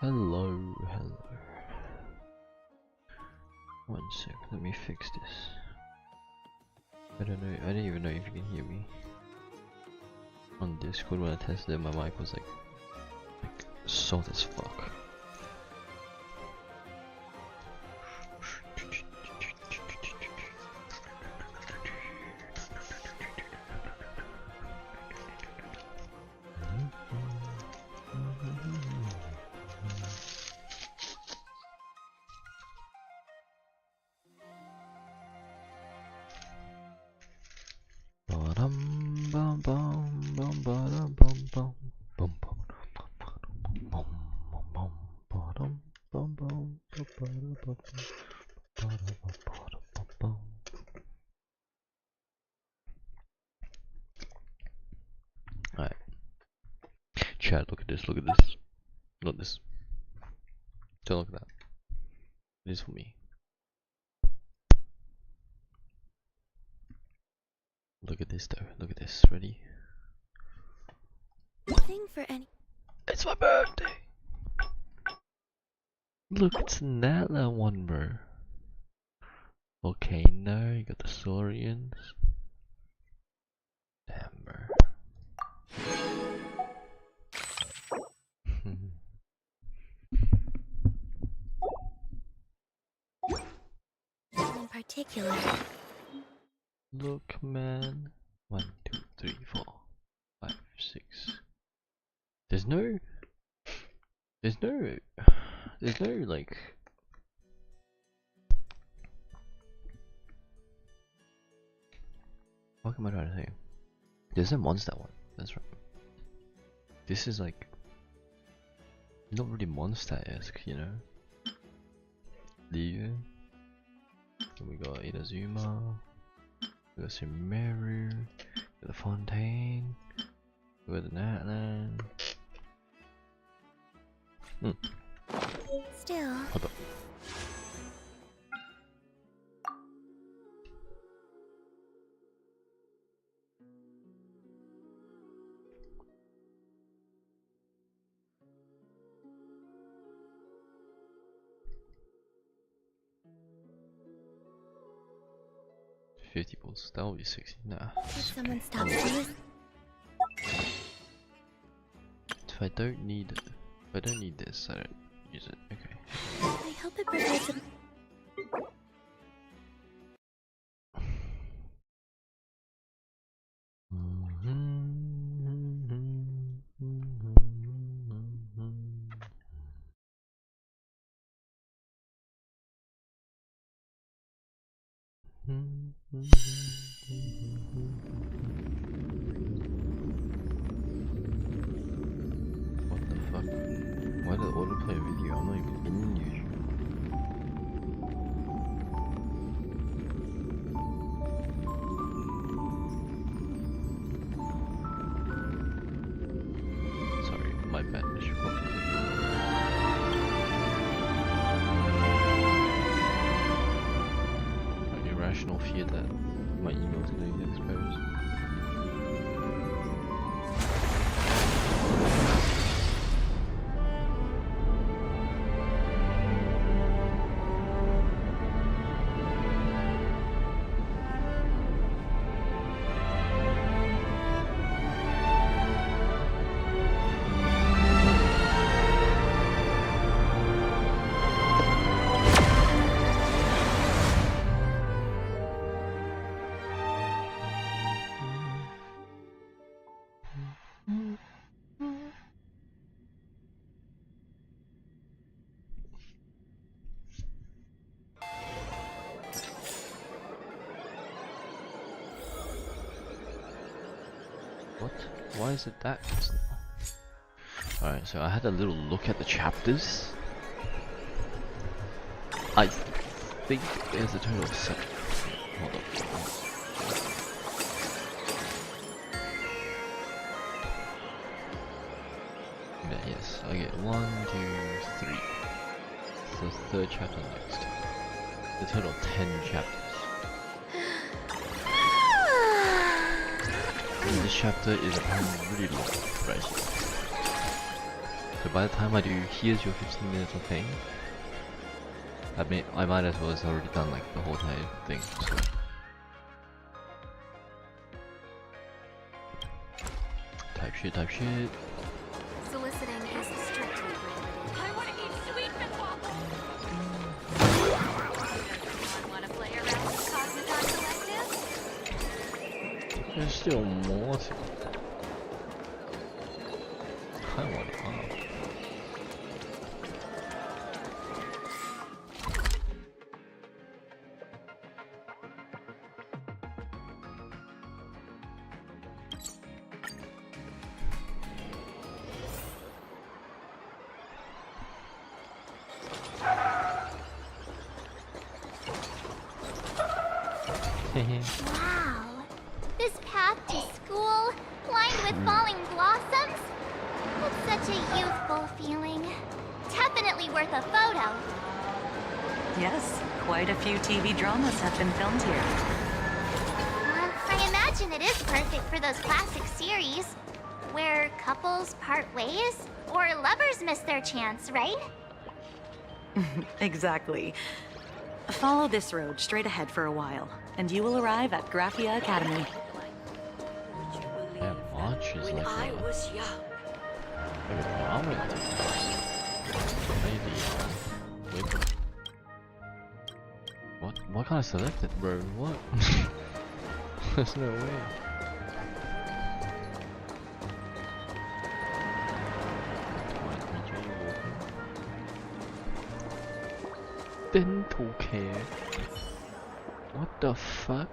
Hello. One sec, let me fix this. I don't even know if you can hear me. On Discord when I tested it, my mic was like soft as fuck. Alright. Chat, look at this. Not this. Don't look at that. It is for me. Look at this though. Look at this. Ready? Thing for any. It's my birthday! Look, it's another one, bro. Volcano, you got the Saurians. Damn, bro. In particular. Look, man. 1, 2, 3, 4, 5, 6. There's no like. What am I trying to say? There's no monster one. That's right. This is like not really monster-esque, you know. Leo. Then we got Inazuma. We got Sumeru. We got the Fontaine. We got the Natlan. Still. Hold up. $50. That will be 60. Nah. If someone stops you. If I don't need this, I don't use it. Okay. I hope it provides a. What the fuck? Why did the autoplay video? I'm not even in YouTube. Sorry, my bad. I should probably click it. An irrational fear that my email's gonna get exposed. What? Why is it that? Alright, so I had a little look at the chapters. I think there's a total of 7. Hold on. Yeah, yes, I get 1, 2, 3. So the third chapter next. A total of 10 chapters. And this chapter is apparently really long, right here. So by the time I do, here's your 15 minutes of fame, I might as well have already done like the whole entire thing, so. Type shit, type shit. Soliciting is strictly prohibited. I want to eat sweet waffles. Want to play around with Cosmic Collective? There's still more to... I want it all. Wow. This path to school, lined with falling blossoms. It's such a youthful feeling. Definitely worth a photo. Yes, quite a few TV dramas have been filmed here. I imagine it is perfect for those classic series, where couples part ways, or lovers miss their chance, right? Exactly. Follow this road straight ahead for a while, and you will arrive at Graphia Academy. That watch is like I was young. like a thermometer. Maybe, wait. What kind of selected, bro? What? There's no way. Dental care. What the fuck?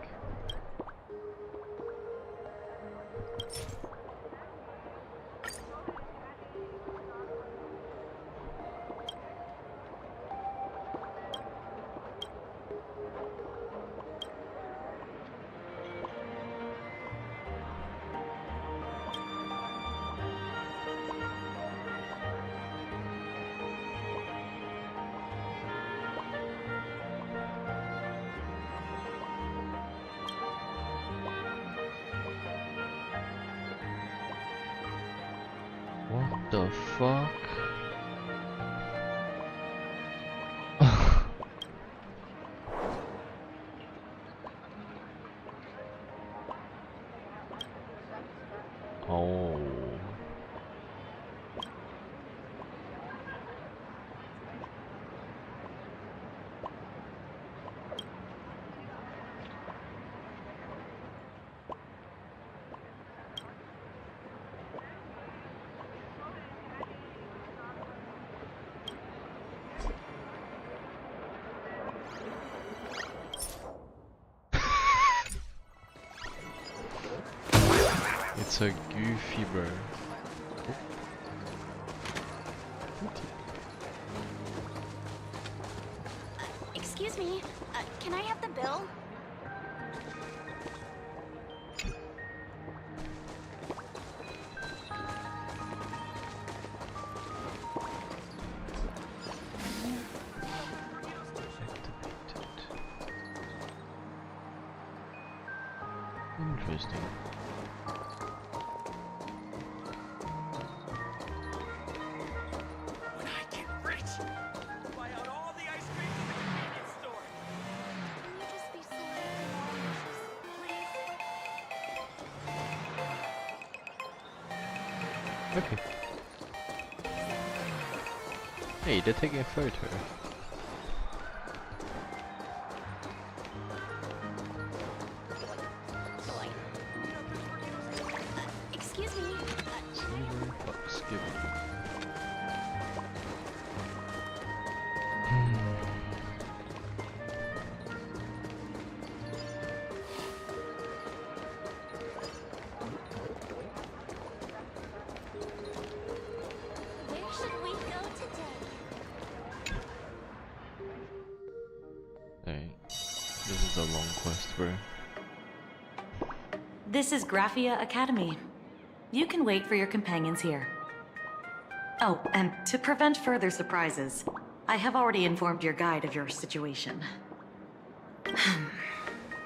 What the fuck? Oh. It's a goofy bro. Excuse me, can I have the bill? Interesting. When I get rich, I'll buy out all the ice cream in the convenience store. Can you just be so please? Okay. Hey, they're taking a photo. Excuse me. Fuck's given. Where should we go today? Alright. This is a long quest, bro. This is Graphia Academy. You can wait for your companions here. Oh, and to prevent further surprises, I have already informed your guide of your situation.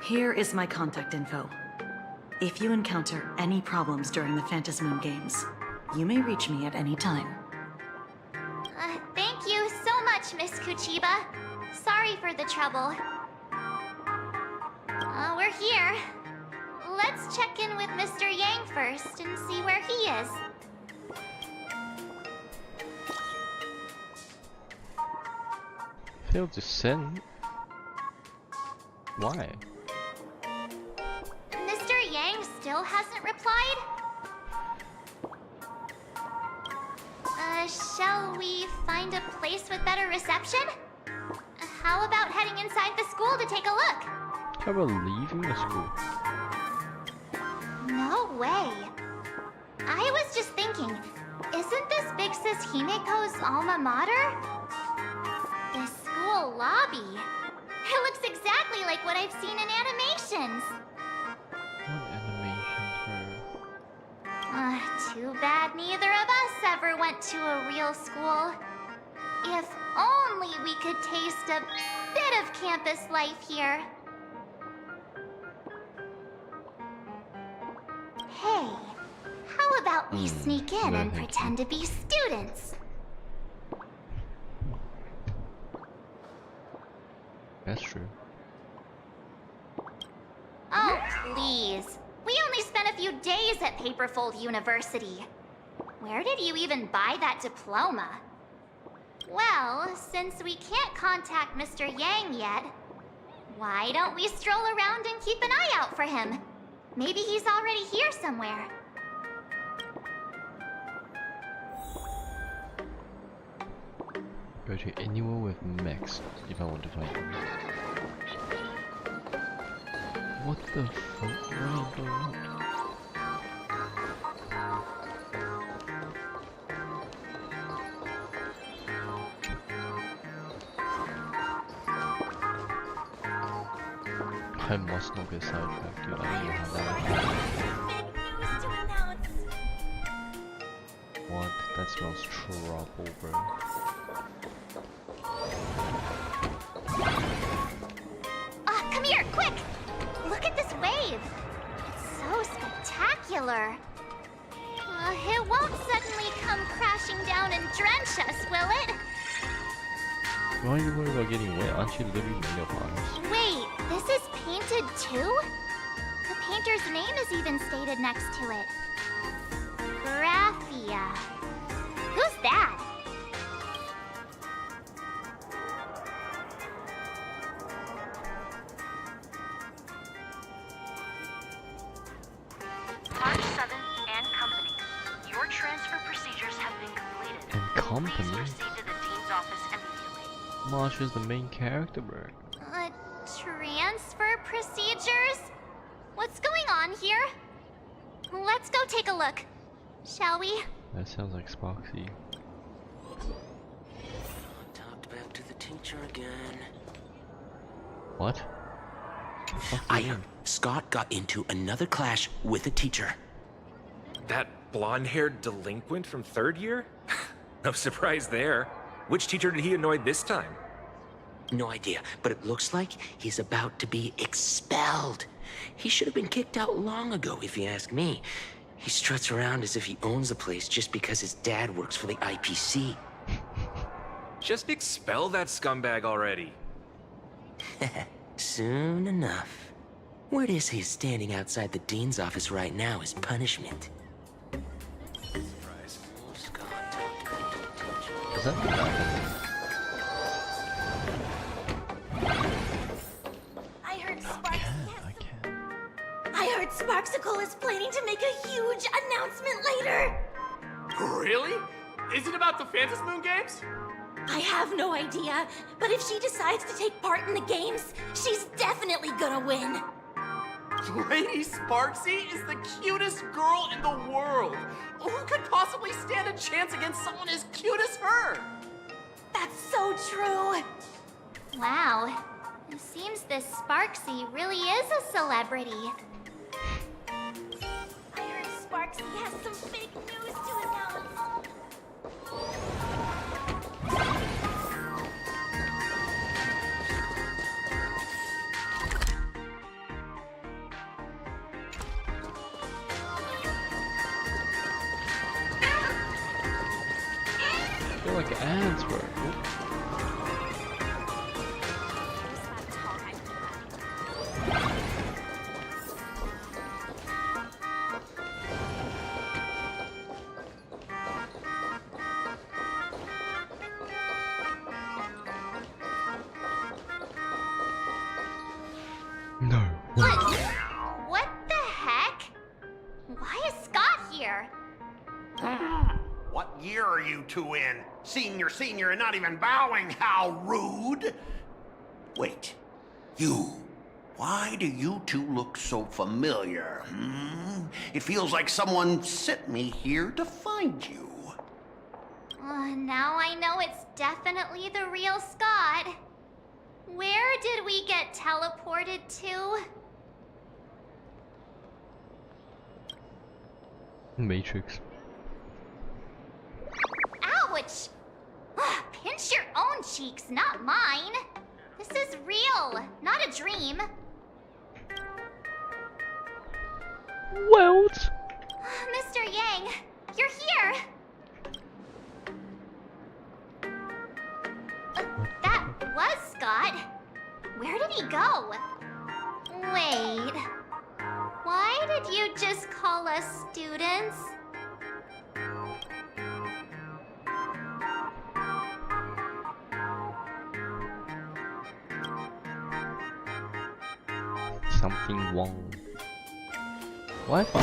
Here is my contact info. If you encounter any problems during the Phantasmoon Games, you may reach me at any time. Thank you so much, Miss Kuchiba. Sorry for the trouble. We're here. Let's check in with Mr. Yang first and see where he is. Failed to send? Why? Mr. Yang still hasn't replied? Shall we find a place with better reception? How about heading inside the school to take a look? How about leaving the school? No way. I was just thinking, isn't this Big Sis Himeko's alma mater? The school lobby. It looks exactly like what I've seen in animations. What animations, bro? Too bad neither of us ever went to a real school. If only we could taste a bit of campus life here. Hey, how about we sneak in and pretend to be students? That's true. Oh, please. We only spent a few days at Paperfold University. Where did you even buy that diploma? Well, since we can't contact Mr. Yang yet, why don't we stroll around and keep an eye out for him? Maybe he's already here somewhere. Go to anywhere with mechs if I want to find them. What the fuck? What is going on? I must not get sidetracked, dude. I don't know how that. What? That smells trouble, bro. Come here, quick! Look at this wave. It's so spectacular. It won't suddenly come crashing down and drench us, will it? Why are you worried about getting wet? Aren't you literally made of ice? Wait, this is painted too? The painter's name is even stated next to it. Graphia. Who's that? March 7th and company. Your transfer procedures have been completed. And company? Please proceed to the dean's office immediately. Marsh is the main character, bro. Transfer procedures? What's going on here? Let's go take a look, shall we? That sounds like Sparksy. Talked back to the teacher again. What? I heard Scott got into another clash with a teacher. That blonde-haired delinquent from third year? No surprise there. Which teacher did he annoy this time? No idea, but it looks like he's about to be expelled. He should have been kicked out long ago, if you ask me. He struts around as if he owns the place just because his dad works for the IPC. Just expel that scumbag already. Soon enough. Word is he's standing outside the dean's office right now as punishment. Surprise. Oh, Scott talked back to the teacher. Is that the back? I heard I can't. I heard Sparksicle is planning to make a huge announcement later. Really? Is it about the Phantom Moon games? I have no idea, but if she decides to take part in the games, she's definitely gonna win. Lady Sparksy is the cutest girl in the world. Who could possibly stand a chance against someone as cute as her? That's so true. Wow. It seems this Sparksy really is a celebrity. I heard Sparksy has some big news to announce. They're like ants, bro. No. What the heck? Why is Scott here? What year are you two in? Senior, and not even bowing. How rude. Wait, you. Why do you two look so familiar? It feels like someone sent me here to find you. Now I know it's definitely the real Scott. Where did we get teleported to? Matrix. Ouch! Pinch your own cheeks, not mine. This is real, not a dream. What? Mr. Yang, you're here. That was Scott. Where did he go? Wait. Why did you just call us students? Something wrong. Wi-Fi.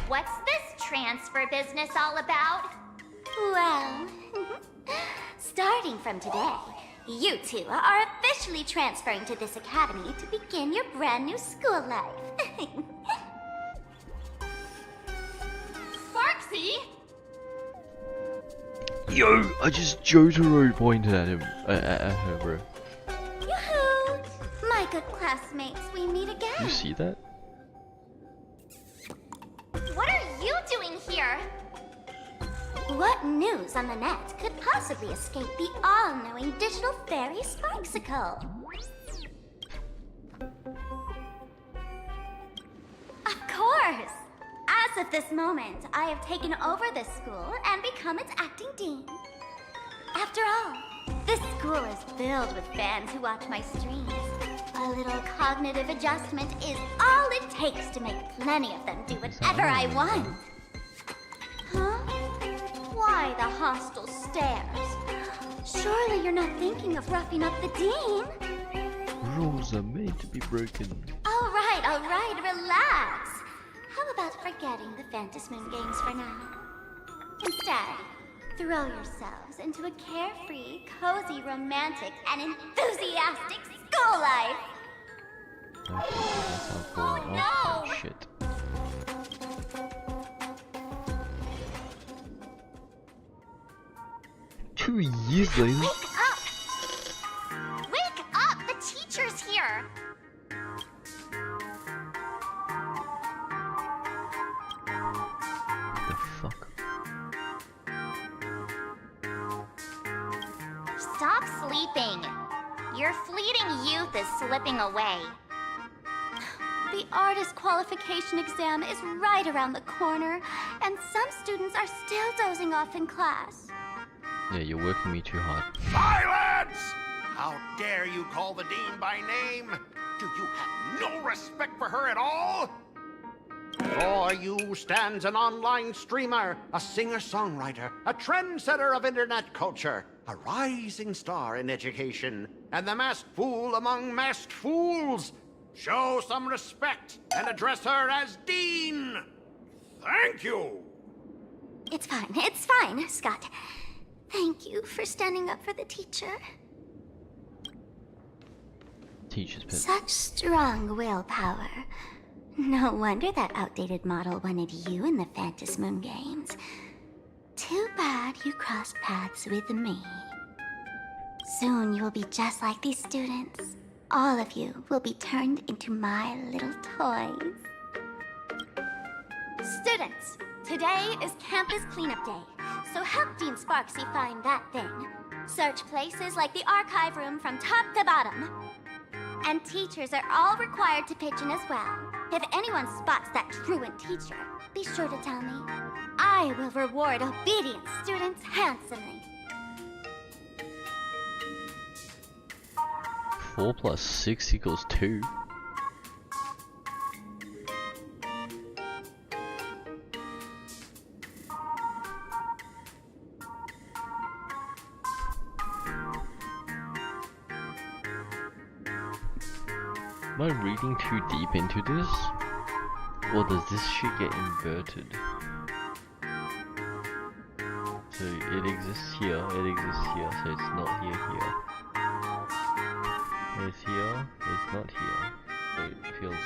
What's this transfer business all about? Well, starting from today, you two are officially transferring to this academy to begin your brand new school life. Sparksy? Yo, I just Jotaro pointed at him, at her, bro. Yoo-hoo! My good classmates, we meet again. You see that? What are you doing here? What news on the net could possibly escape the all-knowing digital fairy Sparksicle? Of course! As of this moment, I have taken over this school and become its acting dean. After all, this school is filled with fans who watch my streams. A little cognitive adjustment is all it takes to make plenty of them do whatever I want. Huh? Why the hostile stares? Surely you're not thinking of roughing up the dean? Rules are made to be broken. All right, relax. How about forgetting the Phantasmoon games for now? Instead, throw yourselves into a carefree, cozy, romantic, and enthusiastic school life. Okay, that's how cool. Oh, no! Shit. Two years later? Wake up! Wake up! The teacher's here! What the fuck? Stop sleeping. Your fleeting youth is slipping away. The artist qualification exam is right around the corner, and some students are still dozing off in class. Yeah, you're working me too hard. Silence! How dare you call the dean by name? Do you have no respect for her at all? Before you stands an online streamer, a singer-songwriter, a trendsetter of internet culture, a rising star in education, and the masked fool among masked fools. Show some respect and address her as Dean. Thank you. It's fine, Scott. Thank you for standing up for the teacher. Teacher's pet. Such strong willpower. No wonder that outdated model wanted you in the Phantasmoon games. Too bad you crossed paths with me. Soon you will be just like these students. All of you will be turned into my little toys. Students, today is campus cleanup day, so help Dean Sparksy find that thing. Search places like the archive room from top to bottom. And teachers are all required to pitch in as well. If anyone spots that truant teacher, be sure to tell me. I I will reward obedient students handsomely. 4 plus 6 equals 2. Am I reading too deep into this? Or does this shit get inverted? So it exists here, so it's not here. It's here, it's not here. So it feels it.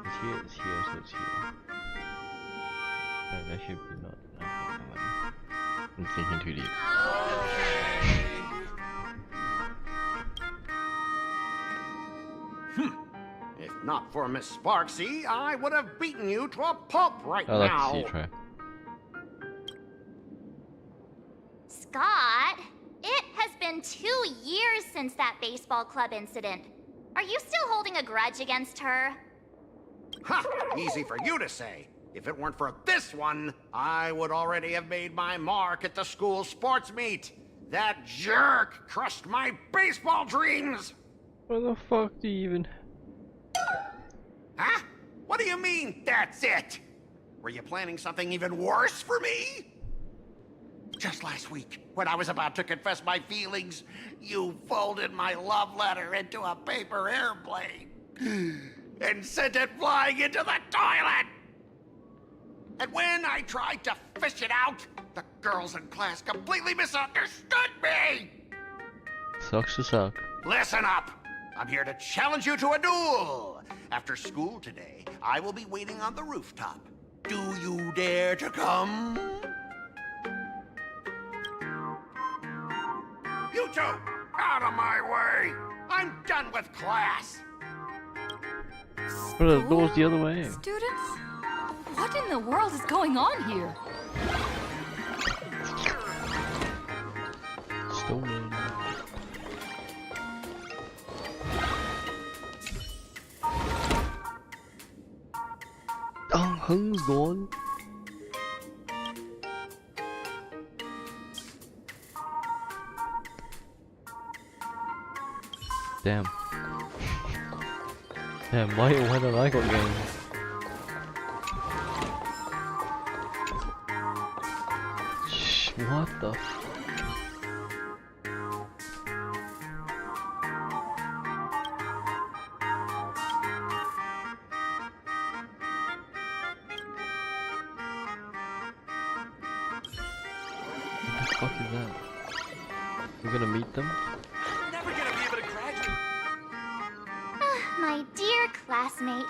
It's here, so it's here. No, that should be not. I'm thinking too deep. If not for Miss Sparksy, I would have beaten you to a pulp right I'd like now. to see you try. Scott, it has been 2 years since that baseball club incident. Are you still holding a grudge against her? Ha! Easy for you to say. If it weren't for this one, I would already have made my mark at the school sports meet. That jerk crushed my baseball dreams! What the fuck do you even... Huh? What do you mean, that's it? Were you planning something even worse for me? Just last week, when I was about to confess my feelings, you folded my love letter into a paper airplane and sent it flying into the toilet! And when I tried to fish it out, the girls in class completely misunderstood me! Sucks to suck. Listen up! I'm here to challenge you to a duel! After school today, I will be waiting on the rooftop. Do you dare to come? You two, out of my way! I'm done with class! But the door's the other way. Students? What in the world is going on here? Stolen. Hung's gone. Damn. Damn, why don't I got game? What the f- What the fuck is that? We're gonna meet them? Never gonna be able to graduate. My dear classmate,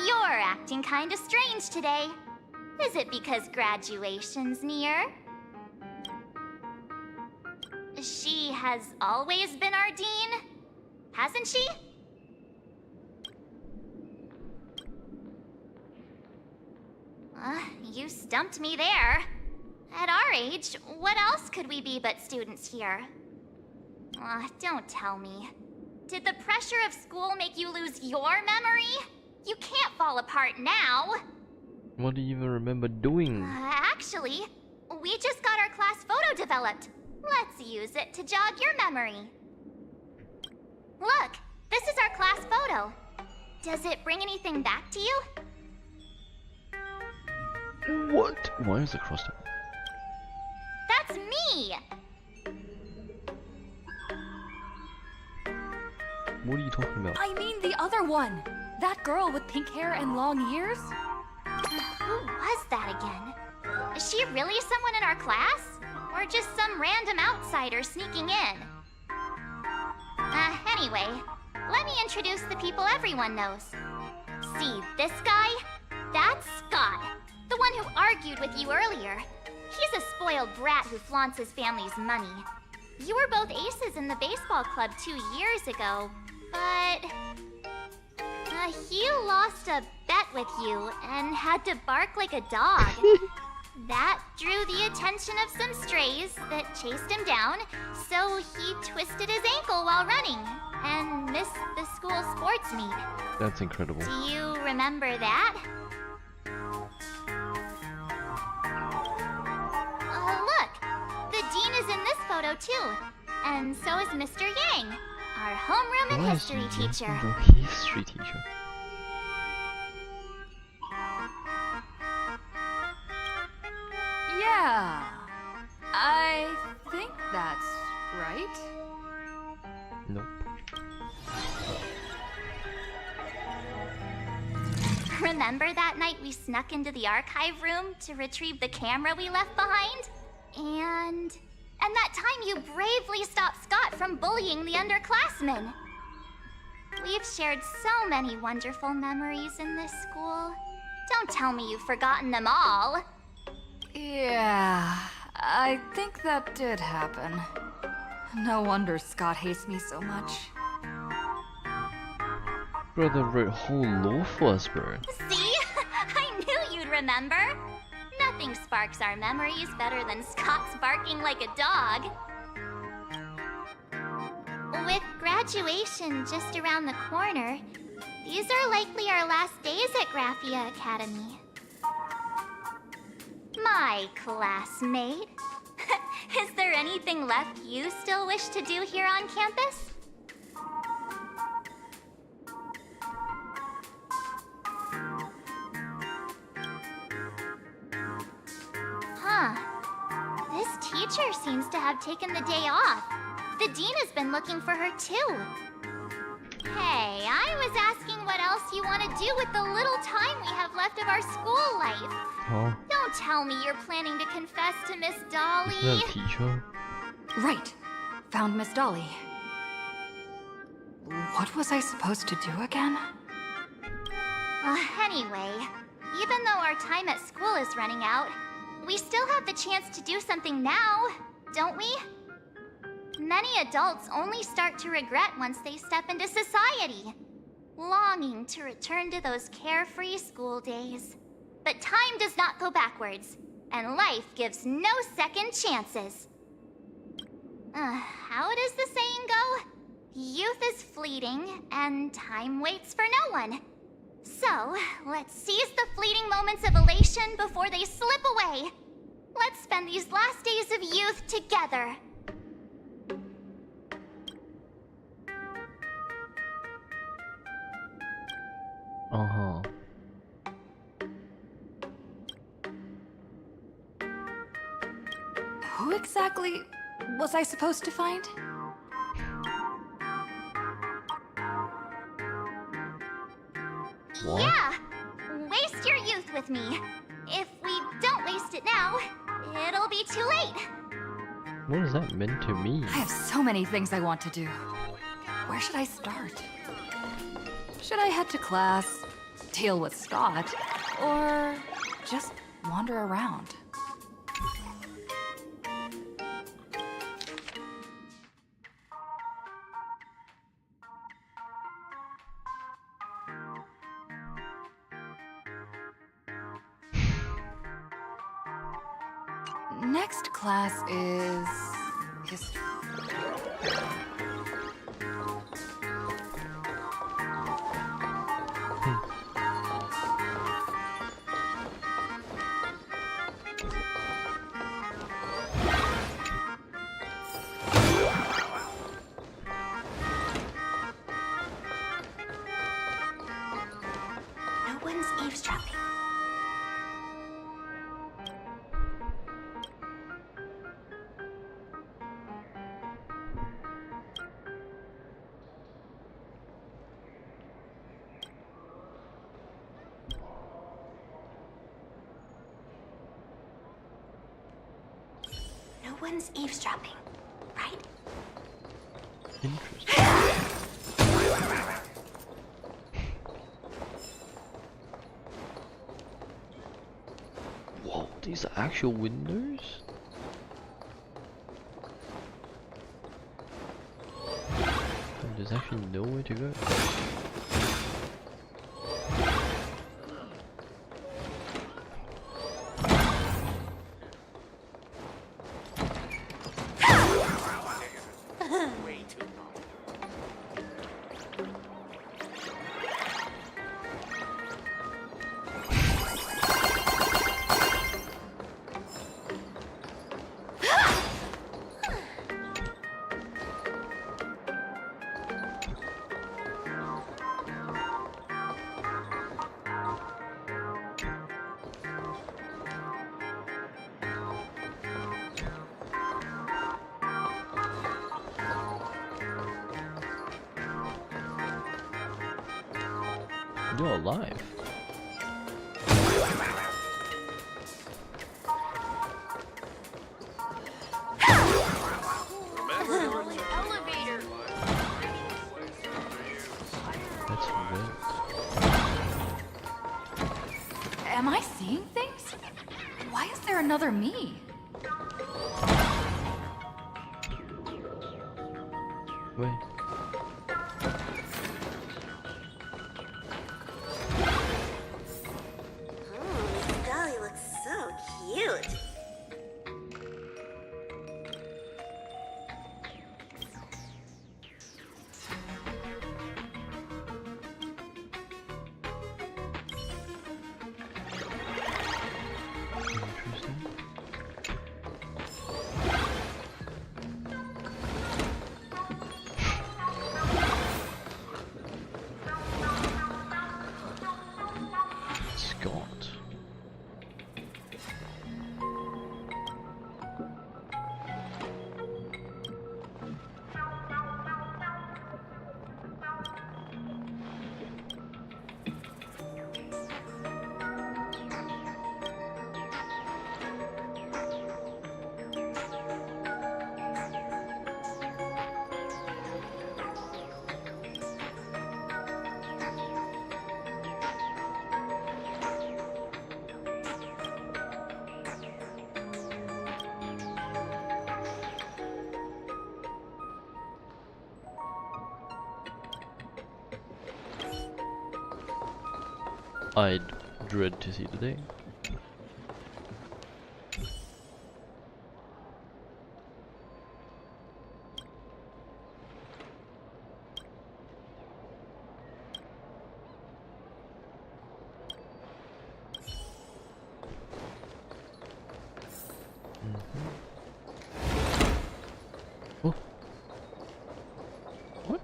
you're acting kinda strange today. Is it because graduation's near? She has always been our dean, hasn't she? You stumped me there. At our age, what else could we be but students here? Don't tell me. Did the pressure of school make you lose your memory? You can't fall apart now. What do you even remember doing? Actually, we just got our class photo developed. Let's use it to jog your memory. Look, this is our class photo. Does it bring anything back to you? What? Why is it crossed out? That's me! What are you talking about? I mean the other one. That girl with pink hair and long ears? Who was that again? Is she really someone in our class? Or just some random outsider sneaking in? Anyway, let me introduce the people everyone knows. See this guy? That's Scott, the one who argued with you earlier. He's a spoiled brat who flaunts his family's money. You were both aces in the baseball club 2 years ago, but... he lost a bet with you and had to bark like a dog. That drew the attention of some strays that chased him down, so he twisted his ankle while running and missed the school sports meet. That's incredible. Do you remember that? photo too. And so is Mr. Yang, our homeroom and Why is history Yang teacher. the history teacher? Yeah. I think that's right. Nope. Remember that night we snuck into the archive room to retrieve the camera we left behind? And that time you bravely stopped Scott from bullying the underclassmen. We've shared so many wonderful memories in this school. Don't tell me you've forgotten them all. Yeah, I think that did happen. No wonder Scott hates me so much. Brother wrote whole law for us, bro. See? I knew you'd remember. Nothing sparks our memories better than Scott's barking like a dog. With graduation just around the corner, these are likely our last days at Graphia Academy. My classmate. Is there anything left you still wish to do here on campus? Huh. This teacher seems to have taken the day off. The dean has been looking for her too. Hey, I was asking what else you want to do with the little time we have left of our school life. Huh? Don't tell me you're planning to confess to Miss Dolly. Isn't that a teacher? Right. Found Miss Dolly. What was I supposed to do again? Anyway, even though our time at school is running out, we still have the chance to do something now, don't we? Many adults only start to regret once they step into society, longing to return to those carefree school days. But time does not go backwards, and life gives no second chances. How does the saying go? Youth is fleeting, and time waits for no one. So, let's seize the fleeting moments of elation before they slip away. Let's spend these last days of youth together. Uh-huh. Who exactly was I supposed to find? What? Yeah! Waste your youth with me. If we don't waste it now, it'll be too late. What is that meant to mean? I have so many things I want to do. Where should I start? Should I head to class, deal with Scott, or just wander around? Next class is history. No one's eavesdropping. No one's eavesdropping, right? Interesting. Whoa, these are actual windows? And there's actually nowhere to go. Way too long. You're alive. That's weird. Am I seeing things? Why is there another me? Wait. Dolly looks so cute. Interesting. Scott. I'd dread to see the day. Oh. What?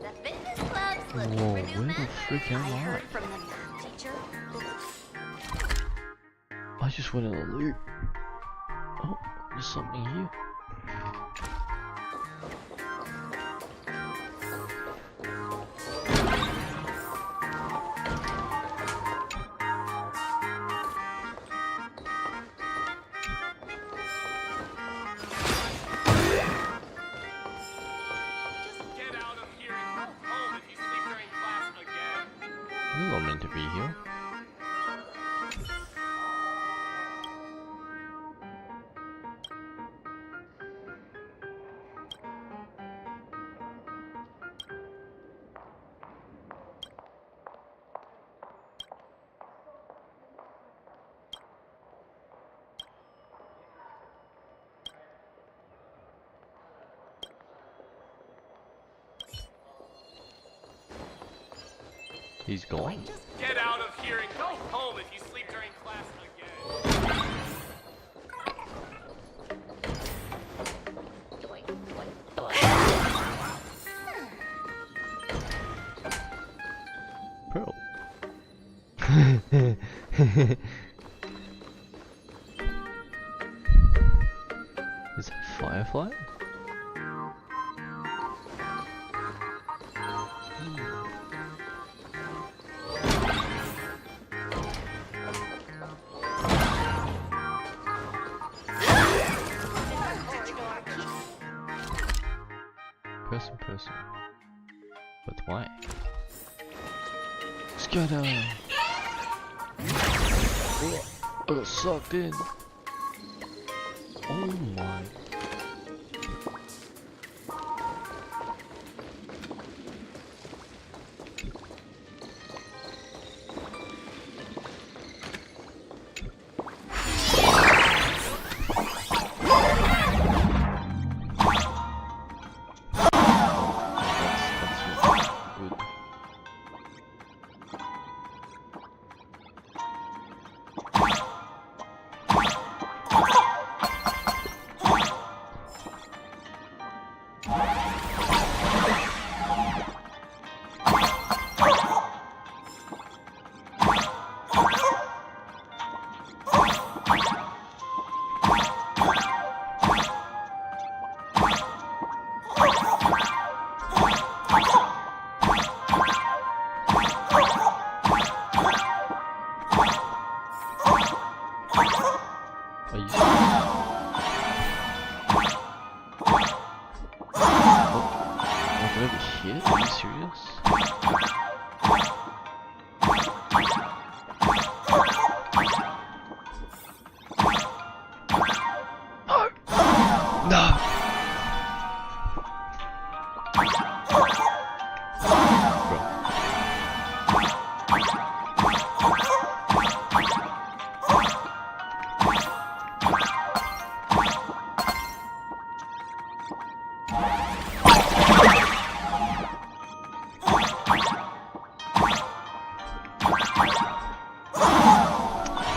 The fitness club's looking Whoa, for new where the members. frick am I I? heard from the math teacher. I just went in a loop. Oh, there's something here. Get out of here and go home if you sleep during class again. You're not meant to be here. He's gone. Get out of here and go home if you sleep during class again. Pearl. Is that Firefly? Person. But why? Scatter! Oh, I got sucked in. Oh my. Good. Are you serious? Oh, did I get hit? Are you serious? No!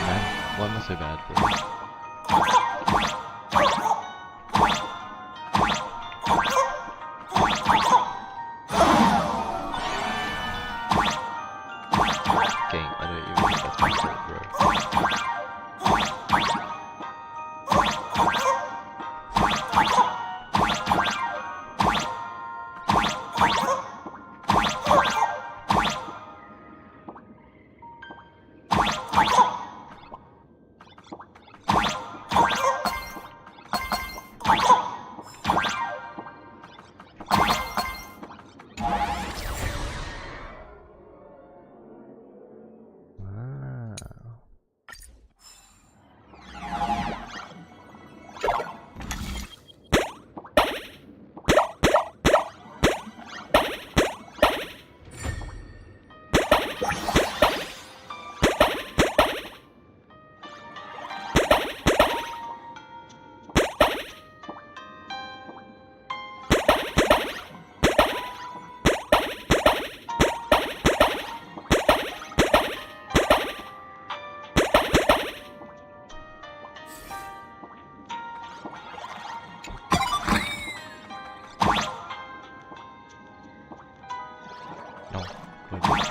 Man, why am I so bad, bro? Gang, I don't even think that's my fault, bro. No, wait.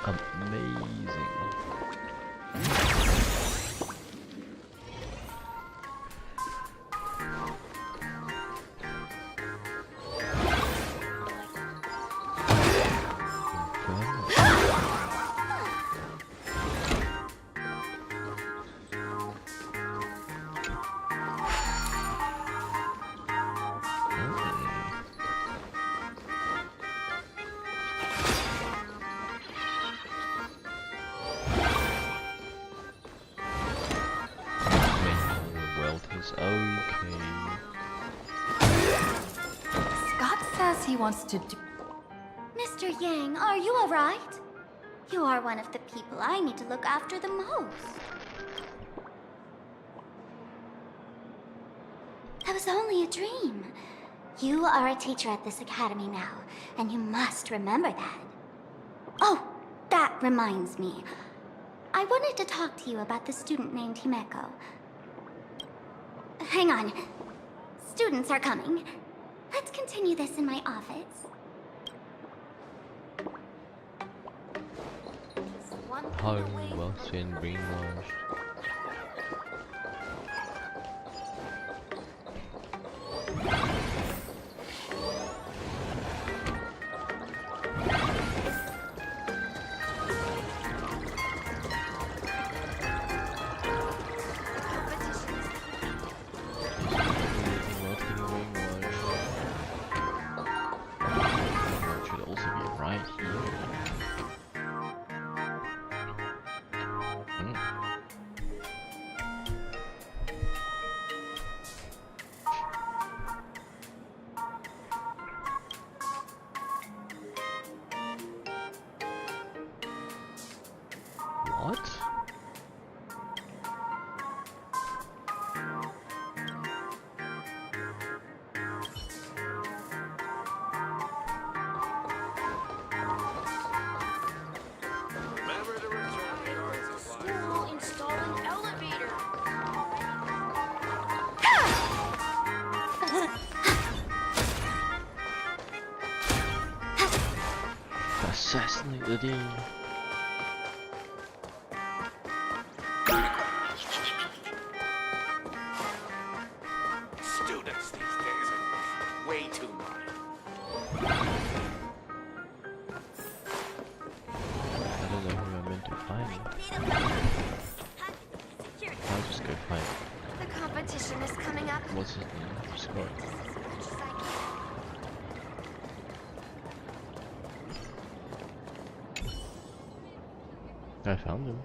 Amazing. Okay. Scott says he wants to do. Mr. Yang, are you alright? You are one of the people I need to look after the most. That was only a dream. You are a teacher at this academy now, and you must remember that. Oh, that reminds me. I wanted to talk to you about the student named Himeko. Hang on. Students are coming. Let's continue this in my office. Home whilst being brainwashed. Should also be right here. What? Remember to return your School installing elevator. Assassinate the Dean. Students these days are way too naughty. I don't know who I'm meant to find. I'll just go find. The competition is coming up. What's his name? Scott. I found him.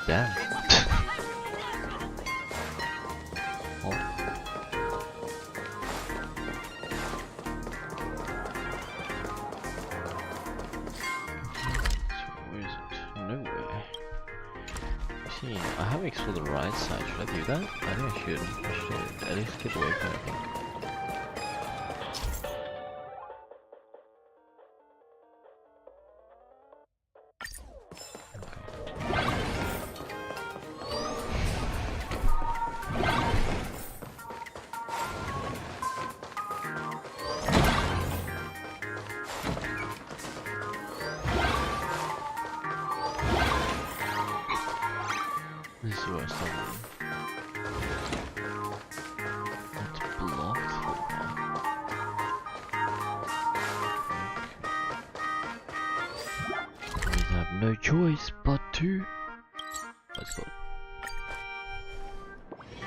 Damn. Oh. Where is it? Nowhere. See, I haven't explored the right side. Should I do that? I think I should. I should at least get away from it, I think. This is where I started. It's blocked. We have no choice but to. Let's go.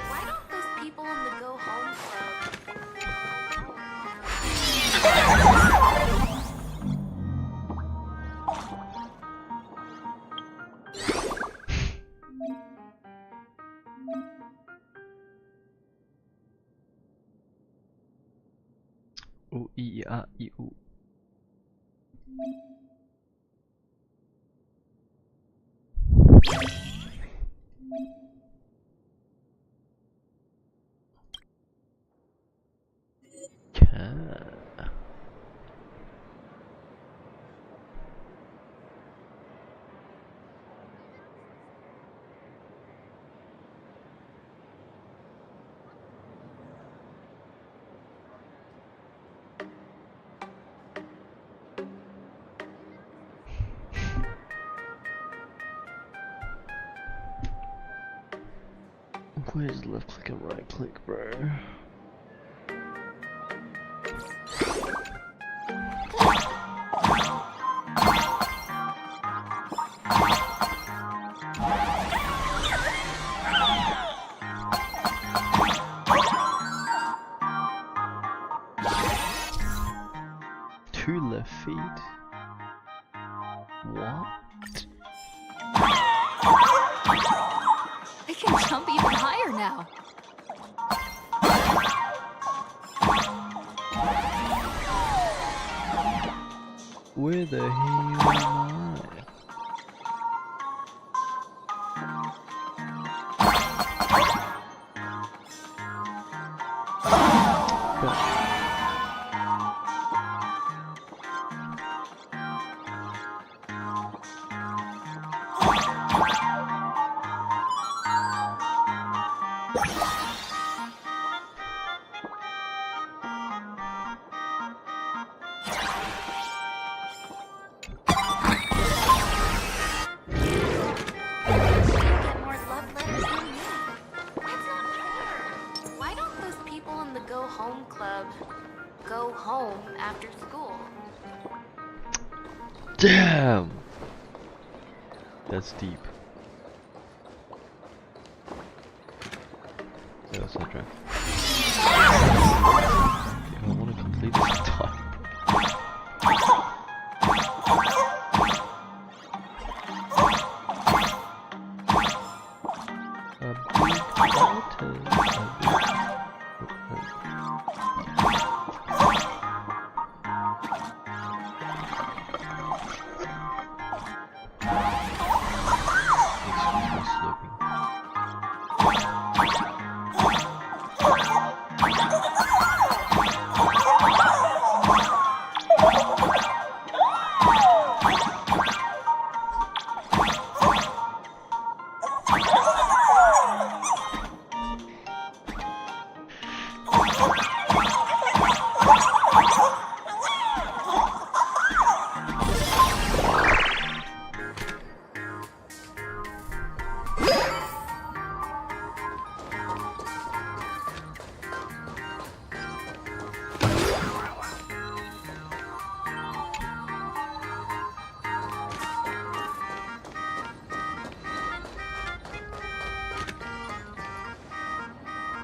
Why don't those people in the Go Home Club? O I A I O. Where's left click and right click, bro? Two left feet. What? I can jump even higher now. Where the hell am I? Get more love letters than me. That's not fair. Why don't those people in the Go Home Club go home after school? Damn! That's deep. Yeah, that's not right. Okay, I want to complete this time.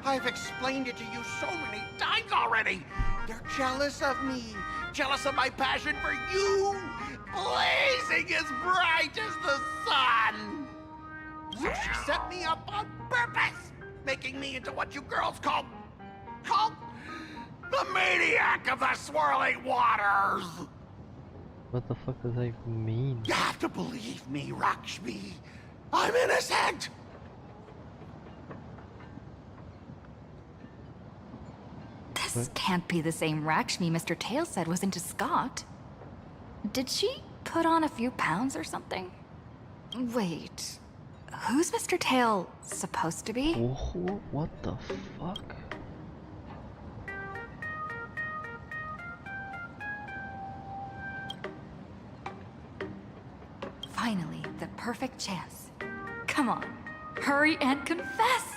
I've explained it to you so many times already. They're jealous of me, jealous of my passion for you, blazing as bright as the sun. So she set me up on purpose, making me into what you girls call the maniac of the swirling waters. What the fuck does that mean? You have to believe me, Rakshmi. I'm innocent. This can't be the same Rakshmi Mr. Tail said was into Scott. Did she put on a few pounds or something? Wait, who's Mr. Tail supposed to be? What the fuck? Finally, the perfect chance. Come on, hurry and confess!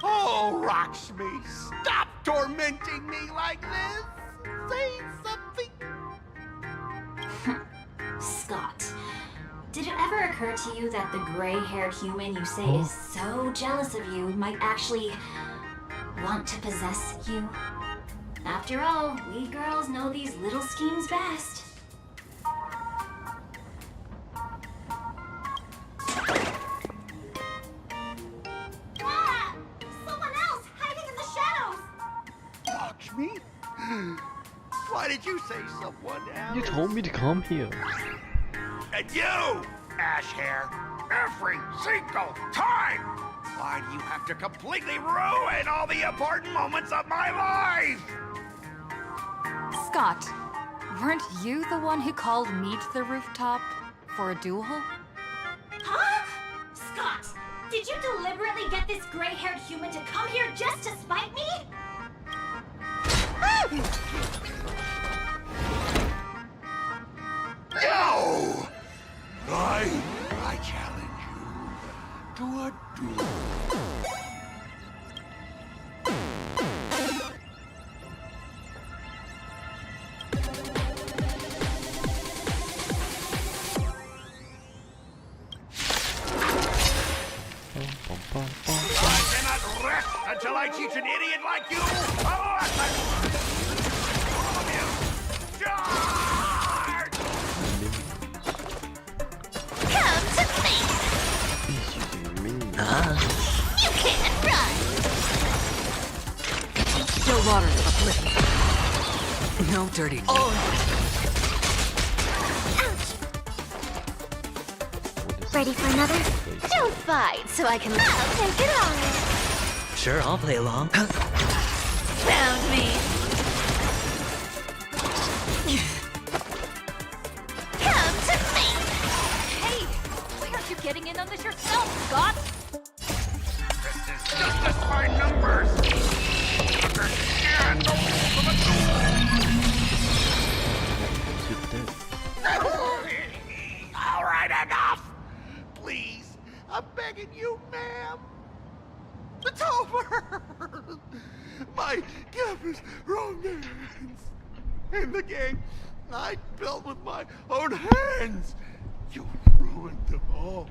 Oh, Rakshmi, stop tormenting me like this. Say something. Scott, did it ever occur to you that the gray-haired human you say is so jealous of you might actually want to possess you? After all, we girls know these little schemes best. Why did you say someone else? You told me to come here. And you, Ash Hair, every single time! Why do you have to completely ruin all the important moments of my life? Scott, weren't you the one who called me to the rooftop for a duel? Huh? Scott, did you deliberately get this gray-haired human to come here just to spite me? No! I challenge you to a duel. I cannot rest until I teach an idiot like you a lesson! All of you, charge! Come to face! He's using me. You can't run! Still waters of a flip. No dirty. Ready for another? Don't fight, so I can... I'll take it on! Sure, I'll play along. Found me! Come to face! Hey, why aren't you getting in on this yourself, Scott? This is just as my numbers! Understand the rules of a duel! All right, enough! Please, I'm begging you, ma'am. It's over! My campus romance in the game I built with my own hands. You ruined them all.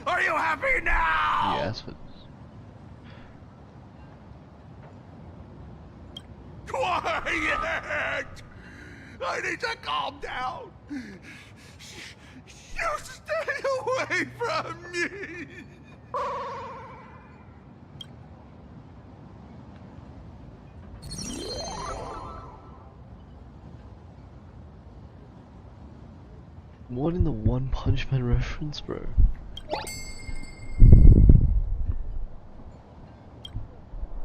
Are you happy now? Yes, but Quiet! I need to calm down. You stay away from me. what in the One Punch Man reference, bro?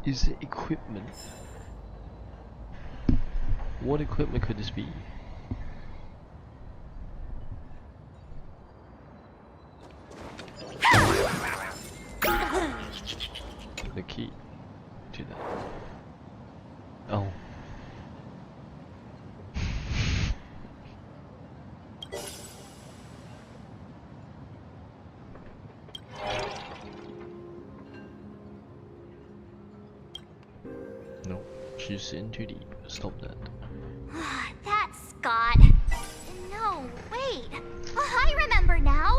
Is it equipment? What equipment could this be? The key to that. Oh. She's in too deep. Stop that. That's Scott. No, wait. I remember now.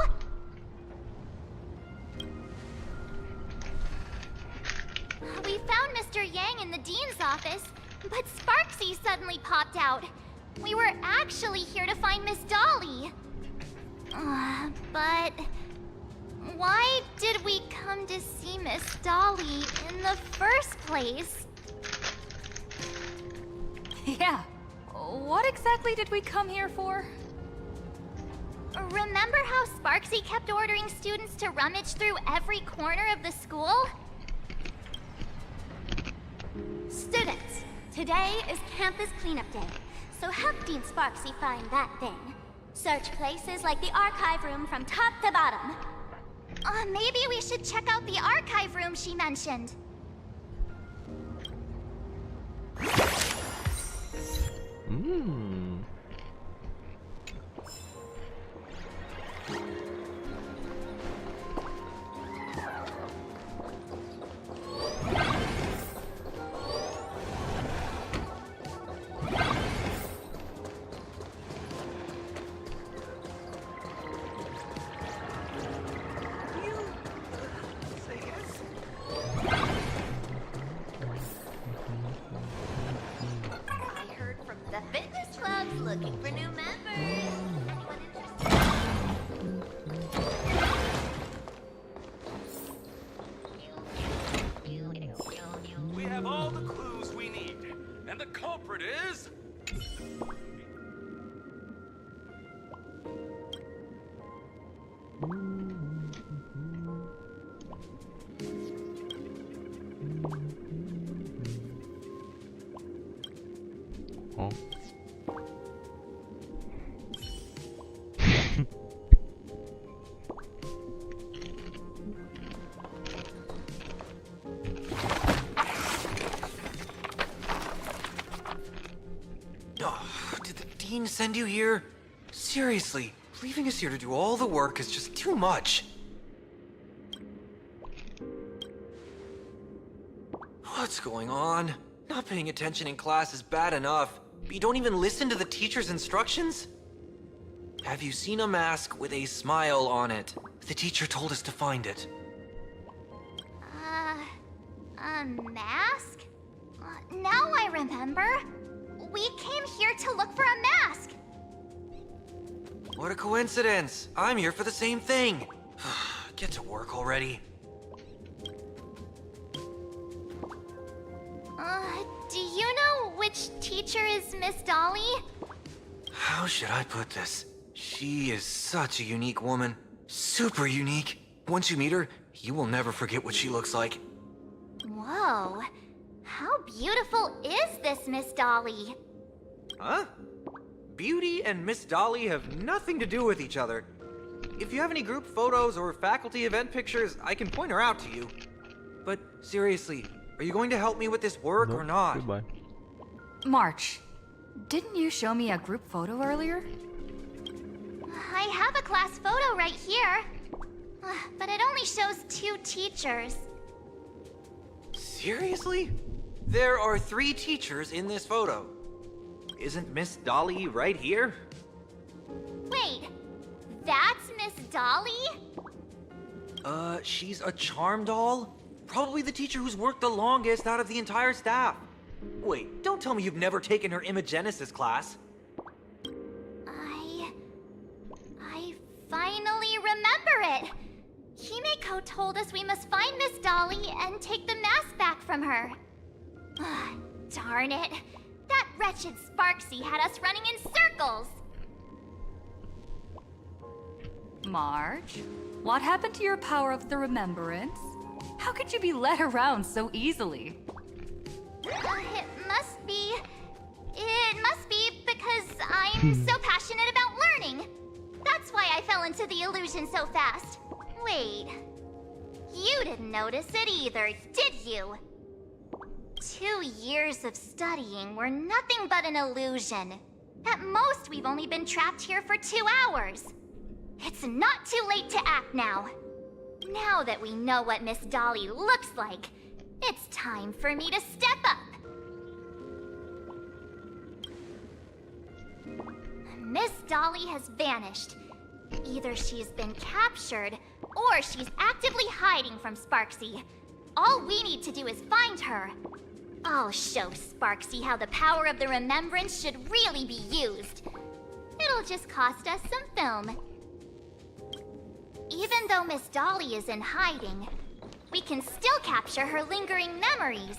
We found Mr. Yang in the dean's office, but Sparksy suddenly popped out. We were actually here to find Miss Dolly. But why did we come to see Miss Dolly in the first place? Yeah. What exactly did we come here for? Remember how Sparksy kept ordering students to rummage through every corner of the school? Students, today is campus cleanup day, so help Dean Sparksy find that thing. Search places like the archive room from top to bottom. Maybe we should check out the archive room she mentioned. I heard from the fitness club's looking for new members. Anyone interested? We have all the clues we need, and the culprit is... Oh. Did the dean send you here? Seriously, leaving us here to do all the work is just too much. What's going on? Not paying attention in class is bad enough, but you don't even listen to the teacher's instructions? Have you seen a mask with a smile on it? The teacher told us to find it. A mask? Now I remember. We came here to look for a mask. What a coincidence! I'm here for the same thing. Get to work already. Do you know which teacher is Miss Dolly? How should I put this? She is such a unique woman. Super unique. Once you meet her, you will never forget what she looks like. Whoa. How beautiful is this Miss Dolly? Huh? Beauty and Miss Dolly have nothing to do with each other. If you have any group photos or faculty event pictures, I can point her out to you. But seriously, are you going to help me with this work or not? Goodbye. March, didn't you show me a group photo earlier? I have a class photo right here. But it only shows 2 teachers. Seriously? There are 3 teachers in this photo. Isn't Miss Dolly right here? Wait, that's Miss Dolly? She's a charm doll? Probably the teacher who's worked the longest out of the entire staff. Wait, don't tell me you've never taken her Imagenesis class. I finally remember it. Himeko told us we must find Miss Dolly and take the mask back from her. Darn it. That wretched Sparksy had us running in circles. March, what happened to your power of the remembrance? How could you be led around so easily? It must be because I'm so passionate about learning. That's why I fell into the illusion so fast. Wait, you didn't notice it either, did you? 2 years of studying were nothing but an illusion. At most, we've only been trapped here for 2 hours. It's not too late to act now. Now that we know what Miss Dolly looks like, it's time for me to step up. Miss Dolly has vanished. Either she's been captured, or she's actively hiding from Sparksy. All we need to do is find her. I'll show Sparksy how the power of the remembrance should really be used. It'll just cost us some film. Even though Miss Dolly is in hiding, we can still capture her lingering memories.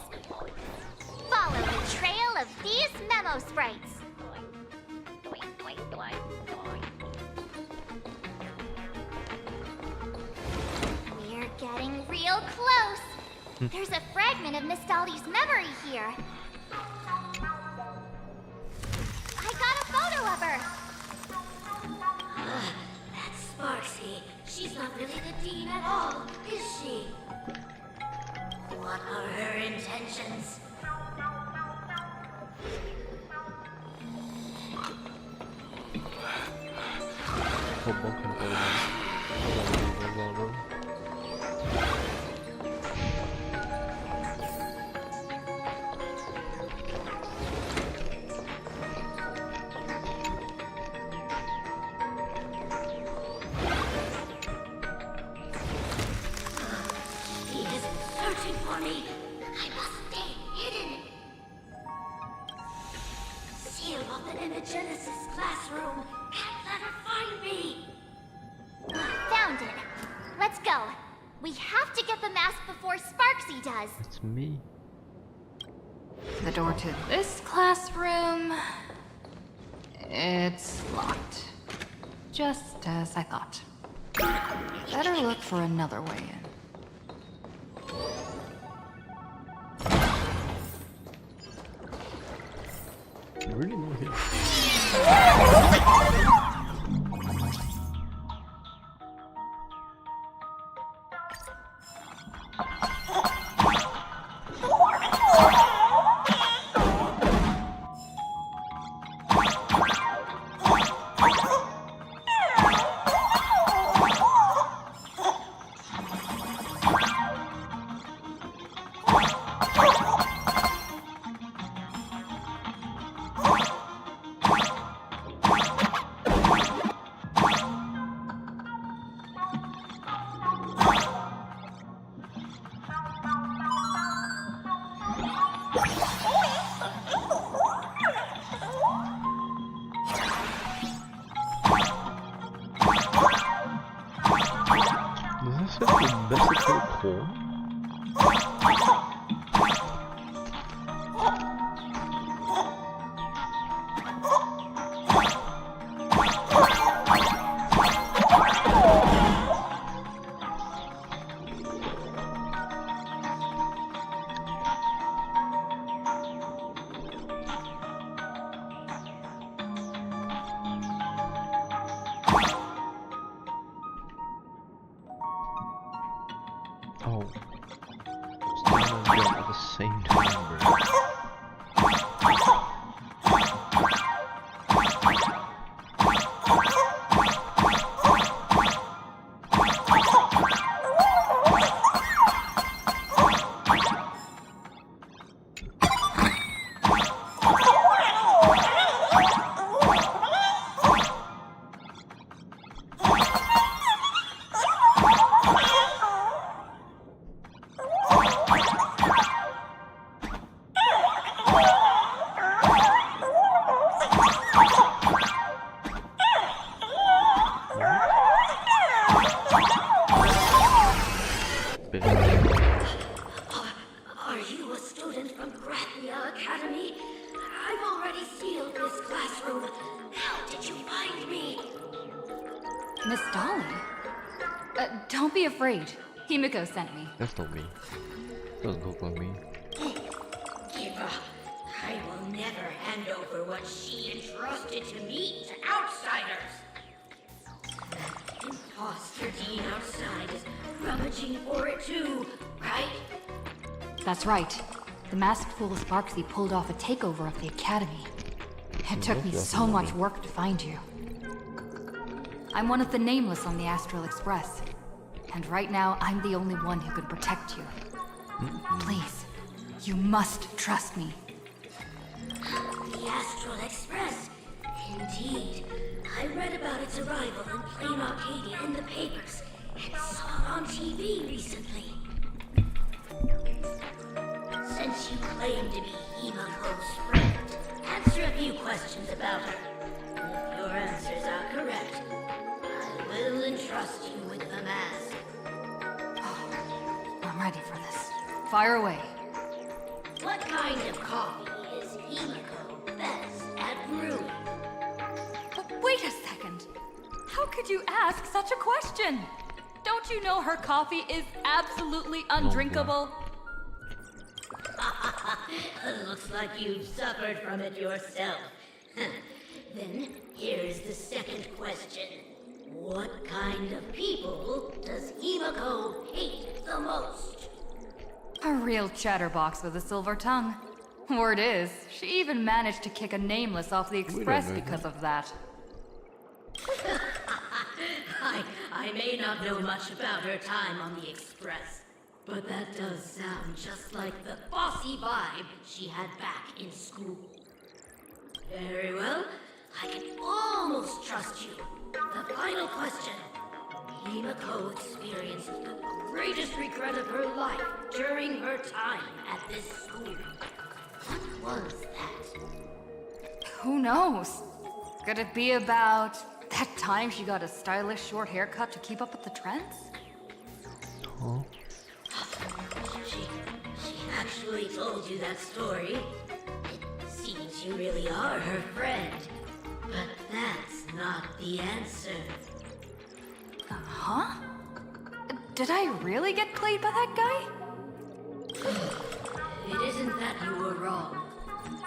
Follow the trail of these memo sprites. We're getting real close. There's a fragment of Miss Dolly's memory here. I got a photo of her. That's Sparksy. She's not really the dean at all, is she? What are her intentions? He is searching for me. I must stay hidden. Sealed off in the Genesis classroom. Can't let her find me. Found it. Let's go. We have to get the mask before Sparksy does. It's me. The door to this classroom... It's locked. Just as I thought. Better look for another way in. You really know him. Is this a domesticated corn? Oh. Still on jump at the same time, bro. Are you a student from Grathia Academy? I've already sealed this classroom. How did you find me? Miss Dolly? Don't be afraid. Himiko sent me. That's not me. Doesn't look like me. Give up. I will never hand over what she entrusted to me to outsiders. That imposter dean outside is rummaging for it too, right? That's right. The masked fool Sparksy pulled off a takeover of the Academy. It took me so much work to find you. I'm one of the nameless on the Astral Express. And right now, I'm the only one who can protect you. Please, you must trust me. The Astral Express. Indeed. I read about its arrival in Plain Arcadia in the papers and saw it on TV recently. Since you claim to be Himako's friend, answer a few questions about her. If your answers are correct, I will entrust you with the mask. I'm ready for this. Fire away. What kind of coffee is Himako best at brewing? Wait a second. How could you ask such a question? Don't you know her coffee is absolutely undrinkable? Looks like you've suffered from it yourself. Then, here's the second question. What kind of people does Himako hate the most? A real chatterbox with a silver tongue. Word is, she even managed to kick a nameless off the express because of that. I may not know much about her time on the express, but that does sound just like the bossy vibe she had back in school. Very well, I can almost trust you. The final question. Himako experienced the greatest regret of her life during her time at this school. What was that? Who knows? Could it be about that time she got a stylish short haircut to keep up with the trends? Huh? She actually told you that story. It seems you really are her friend. But that's not the answer. Huh? Did I really get played by that guy? It isn't that you were wrong.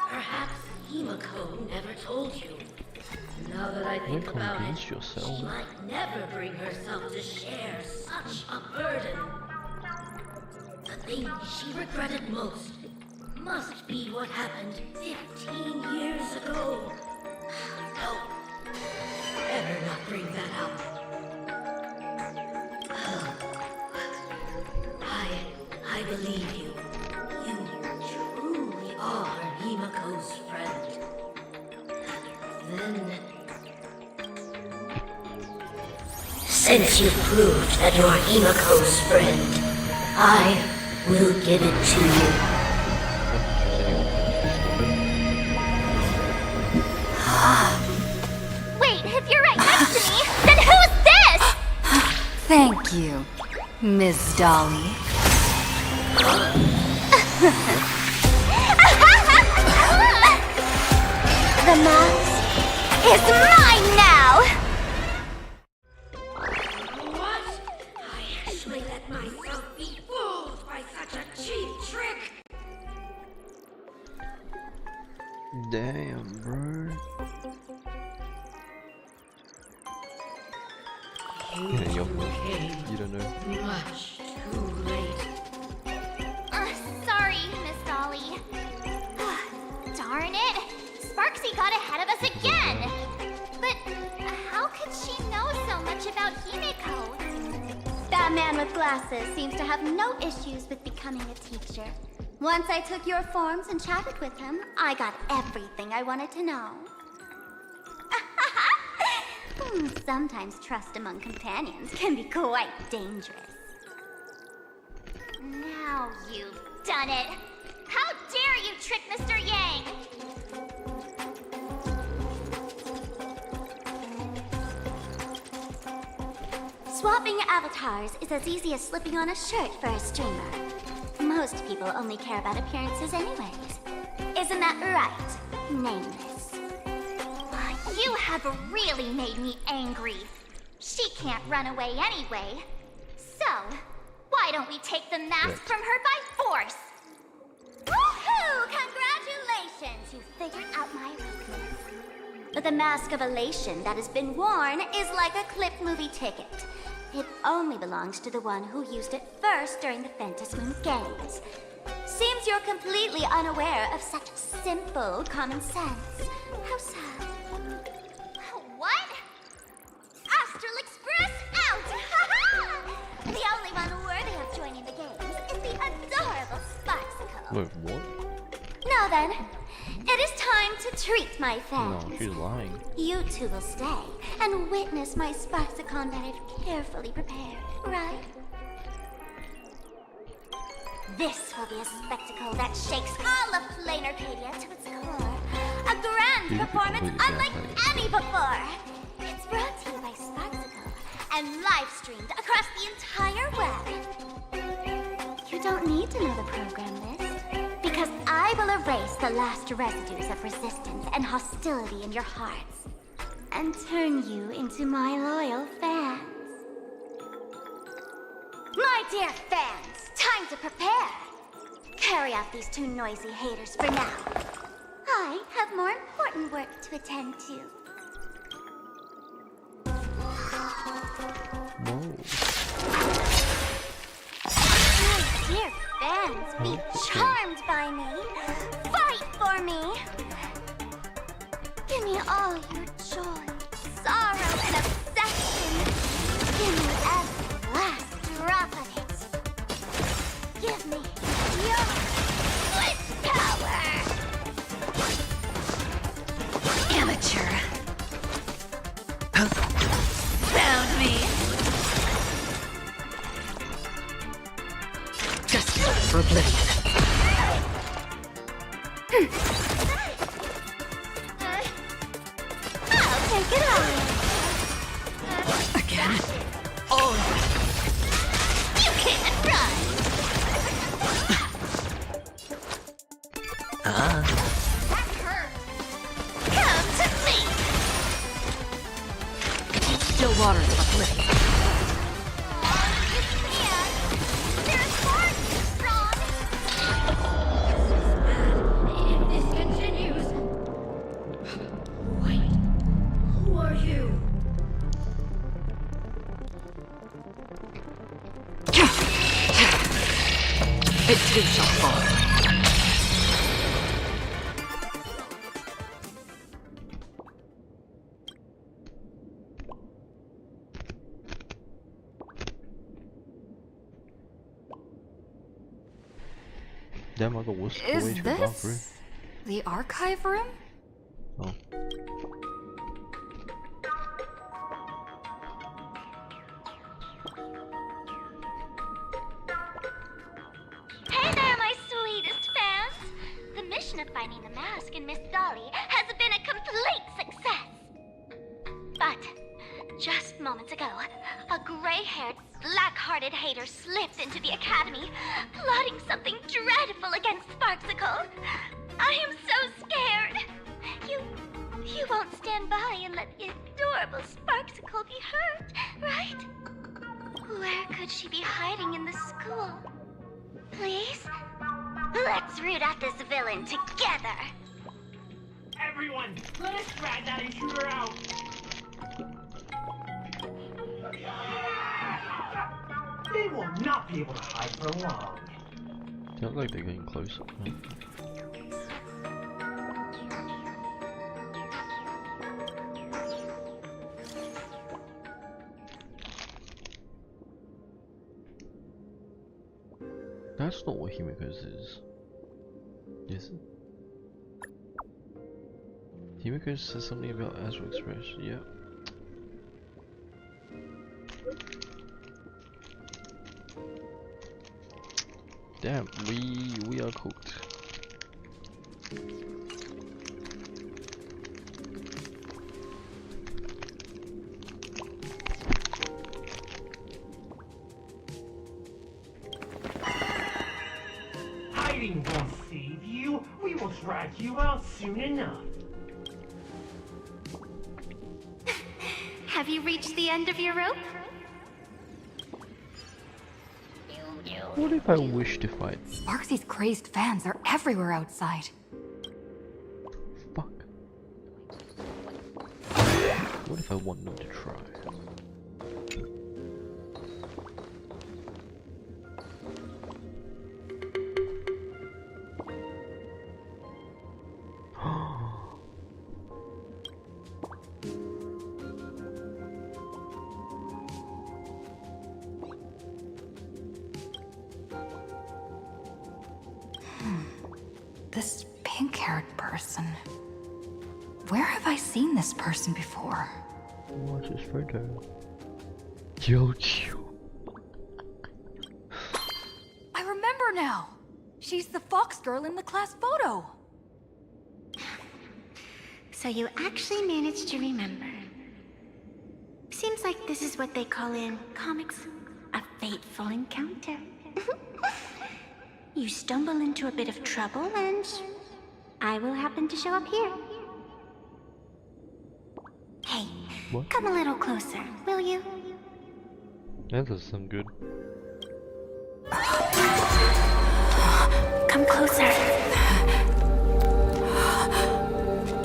Perhaps Himako never told you. Now that I think about it, she might never bring herself to share such a burden. The thing she regretted most must be what happened 15 years ago. No, better not bring that up. I believe you. You truly are Himako's friend. Then, since you proved that you're Himako's friend, I will give it to you. Wait, if you're right next to me, then who's this? Thank you, Miss Dolly. The mask is mine now! What? I actually let myself be fooled by such a cheap trick! Damn, bro. Yeah, you don't know. Much too late. Sorry, Miss Dolly. Darn it! Sparksy got ahead of us again! But how could she know so much about Himiko? That man with glasses seems to have no issues with becoming a teacher. Once I took your forms and chatted with him, I got everything I wanted to know. Sometimes trust among companions can be quite dangerous. Now you've done it! How dare you trick Mr. Yang! Swapping avatars is as easy as slipping on a shirt for a streamer. Most people only care about appearances anyways. Isn't that right, Nameless? You have really made me angry. She can't run away anyway. So, why don't we take the mask from her by force? Woohoo! Congratulations! You figured out my weakness. But the mask of elation that has been worn is like a clip movie ticket. It only belongs to the one who used it first during the Fantasmoon Games. Seems you're completely unaware of such simple common sense. How sad. What? Astral Express out! The only one worthy of joining the games is the adorable Sparksicle. Wait, what? Now then, It is time to treat my fans. No, she's lying. You two will stay and witness my Sparksicon that I've carefully prepared, right? This will be a spectacle that shakes all of Plain Arcadia to its core. A grand performance unlike any before. It's brought to you by Sparksicle and live streamed across the entire web. You don't need to know the program list, because I will erase the last residues of resistance and hostility in your hearts and turn you into my loyal fans. My dear fans, time to prepare. Carry out these two noisy haters for now. I have more important work to attend to. Whoa. My dear fans, be charmed by me. Fight for me. Give me all your joy, sorrow, and affection. Give me every last drop of it. Give me your wish power. Amateur. Found me. Just for oblivion. I'll take it all. Again. Oh. You can't run. Ah. That hurt. Come to me. Still waters of oblivion. You can't. There's more too strong. If this continues... Wait. Who are you? It too shall fall. Damn, I got what's the Is way to go through. this the archive room? Oh. Hey there, my sweetest fans! The mission of finding the mask and Miss Dolly has been a complete success. But just moments ago, a gray-haired, black-hearted hater slipped into the academy, plotting something dreadful against Sparksicle. I am so scared. You won't stand by and let the adorable Sparksicle be hurt, right? Where could she be hiding in the school? Please? Let's root out this villain together. Everyone, let us drag that intruder out. They will not be able to hide for long. They look like they're getting closer. That's not what Himiko's is. Is it? Himiko says something about Astral Express, yeah. Damn, we are cooked. Hiding won't save you. We will drag you out soon enough. Have you reached the end of your rope? What if I wish to fight? Sparksy's crazed fans are everywhere outside. Fuck. What if I want them to try? This pink-haired person. Where have I seen this person before? What's his photo? Jojo. I remember now! She's the fox girl in the class photo! So you actually managed to remember. Seems like this is what they call in comics a fateful encounter. You stumble into a bit of trouble and I will happen to show up here. Hey, What? come a little closer, will you? That does sound good. Come closer.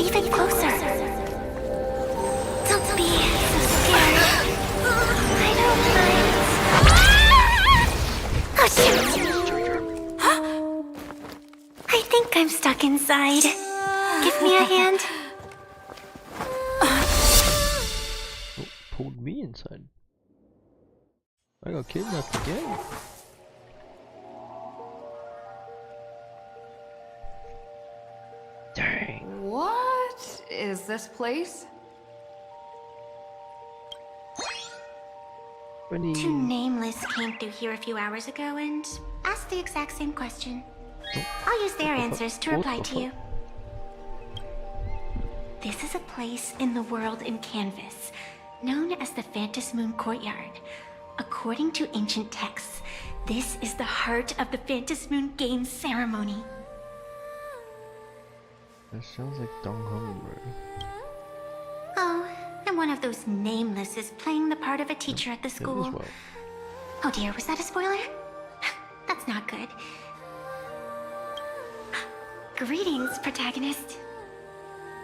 Even closer. Don't be so scared. I don't mind. Oh shoot! I think I'm stuck inside. Give me a hand. Oh, pulled me inside. I got kidnapped again. Dang. What is this place? Two nameless came through here a few hours ago and asked the exact same question. I'll use their answers to reply to you. This is a place in the world in Canvas, known as the Phantom Moon Courtyard. According to ancient texts, this is the heart of the Phantom Moon Games ceremony. That sounds like Dong Hong, bro. Oh, and one of those nameless is playing the part of a teacher at the school. Well. Oh dear, was that a spoiler? That's not good. Greetings, protagonist.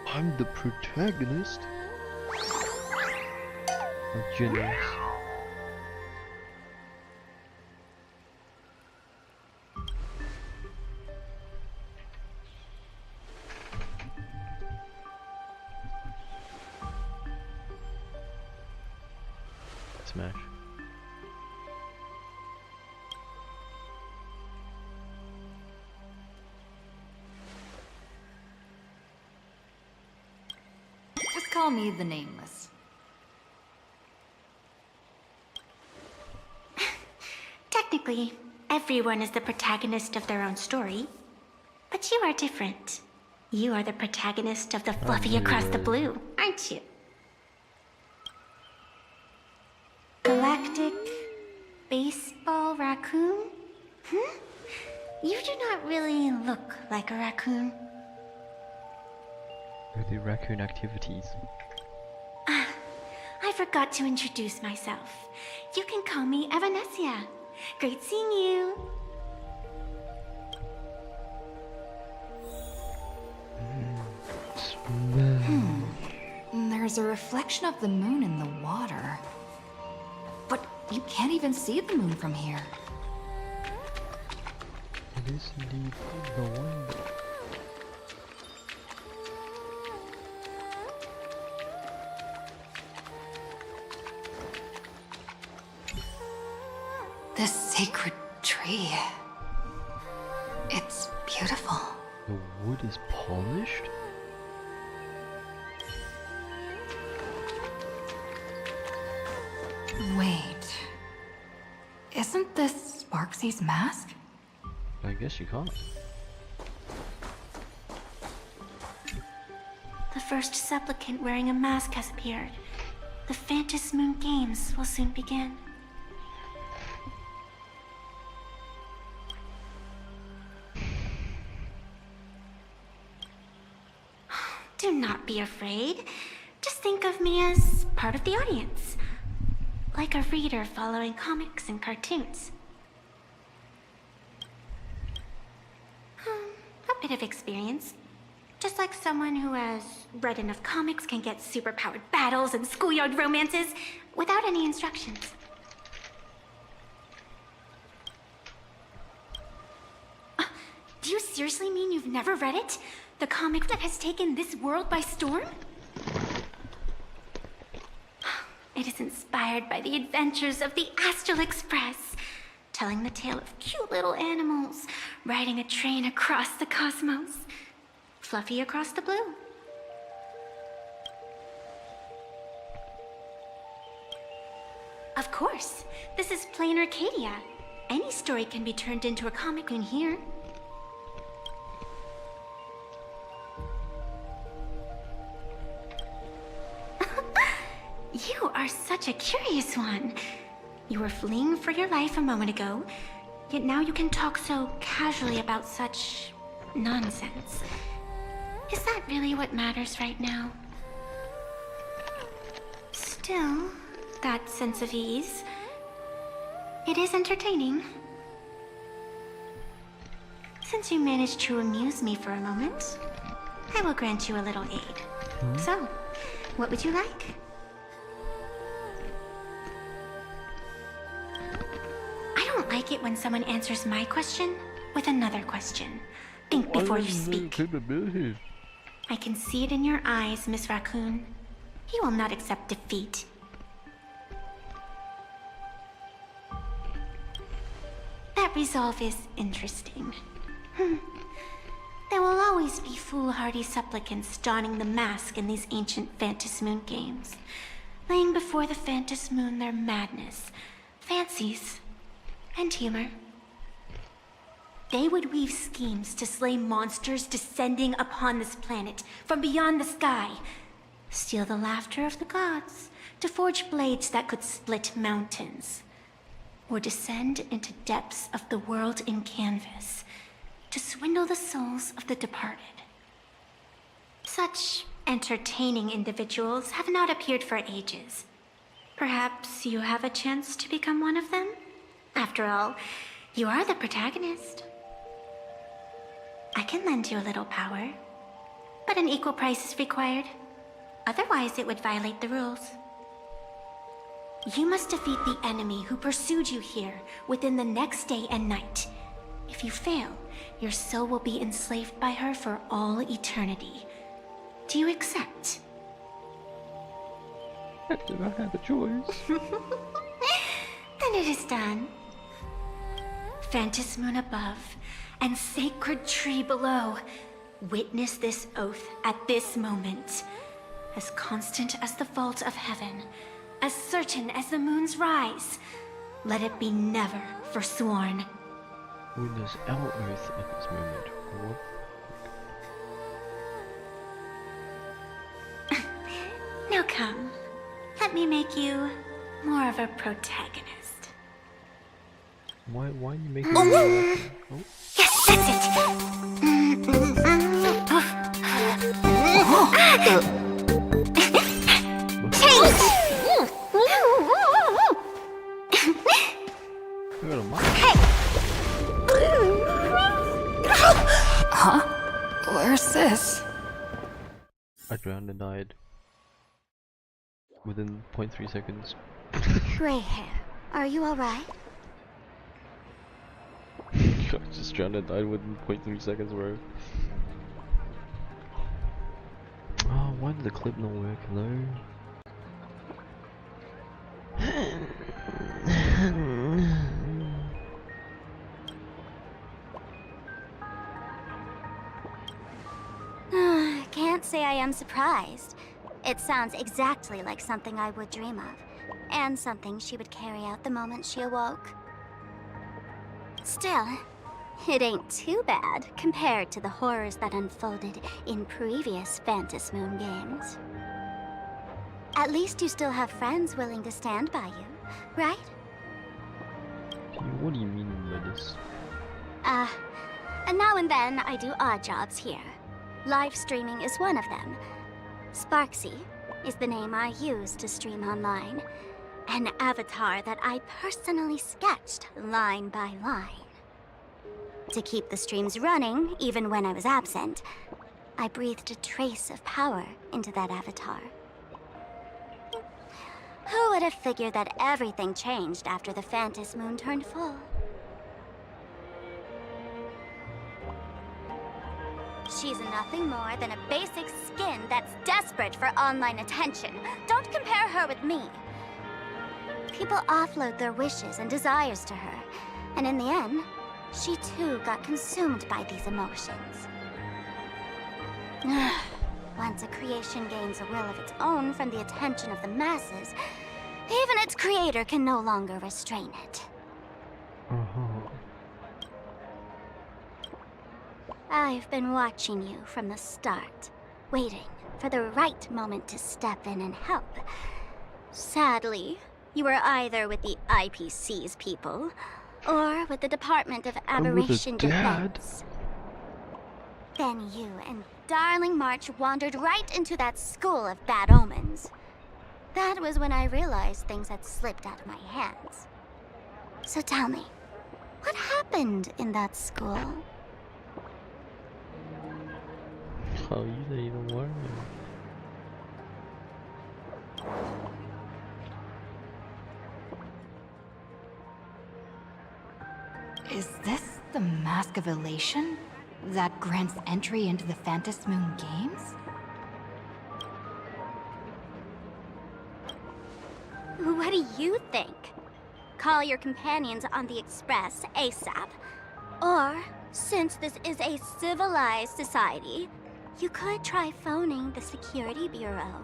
I'm the protagonist. Oh, genius. Smash. Just call me the Nameless. Technically, everyone is the protagonist of their own story. But you are different. You are the protagonist of the Fluffy Across the Blue, aren't you? Galactic baseball raccoon? You do not really look like a raccoon. Or the raccoon activities. I forgot to introduce myself. You can call me Evanessia. Great seeing you. There's a reflection of the moon in the water. But you can't even see the moon from here. It is indeed the one. This sacred tree. It's beautiful. The wood is polished? Wait. Isn't this Sparksy's mask? I guess you can't. The first supplicant wearing a mask has appeared. The Phantom Moon Games will soon begin. Do not be afraid. Just think of me as part of the audience. Like a reader following comics and cartoons. A bit of experience. Just like someone who has read enough comics can get superpowered battles and schoolyard romances without any instructions. Do you seriously mean you've never read it? The comic that has taken this world by storm? It is inspired by the adventures of the Astral Express, telling the tale of cute little animals riding a train across the cosmos. fluffy across the blue. Of course. This is plain Arcadia. Any story can be turned into a comic in here. You are such a curious one. You were fleeing for your life a moment ago, yet now you can talk so casually about such nonsense. Is that really what matters right now? Still, that sense of ease, it is entertaining. Since you managed to amuse me for a moment, I will grant you a little aid. So, what would you like? I don't like it when someone answers my question with another question. Think before you speak. I can see it in your eyes, Miss Raccoon. You will not accept defeat. That resolve is interesting. There will always be foolhardy supplicants donning the mask in these ancient Phantasmoon games, laying before the Phantasmoon their madness, fancies, and humor. They would weave schemes to slay monsters descending upon this planet from beyond the sky, steal the laughter of the gods, to forge blades that could split mountains, or descend into depths of the world in canvas to swindle the souls of the departed. Such entertaining individuals have not appeared for ages. Perhaps you have a chance to become one of them? After all, you are the protagonist. I can lend you a little power, but an equal price is required. Otherwise, it would violate the rules. You must defeat the enemy who pursued you here within the next day and night. If you fail, your soul will be enslaved by her for all eternity. Do you accept? I do not have a choice. Then it is done. Phantasmoon above and sacred tree below, witness this oath at this moment. As constant as the vault of heaven, as certain as the moon's rise, let it be never forsworn. Witness our oath at this moment. What? Now come, let me make you more of a protagonist. Why are you making me oh. Yes, that's it! Change! Hey! Huh? Where's this? I drowned and died. Within 0.3 seconds. Gray hair, are you alright? I just drowned and died within 0.3 seconds, bro. Oh, why did the clip not work though? Can't say I am surprised. It sounds exactly like something I would dream of, and something she would carry out the moment she awoke. Still, it ain't too bad compared to the horrors that unfolded in previous Phantasmoon games. At least you still have friends willing to stand by you, right? What do you mean by this? And now and then I do odd jobs here. Live streaming is one of them. Sparksy is the name I use to stream online. An avatar that I personally sketched line by line. To keep the streams running, even when I was absent, I breathed a trace of power into that avatar. Who would have figured that everything changed after the Phantasmoon turned full? She's nothing more than a basic skin that's desperate for online attention. Don't compare her with me. People offload their wishes and desires to her, and in the end, she too got consumed by these emotions. Once a creation gains a will of its own from the attention of the masses, even its creator can no longer restrain it. I've been watching you from the start, waiting for the right moment to step in and help. Sadly, you were either with the IPC's people, or with the Department of Aberration Defense. Then you and Darling March wandered right into that school of bad omens. That was when I realized things had slipped out of my hands. So tell me, what happened in that school? Oh, you didn't even warn me. Is this the Mask of Elation that grants entry into the Phantom Moon Games? What do you think? Call your companions on the Express ASAP. Or, since this is a civilized society, you could try phoning the Security Bureau.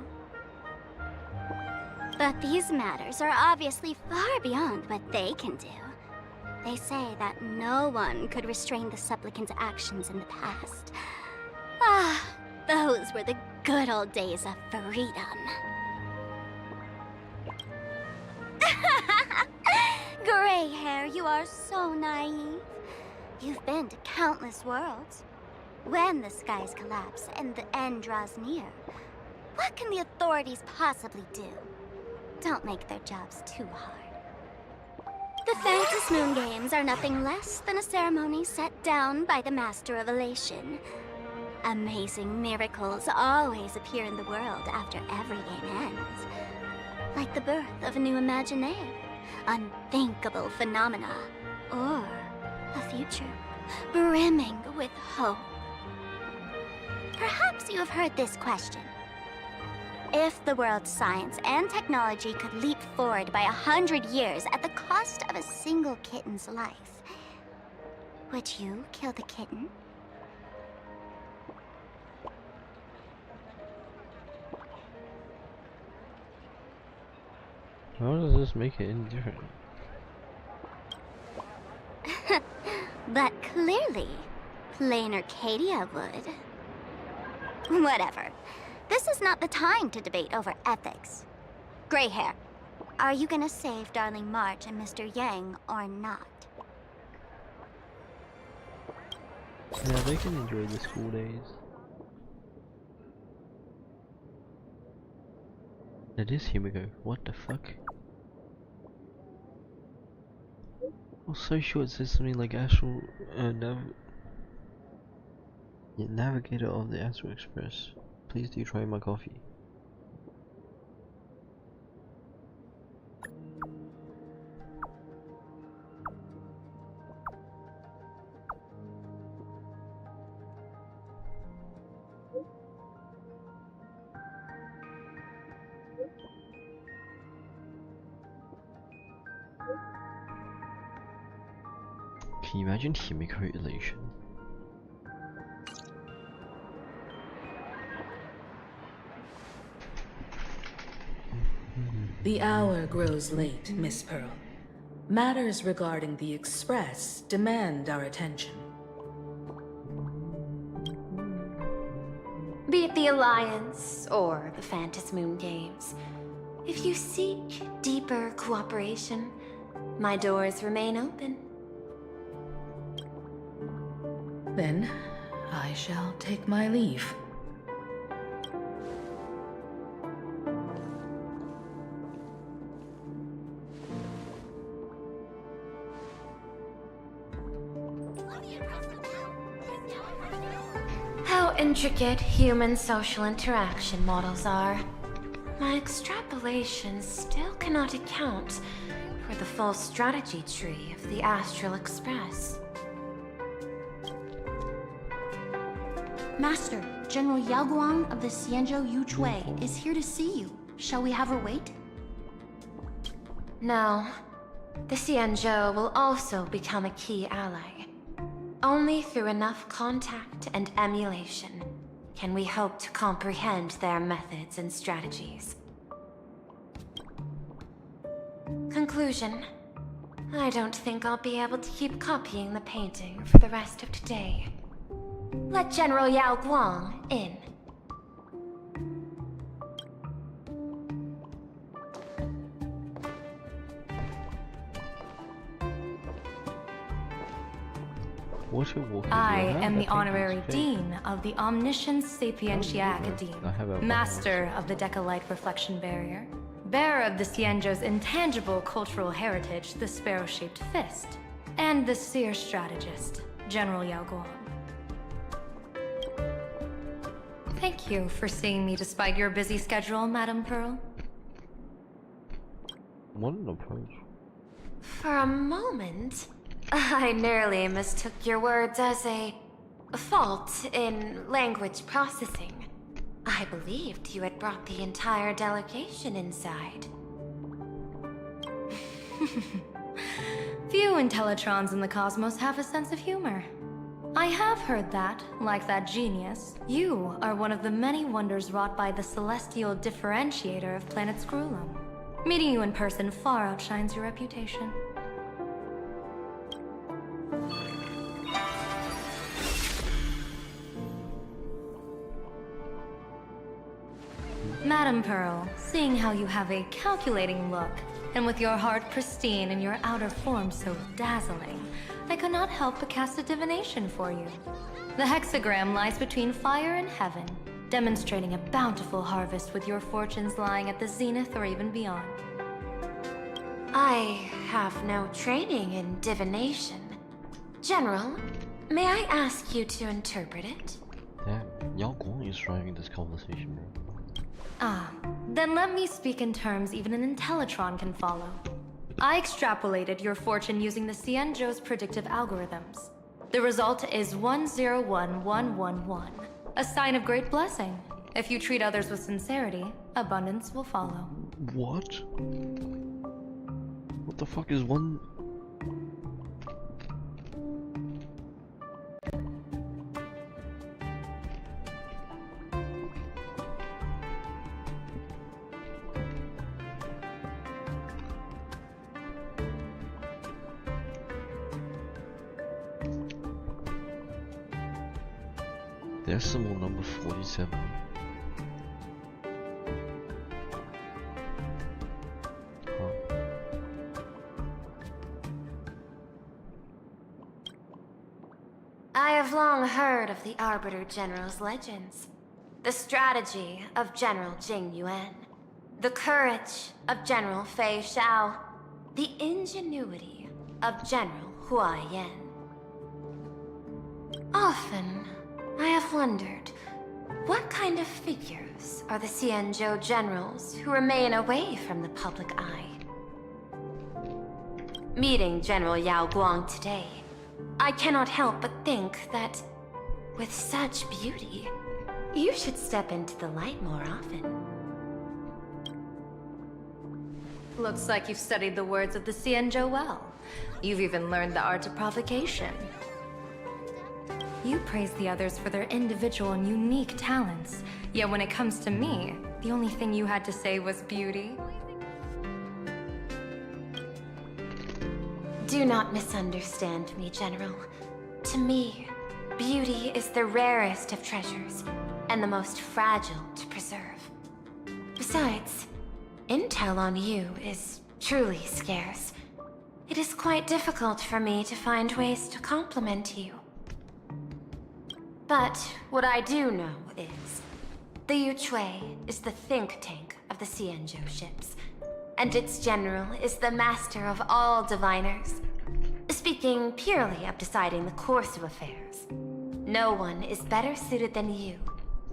But these matters are obviously far beyond what they can do. They say that no one could restrain the supplicant's actions in the past. Ah, those were the good old days of freedom. Gray hair, you are so naive. You've been to countless worlds. When the skies collapse and the end draws near, what can the authorities possibly do? Don't make their jobs too hard. The Phantom Moon Games are nothing less than a ceremony set down by the Master of Elation. Amazing miracles always appear in the world after every game ends. Like the birth of a new imagination, unthinkable phenomena, or a future brimming with hope. Perhaps you have heard this question. If the world's science and technology could leap forward by 100 years at the cost of a single kitten's life, would you kill the kitten? How does this make it any different? But clearly, plain Arcadia would. Whatever. This is not the time to debate over ethics. Gray hair, are you gonna save Darling March and Mr. Yang or not? Yeah, they can enjoy the school days. It is Himiko. What the fuck? I was so sure it says something like Astral Navigator of the Astral Express. Please do try my coffee. Can you imagine Himiko elation? The hour grows late, Miss Pearl. Matters regarding the Express demand our attention. Be it the Alliance or the Phantom Moon Games, if you seek deeper cooperation, my doors remain open. Then, I shall take my leave. How intricate human social interaction models are. My extrapolations still cannot account for the full strategy tree of the Astral Express. Master, General Yao Guang of the Xianzhou Yu Chui is here to see you. Shall we have her wait? No. The Xianzhou will also become a key ally. Only through enough contact and emulation can we hope to comprehend their methods and strategies. Conclusion. I don't think I'll be able to keep copying the painting for the rest of today. Let General Yao Guang in. I am the honorary dean of the Omniscience Sapientia Academe, master of the Decalite Reflection Barrier, bearer of the Xianzhou's intangible cultural heritage, the sparrow-shaped fist, and the seer strategist, General Yao Guang. Thank you for seeing me despite your busy schedule, Madam Pearl. What an approach. For a moment, I nearly mistook your words as a fault in language processing. I believed you had brought the entire delegation inside. Few Intellitrons in the cosmos have a sense of humor. I have heard that, like that genius, you are one of the many wonders wrought by the celestial differentiator of planet Scrulum. Meeting you in person far outshines your reputation. Madam Pearl, seeing how you have a calculating look, and with your heart pristine and your outer form so dazzling, I could not help but cast a divination for you. The hexagram lies between fire and heaven, demonstrating a bountiful harvest with your fortunes lying at the zenith or even beyond. I have no training in divination. General, may I ask you to interpret it? Damn, Yao Guang is driving this conversation, bro. Ah, then let me speak in terms even an Intellitron can follow. I extrapolated your fortune using the Xianzhou's predictive algorithms. The result is 101111, a sign of great blessing. If you treat others with sincerity, abundance will follow. What? What the fuck is one? Decimal number 47. I have long heard of the Arbiter General's legends. The strategy of General Jing Yuan. The courage of General Fei Xiao. The ingenuity of General Hua Yan. Often, I have wondered, what kind of figures are the Xianzhou generals who remain away from the public eye? Meeting General Yao Guang today, I cannot help but think that, with such beauty, you should step into the light more often. Looks like you've studied the words of the Xianzhou well. You've even learned the art of provocation. You praise the others for their individual and unique talents, yet when it comes to me, the only thing you had to say was beauty. Do not misunderstand me, General. To me, beauty is the rarest of treasures, and the most fragile to preserve. Besides, intel on you is truly scarce. It is quite difficult for me to find ways to compliment you. But what I do know is, the Yuchui is the think tank of the Xianzhou ships, and its general is the master of all diviners. Speaking purely of deciding the course of affairs, no one is better suited than you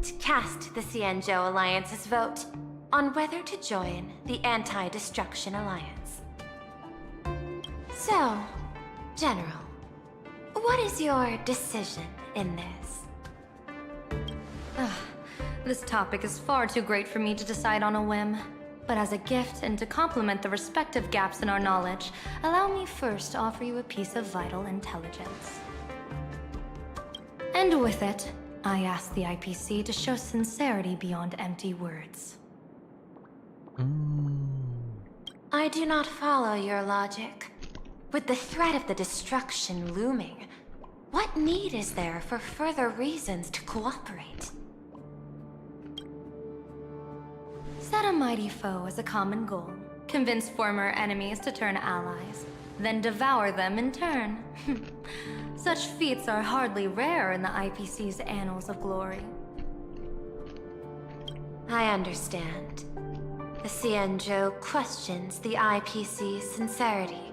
to cast the Xianzhou Alliance's vote on whether to join the Anti-Destruction Alliance. So, General, what is your decision in this? This topic is far too great for me to decide on a whim. But as a gift and to complement the respective gaps in our knowledge, allow me first to offer you a piece of vital intelligence. And with it, I asked the IPC to show sincerity beyond empty words. I do not follow your logic. With the threat of the destruction looming, what need is there for further reasons to cooperate? Set a mighty foe as a common goal, convince former enemies to turn allies, then devour them in turn. Such feats are hardly rare in the IPC's annals of glory. I understand. The Xianzhou questions the IPC's sincerity.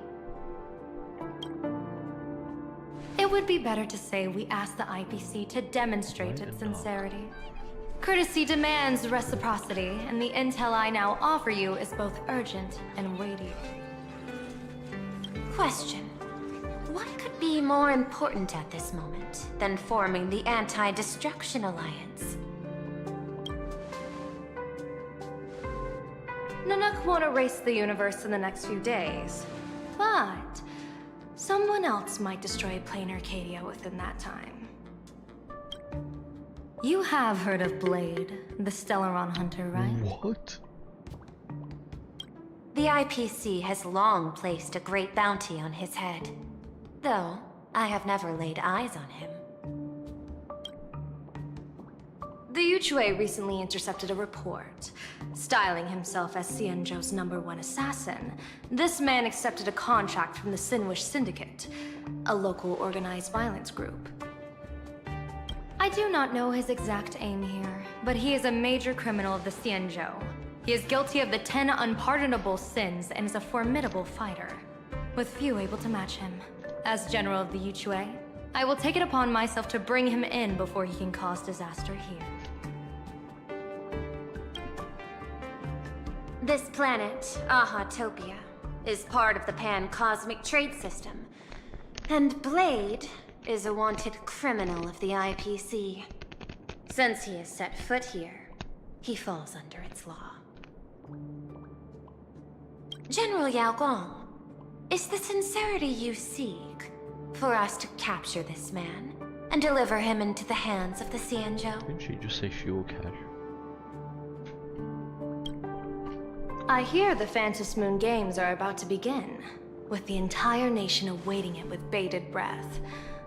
It would be better to say we ask the IPC to demonstrate its sincerity. Courtesy demands reciprocity, and the intel I now offer you is both urgent and weighty. Question. What could be more important at this moment than forming the Anti-Destruction Alliance? Nanook won't erase the universe in the next few days, but someone else might destroy plain Arcadia within that time. You have heard of Blade, the Stellaron hunter, right? What? The IPC has long placed a great bounty on his head, though I have never laid eyes on him. The Yuchue recently intercepted a report. Styling himself as Xianzhou's #1 assassin, this man accepted a contract from the Sinwish Syndicate, a local organized violence group. I do not know his exact aim here, but he is a major criminal of the Xianzhou. He is guilty of the 10 unpardonable sins and is a formidable fighter, with few able to match him. As General of the Yuchue, I will take it upon myself to bring him in before he can cause disaster here. This planet, Ahatopia, is part of the pan-cosmic trade system, and Blade is a wanted criminal of the IPC. Since he has set foot here, he falls under its law. General Yao Guang, is the sincerity you seek for us to capture this man and deliver him into the hands of the Xianzhou? Didn't she just say she will catch? I hear the Phantom Moon Games are about to begin, with the entire nation awaiting it with bated breath.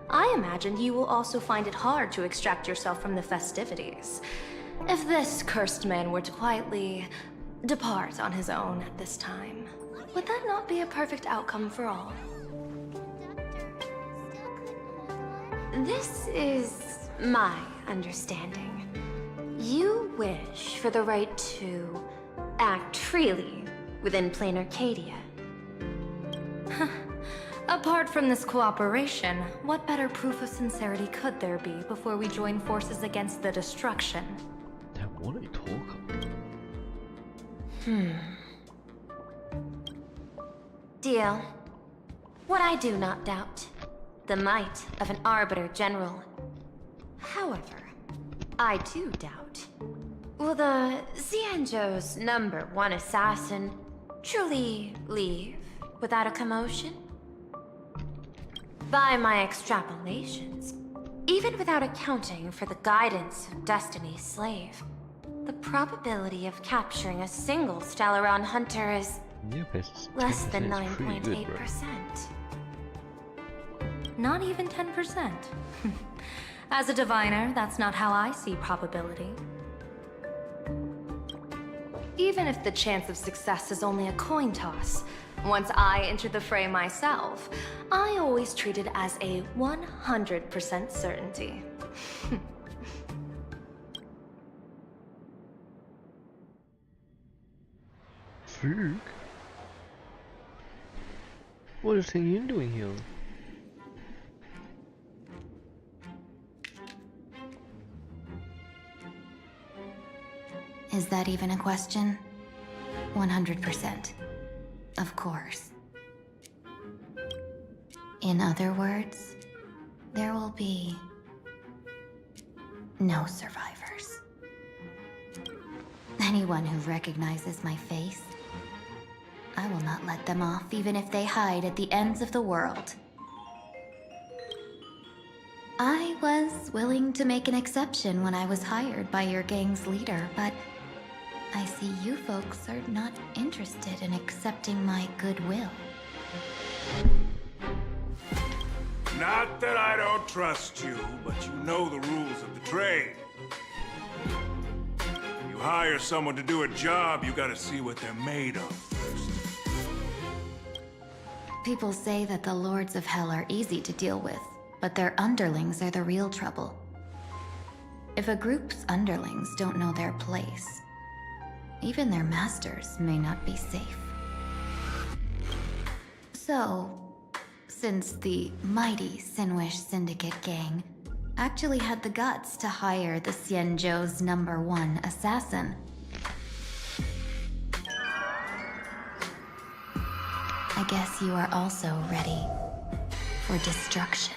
I imagine you will also find it hard to extract yourself from the festivities. If this cursed man were to quietly depart on his own at this time, would that not be a perfect outcome for all? This is my understanding. You wish for the right to act freely within plain Arcadia. Apart from this cooperation, what better proof of sincerity could there be before we join forces against the destruction? Damn, what a talker. Deal. What I do not doubt. The might of an Arbiter General. However, I do doubt. Will the Xianzhou's #1 assassin truly leave without a commotion? By my extrapolations, even without accounting for the guidance of Destiny's slave, the probability of capturing a single Stellaron hunter is less than 9.8%. Not even 10%. As a diviner, that's not how I see probability. Even if the chance of success is only a coin toss, once I enter the fray myself, I always treat it as a 100% certainty. Fuck. What is he doing here? Is that even a question? 100%. Of course. In other words, there will be no survivors. Anyone who recognizes my face, I will not let them off even if they hide at the ends of the world. I was willing to make an exception when I was hired by your gang's leader, but I see you folks are not interested in accepting my goodwill. Not that I don't trust you, but you know the rules of the trade. You hire someone to do a job, you gotta see what they're made of first. People say that the Lords of Hell are easy to deal with, but their underlings are the real trouble. If a group's underlings don't know their place, even their masters may not be safe. So, since the mighty Sinwish Syndicate gang actually had the guts to hire the Xianzhou's #1 assassin, I guess you are also ready for destruction.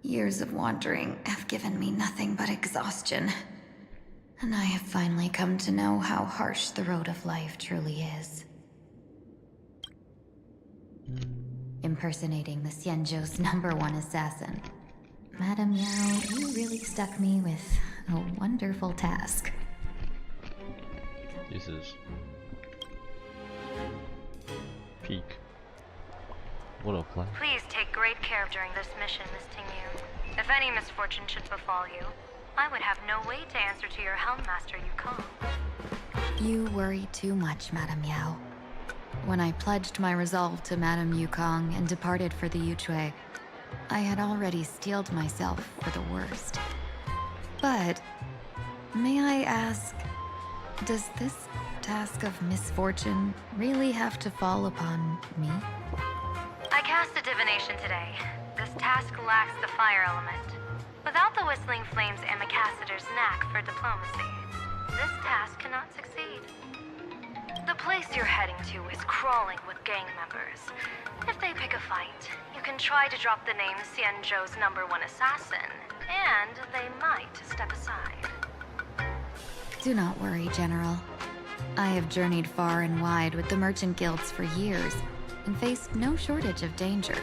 Years of wandering have given me nothing but exhaustion. And I have finally come to know how harsh the road of life truly is. Impersonating the Xianzhou's #1 assassin. Madame Yao, you really stuck me with a wonderful task. This is peak. What a plan. Please take great care during this mission, Miss Tingyu. If any misfortune should befall you, I would have no way to answer to your Helmmaster Yukong. You worry too much, Madame Yao. When I pledged my resolve to Madame Yukong and departed for the Yuchui, I had already steeled myself for the worst. But, may I ask, does this task of misfortune really have to fall upon me? I cast a divination today. This task lacks the fire element. Without the Whistling Flames Ambassador's knack for diplomacy, this task cannot succeed. The place you're heading to is crawling with gang members. If they pick a fight, you can try to drop the name Xianzhou's #1 assassin, and they might step aside. Do not worry, General. I have journeyed far and wide with the merchant guilds for years, and faced no shortage of danger.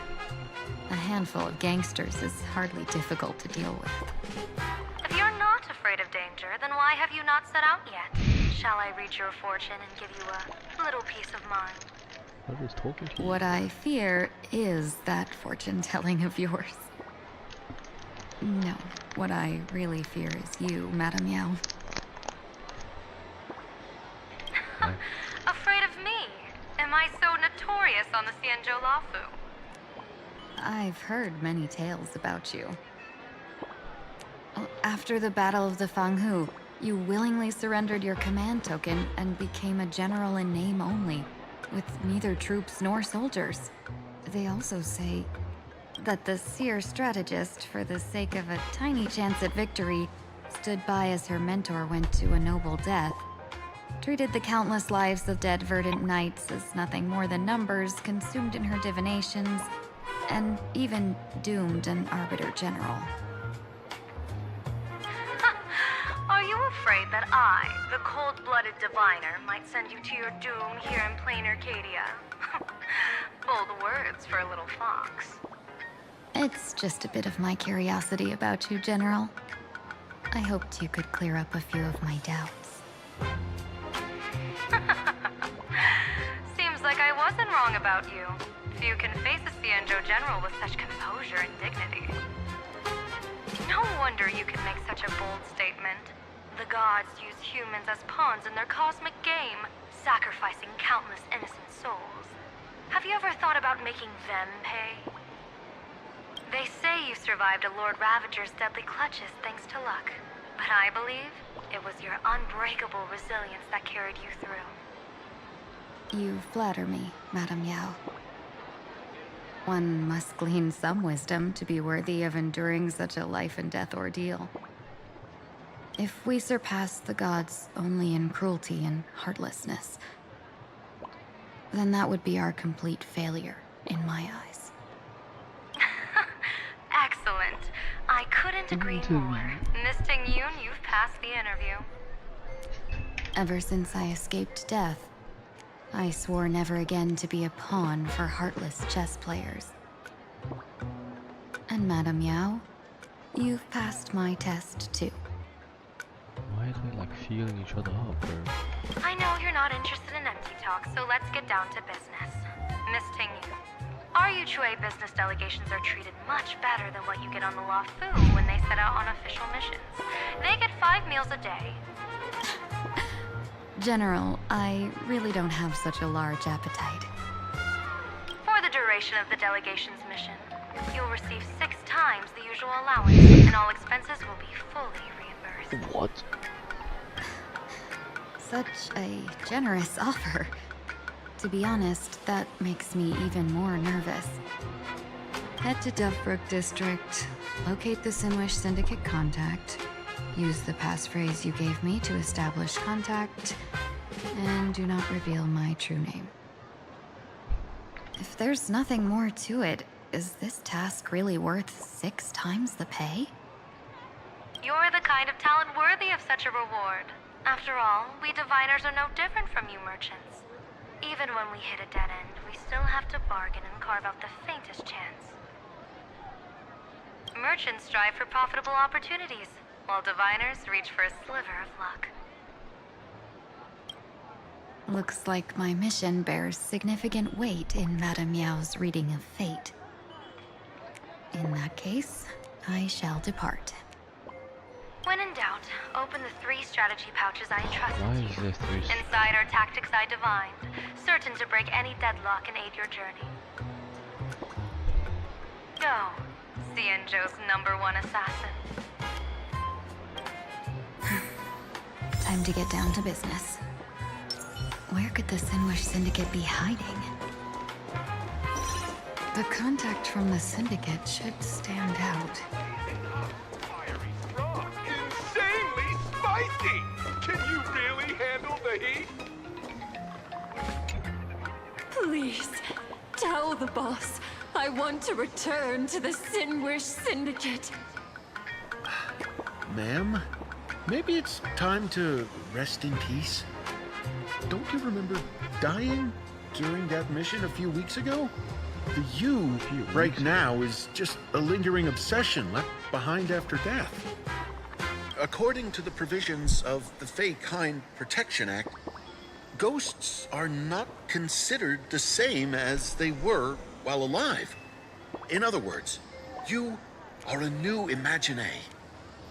A handful of gangsters is hardly difficult to deal with. If you're not afraid of danger, then why have you not set out yet? Shall I read your fortune and give you a little peace of mind? What is talking to you? What I fear is that fortune-telling of yours. No, what I really fear is you, Madame Yao. Afraid of me? Am I so notorious on the Xianzhou Lafu? I've heard many tales about you. After the Battle of the Fanghu, you willingly surrendered your command token and became a general in name only, with neither troops nor soldiers. They also say that the seer strategist, for the sake of a tiny chance at victory, stood by as her mentor went to a noble death, treated the countless lives of dead verdant knights as nothing more than numbers consumed in her divinations, and even doomed an arbiter general. Are you afraid that I, the cold-blooded diviner, might send you to your doom here in plain Arcadia? Bold words for a little fox. It's just a bit of my curiosity about you, General. I hoped you could clear up a few of my doubts. Seems like I wasn't wrong about you. Few can face a Xianzhou general with such composure and dignity. No wonder you can make such a bold statement. The gods use humans as pawns in their cosmic game, sacrificing countless innocent souls. Have you ever thought about making them pay? They say you survived a Lord Ravager's deadly clutches thanks to luck, but I believe it was your unbreakable resilience that carried you through. You flatter me, Madame Yao. One must glean some wisdom to be worthy of enduring such a life-and-death ordeal. If we surpass the gods only in cruelty and heartlessness, then that would be our complete failure, in my eyes. couldn't agree more. Miss Ting-Yoon, you've passed the interview. Ever since I escaped death, I swore never again to be a pawn for heartless chess players. And Madame Yao, you've passed my test too. Why are they like feeling each other up, bro? I know you're not interested in empty talk, so let's get down to business. Miss Ting-Yoon, our Yuchue business delegations are treated much better than what you get on the Law Fu when they set out on official missions. They get 5 meals a day. General, I really don't have such a large appetite. For the duration of the delegation's mission, you'll receive 6 times the usual allowance, and all expenses will be fully reimbursed. What? Such a generous offer. To be honest, that makes me even more nervous. Head to Duffbrook District, locate the Sinwish Syndicate contact, use the passphrase you gave me to establish contact, and do not reveal my true name. If there's nothing more to it, is this task really worth 6 times the pay? You're the kind of talent worthy of such a reward. After all, we diviners are no different from you merchants. Even when we hit a dead end, we still have to bargain and carve out the faintest chance. Merchants strive for profitable opportunities, while diviners reach for a sliver of luck. Looks like my mission bears significant weight in Madame Yao's reading of fate. In that case, I shall depart. When in doubt, open the 3 strategy pouches I entrusted Why to is you. there 3? Inside are tactics I divined, certain to break any deadlock and aid your journey. Go, Xianzhou's #1 assassin. Time to get down to business. Where could the Sinwish Syndicate be hiding? The contact from the Syndicate should stand out. Insanely spicy! Can you really handle the heat? Please, tell the boss I want to return to the Sinwish Syndicate. Ma'am, maybe it's time to rest in peace? Don't you remember dying during that mission a few weeks ago? The you right now is just a lingering obsession left behind after death. According to the provisions of the Fey Kind Protection Act, ghosts are not considered the same as they were while alive. In other words, you are a new Imagine,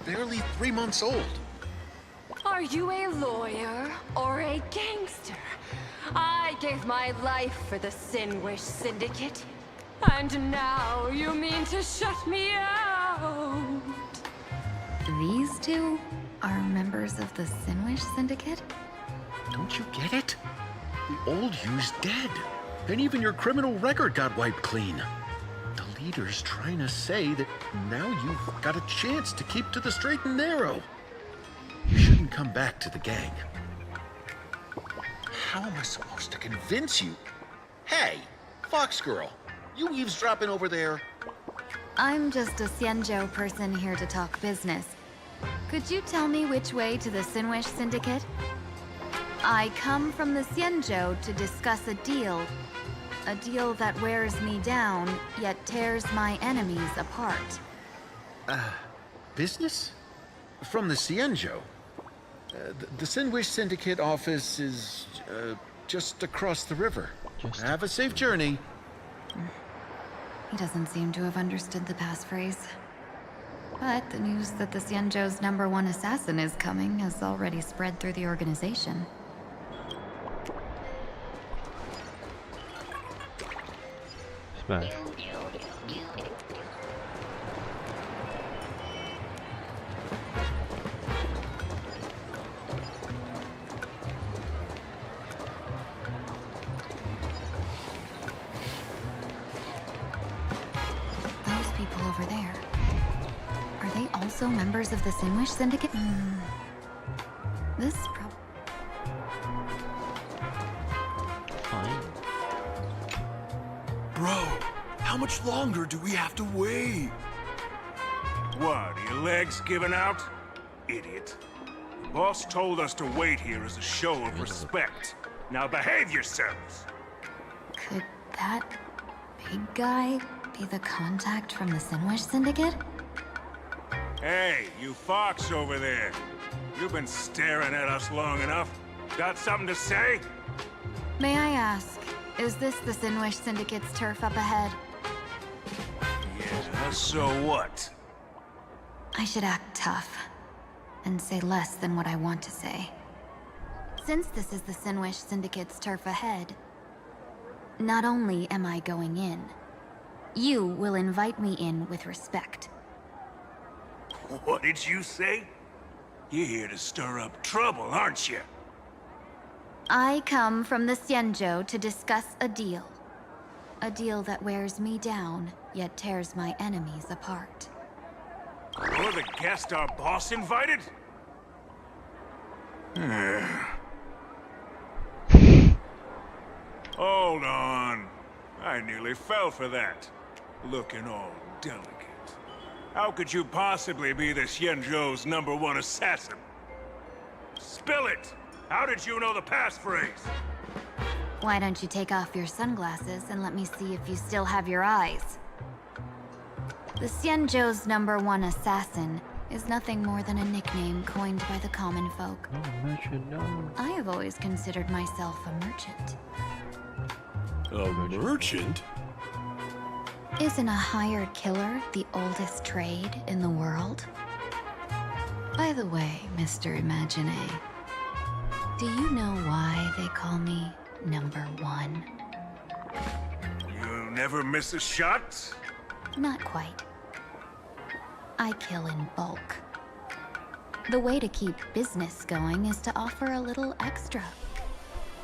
barely 3 months old. Are you a lawyer or a gangster? I gave my life for the Sinwish Syndicate, and now you mean to shut me out? These two are members of the Sinwish Syndicate? Don't you get it? The old you's dead, and even your criminal record got wiped clean. The leader's trying to say that now you've got a chance to keep to the straight and narrow. You shouldn't come back to the gang. How am I supposed to convince you? Hey, Fox Girl, you eavesdropping over there? I'm just a Xianzhou person here to talk business. Could you tell me which way to the Sinwish Syndicate? I come from the Xianzhou to discuss a deal. A deal that wears me down, yet tears my enemies apart. Business? From the Xianzhou? The Sinwish Syndicate office is just across the river. Have a safe journey. He doesn't seem to have understood the passphrase. But the news that the Xianzhou's #1 assassin is coming has already spread through the organization. Smash. Those people over there. Are they also members of the Sinwish Syndicate? This Bro, how much longer do we have to wait? What, are your legs giving out? Idiot. The boss told us to wait here as a show of respect. Now behave yourselves! Could that big guy be the contact from the Sinwish Syndicate? Hey, you fox over there. You've been staring at us long enough. Got something to say? May I ask, is this the Sinwish Syndicate's turf up ahead? Yeah, so what? I should act tough, and say less than what I want to say. Since this is the Sinwish Syndicate's turf ahead, not only am I going in, you will invite me in with respect. What did you say? You're here to stir up trouble, aren't you? I come from the Xianzhou to discuss a deal. A deal that wears me down, yet tears my enemies apart. You're the guest our boss invited? Hold on. I nearly fell for that. Looking all delicate. How could you possibly be the Xianzhou's #1 assassin? Spill it! How did you know the passphrase? Why don't you take off your sunglasses and let me see if you still have your eyes? The Xianzhou's #1 assassin is nothing more than a nickname coined by the common folk. I have always considered myself a merchant. A merchant? Isn't a hired killer the oldest trade in the world? By the way, Mr. Imagine, do you know why they call me #1? You never miss a shot? Not quite. I kill in bulk. The way to keep business going is to offer a little extra.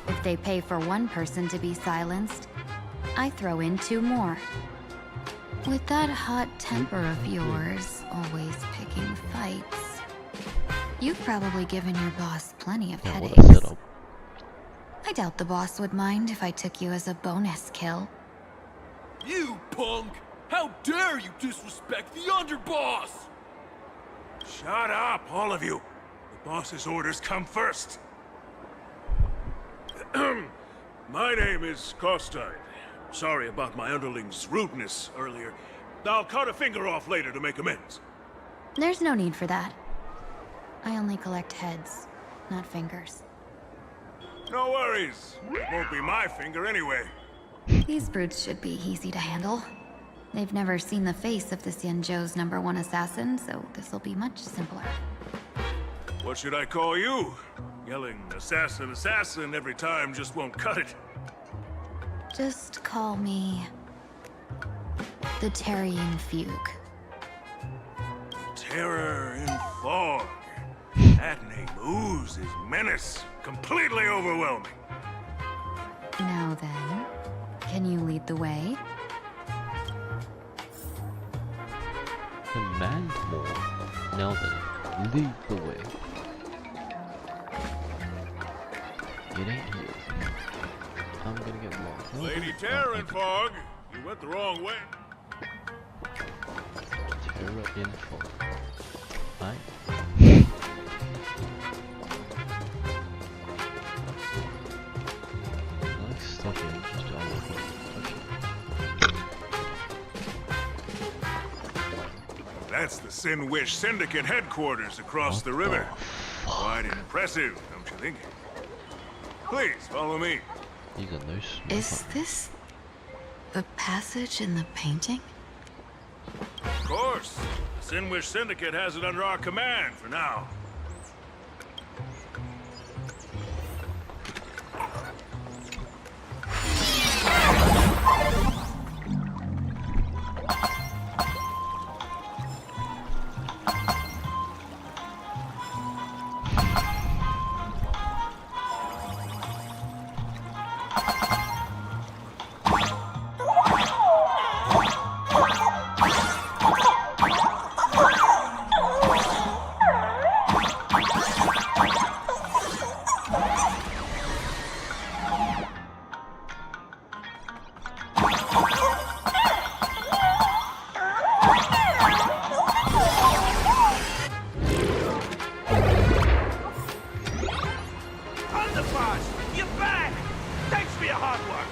If they pay for one person to be silenced, I throw in 2 more. With that hot temper of yours, always picking fights, you've probably given your boss plenty of headaches. I doubt the boss would mind if I took you as a bonus kill. You punk! How dare you disrespect the underboss! Shut up, all of you. The boss's orders come first. My name is Kostine. Sorry about my underling's rudeness earlier. I'll cut a finger off later to make amends. There's no need for that. I only collect heads, not fingers. No worries. It won't be my finger anyway. These brutes should be easy to handle. They've never seen the face of the Xianzhou's #1 assassin, so this'll be much simpler. What should I call you? Yelling assassin, assassin every time just won't cut it. Just call me the Terrian Fugue. Terror in fog. That name oozes menace. Completely overwhelming. Now then, can you lead the way? Command more. Now then, lead the way. It ain't here. I'm gonna get lost. Lady Terror in fog. You went the wrong way. Terror in fog. Hi. Stuff in just to unlock it. That's the Sinwish Syndicate headquarters across the river. Quite impressive, don't you think? Please, follow me. These are no small. Is this the passage in the painting? Of course. The Sinwish Syndicate has it under our command for now. Underboss, you're back! Thanks for your hard work!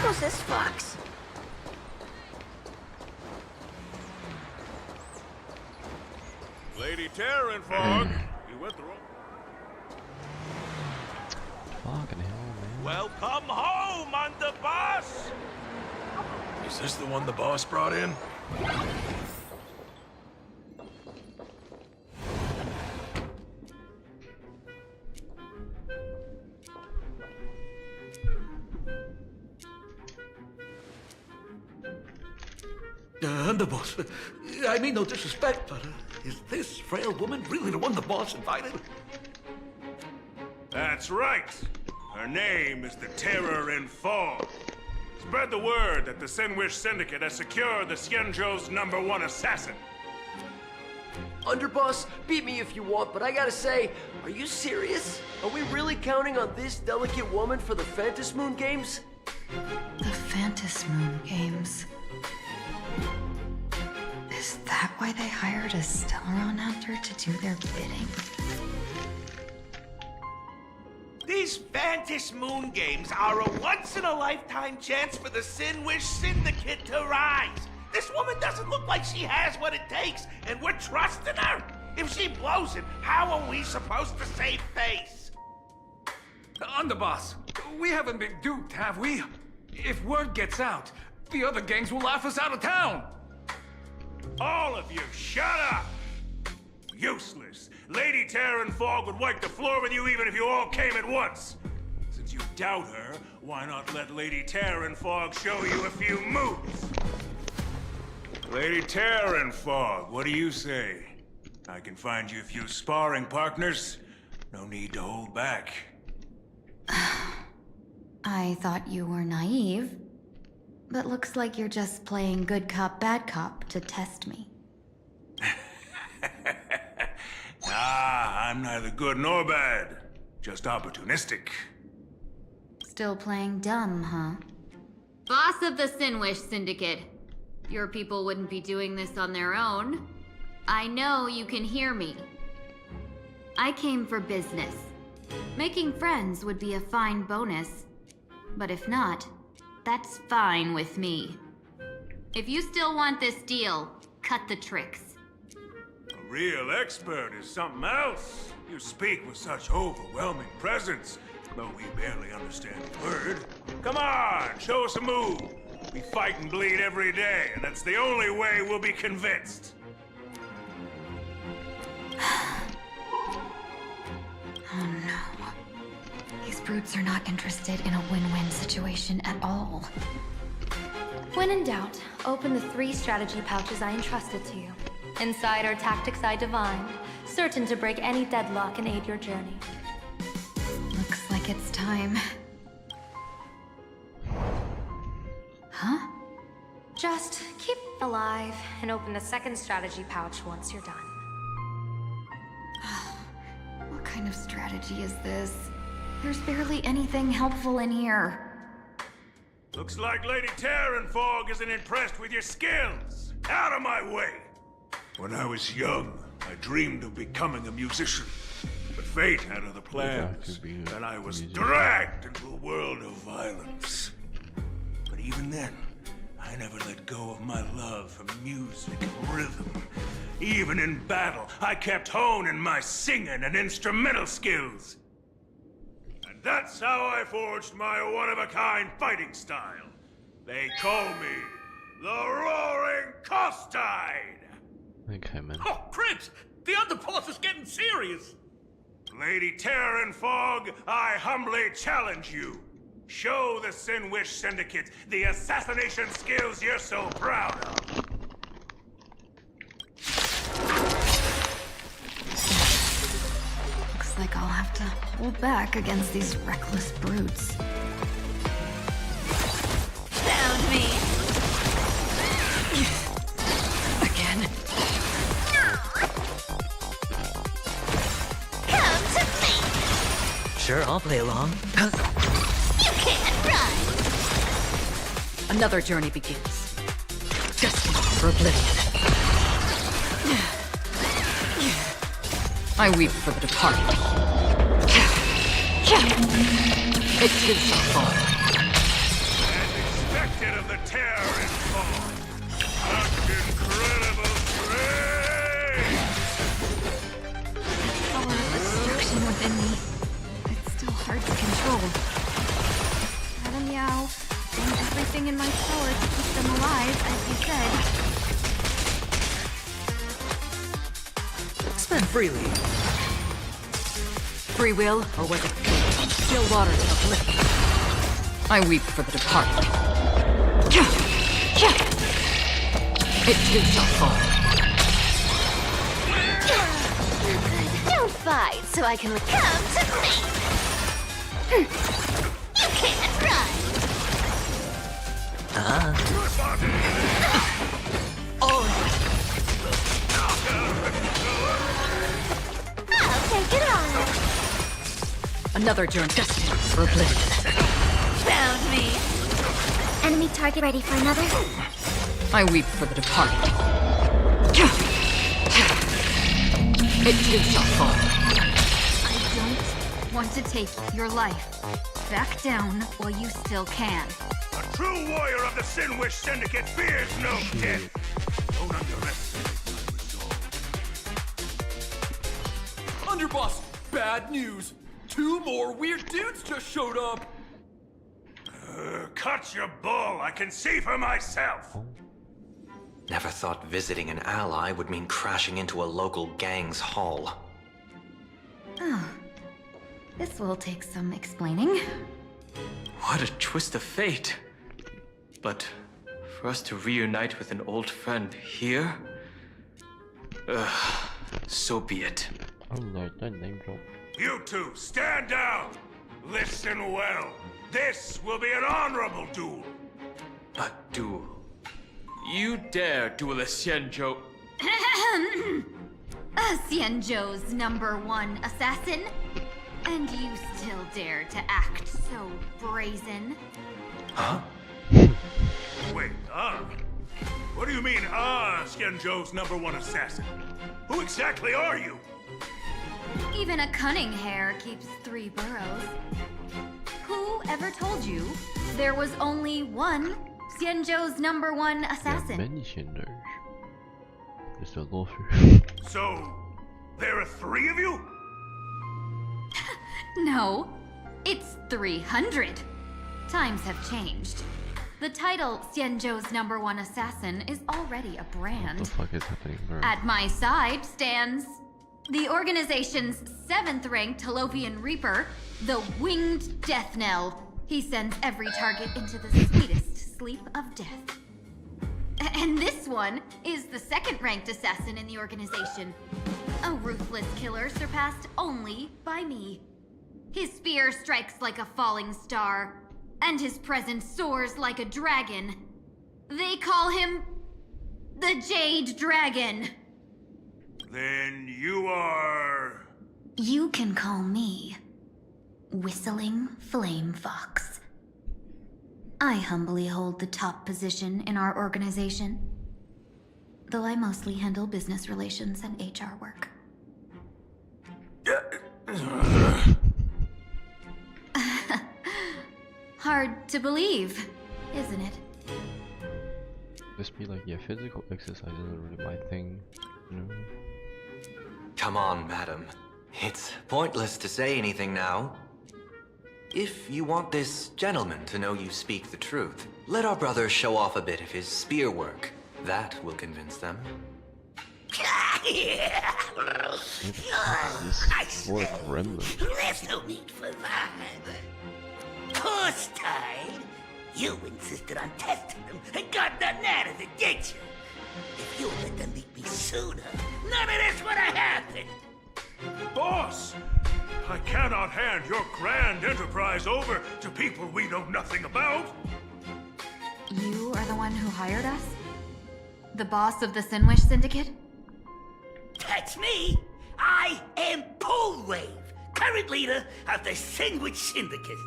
Who's this fox? Lady Terran Fog, you went the wrong... Fucking hell, man. Welcome home, Underboss! Is this the one the boss brought in? Underboss, I mean no disrespect, but is this frail woman really the one the boss invited? That's right. Her name is the Terror in Fog. Spread the word that the Sinwish Syndicate has secured the Xianzhou's #1 assassin. Underboss, beat me if you want, but I gotta say, are you serious? Are we really counting on this delicate woman for the Phantom Moon Games? The Phantom Moon Games. Is that why they hired a Stellaron actor to do their bidding? These Phantom Moon Games are a once-in-a-lifetime chance for the Sinwish Syndicate to rise. This woman doesn't look like she has what it takes, and we're trusting her. If she blows it, how are we supposed to save face? Underboss, we haven't been duped, have we? If word gets out, the other gangs will laugh us out of town. All of you, shut up! Useless. Lady Terran Fog would wipe the floor with you even if you all came at once. Since you doubt her, why not let Lady Terran Fog show you a few moves? Lady Terran Fog, what do you say? I can find you a few sparring partners. No need to hold back. I thought you were naive, but looks like you're just playing good cop, bad cop to test me. I'm neither good nor bad. Just opportunistic. Still playing dumb, huh? Boss of the Sinwish Syndicate. Your people wouldn't be doing this on their own. I know you can hear me. I came for business. Making friends would be a fine bonus. But if not, that's fine with me. If you still want this deal, cut the tricks. A real expert is something else. You speak with such overwhelming presence, though we barely understand a word. Come on, show us a move. We fight and bleed every day, and that's the only way we'll be convinced. Oh no. These brutes are not interested in a win-win situation at all. When in doubt, open the 3 strategy pouches I entrusted to you. Inside are tactics I divined, certain to break any deadlock and aid your journey. Looks like it's time. Huh? Just keep alive and open the 2nd strategy pouch once you're done. What kind of strategy is this? There's barely anything helpful in here. Looks like Lady Terran Fog isn't impressed with your skills. Out of my way! When I was young, I dreamed of becoming a musician. But fate had other plans, and I was dragged into a world of violence. But even then, I never let go of my love for music and rhythm. Even in battle, I kept honing my singing and instrumental skills. And that's how I forged my one-of-a-kind fighting style. They call me the Roaring Costide! Okay, man. Oh, Prince! The underboss is getting serious! Lady Terran Fog, I humbly challenge you. Show the Sinwish Syndicate the assassination skills you're so proud of. Looks like I'll have to hold back against these reckless brutes. Found me. Again. Come to me! Sure, I'll play along. You can't run! Another journey begins. Destined for oblivion. I weep for the departed. It too shall fall. As expected of the terror and fall. Such incredible strength! Power of destruction within me. It's still hard to control. Madam Yao, and everything in my power to keep them alive, as you said. Spend freely. Free will, or was it fate? Still waters uplifting. I weep for the departed. It too shall fall. Don't fight so I can come to me. You can't run. I'll take it on. Another germ destined for oblivion. Found me. Enemy target ready for another? I weep for the departed. It too shall fall. I don't want to take your life. Back down while you still can. A true warrior of the Sinwish Syndicate fears no death. Don't underestimate my resolve. Underboss, bad news. 2 more weird dudes just showed up. Cut your bull. I can see for myself. Never thought visiting an ally would mean crashing into a local gang's hall. Oh, this will take some explaining. What a twist of fate. But for us to reunite with an old friend here? So be it. You two, stand down. Listen well. This will be an honorable duel. A duel? You dare duel a Xianzhou? Xianzhou's #1 assassin? And you still dare to act so brazen? Huh? Wait, What do you mean, Xianzhou's #1 assassin? Who exactly are you? Even a cunning hare keeps 3 burrows. Who ever told you there was only one Xianzhou's #1 assassin? Many Xianzhous. Just a loafer. So, there are 3 of you? No, it's 300. Times have changed. The title Xianzhou's #1 assassin is already a What the brand. fuck is happening, bro? At my side stands the organization's 7th ranked Talopian Reaper, the Winged Death Knell. He sends every target into the sweetest sleep of death. And this one is the 2nd ranked assassin in the organization. A ruthless killer surpassed only by me. His spear strikes like a falling star, and his presence soars like a dragon. They call him the Jade Dragon. Then you are... You can call me Whistling Flame Fox. I humbly hold the top position in our organization, though I mostly handle business relations and HR work. Hard to believe, isn't it? Just be like, yeah, physical exercise isn't really my thing, you know? Come on, madam. It's pointless to say anything now. If you want this gentleman to know you speak the truth, let our brother show off a bit of his spear work. That will convince them. Nice. There's no need for that. Course time. You insisted on testing them and got nothing out of it, did you? If you let them meet me sooner, none of this would have happened. Boss! I cannot hand your grand enterprise over to people we know nothing about. You are the one who hired us? The boss of the Sinwish Syndicate? That's me. I am Polewave, current leader of the Sinwish Syndicate.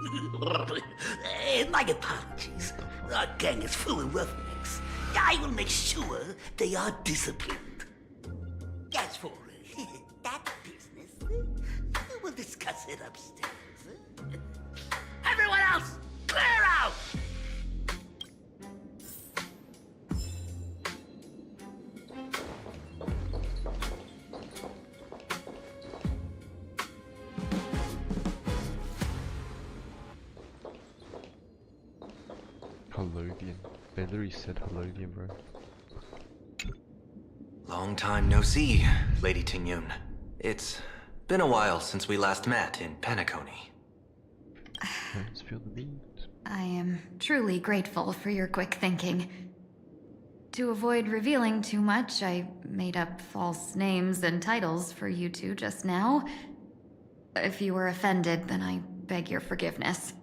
My apologies. Our gang is full of roughnecks. I will make sure they are disciplined. As for that business, we'll discuss it upstairs. Everyone Helodian. They literally said Helodian, bro. Long time no see, Lady Tingyun. It's been a while since we last met in Penacony. Let's feel the beat. I am truly grateful for your quick thinking. To avoid revealing too much, I made up false names and titles for you two just now. If you were offended, then I beg your forgiveness.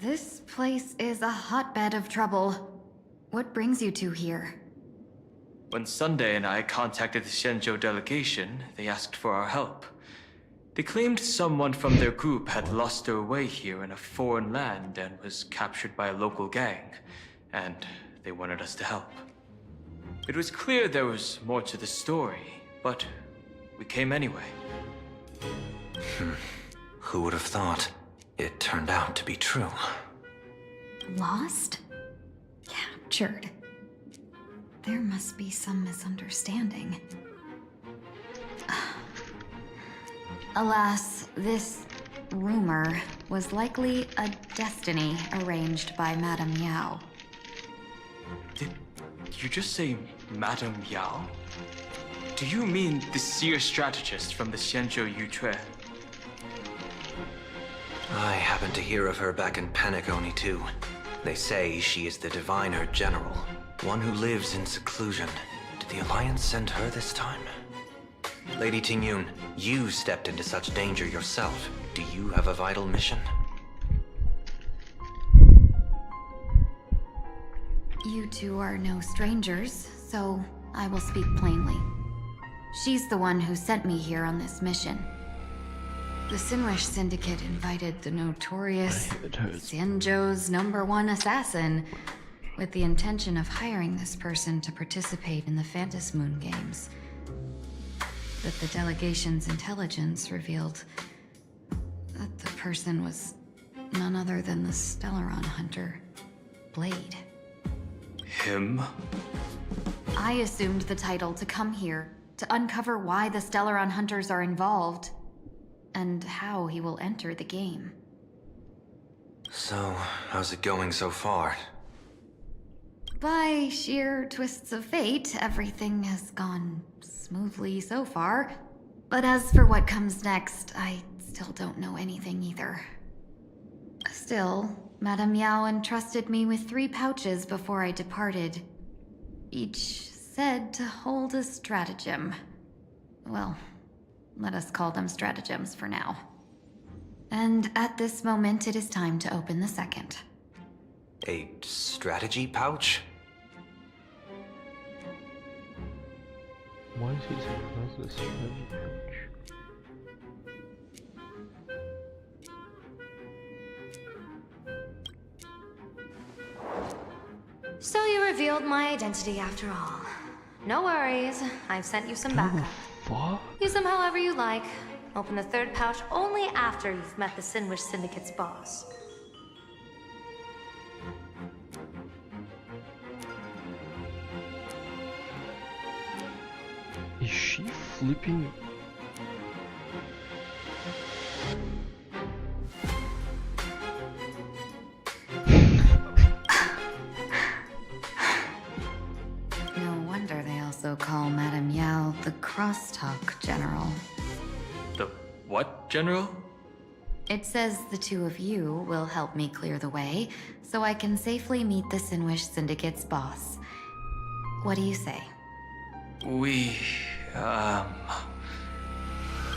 This place is a hotbed of trouble. What brings you two here? When Sunday and I contacted the Xianzhou delegation, they asked for our help. They claimed someone from their group had lost their way here in a foreign land and was captured by a local gang, and they wanted us to help. It was clear there was more to the story, but we came anyway. Who would have thought? It turned out to be true. Lost? Captured. There must be some misunderstanding. Alas, this rumor was likely a destiny arranged by Madame Yao. Did you just say Madame Yao? Do you mean the seer strategist from the Xianzhou Yuchue? I happened to hear of her back in Penacony too. They say she is the diviner general, one who lives in seclusion. Did the Alliance send her this time? Lady Tingyun, you stepped into such danger yourself. Do you have a vital mission? You two are no strangers, so I will speak plainly. She's the one who sent me here on this mission. The Sinwish Syndicate invited the notorious Xianzhou's #1 assassin with the intention of hiring this person to participate in the Phantom Moon Games. But the delegation's intelligence revealed that the person was none other than the Stellaron hunter, Blade. Him? I assumed the title to come here to uncover why the Stellaron hunters are involved and how he will enter the game. So, how's it going so far? By sheer twists of fate, everything has gone smoothly so far. But as for what comes next, I still don't know anything either. Still, Madame Yao entrusted me with 3 pouches before I departed. Each said to hold a stratagem. Well, let us call them stratagems for now. And at this moment, it is time to open the second. A strategy pouch? Why is he surprised with strategy pouch? So you revealed my identity after all. No worries, I've sent you some backup. What? Use them however you like. Open the 3rd pouch only after you've met the Sinwish Syndicate's boss. Is she flipping? No wonder they also call Madame Yao the Crosstalk General. The what, General? It says the 2 of you will help me clear the way, so I can safely meet the Sinwish Syndicate's boss. What do you say?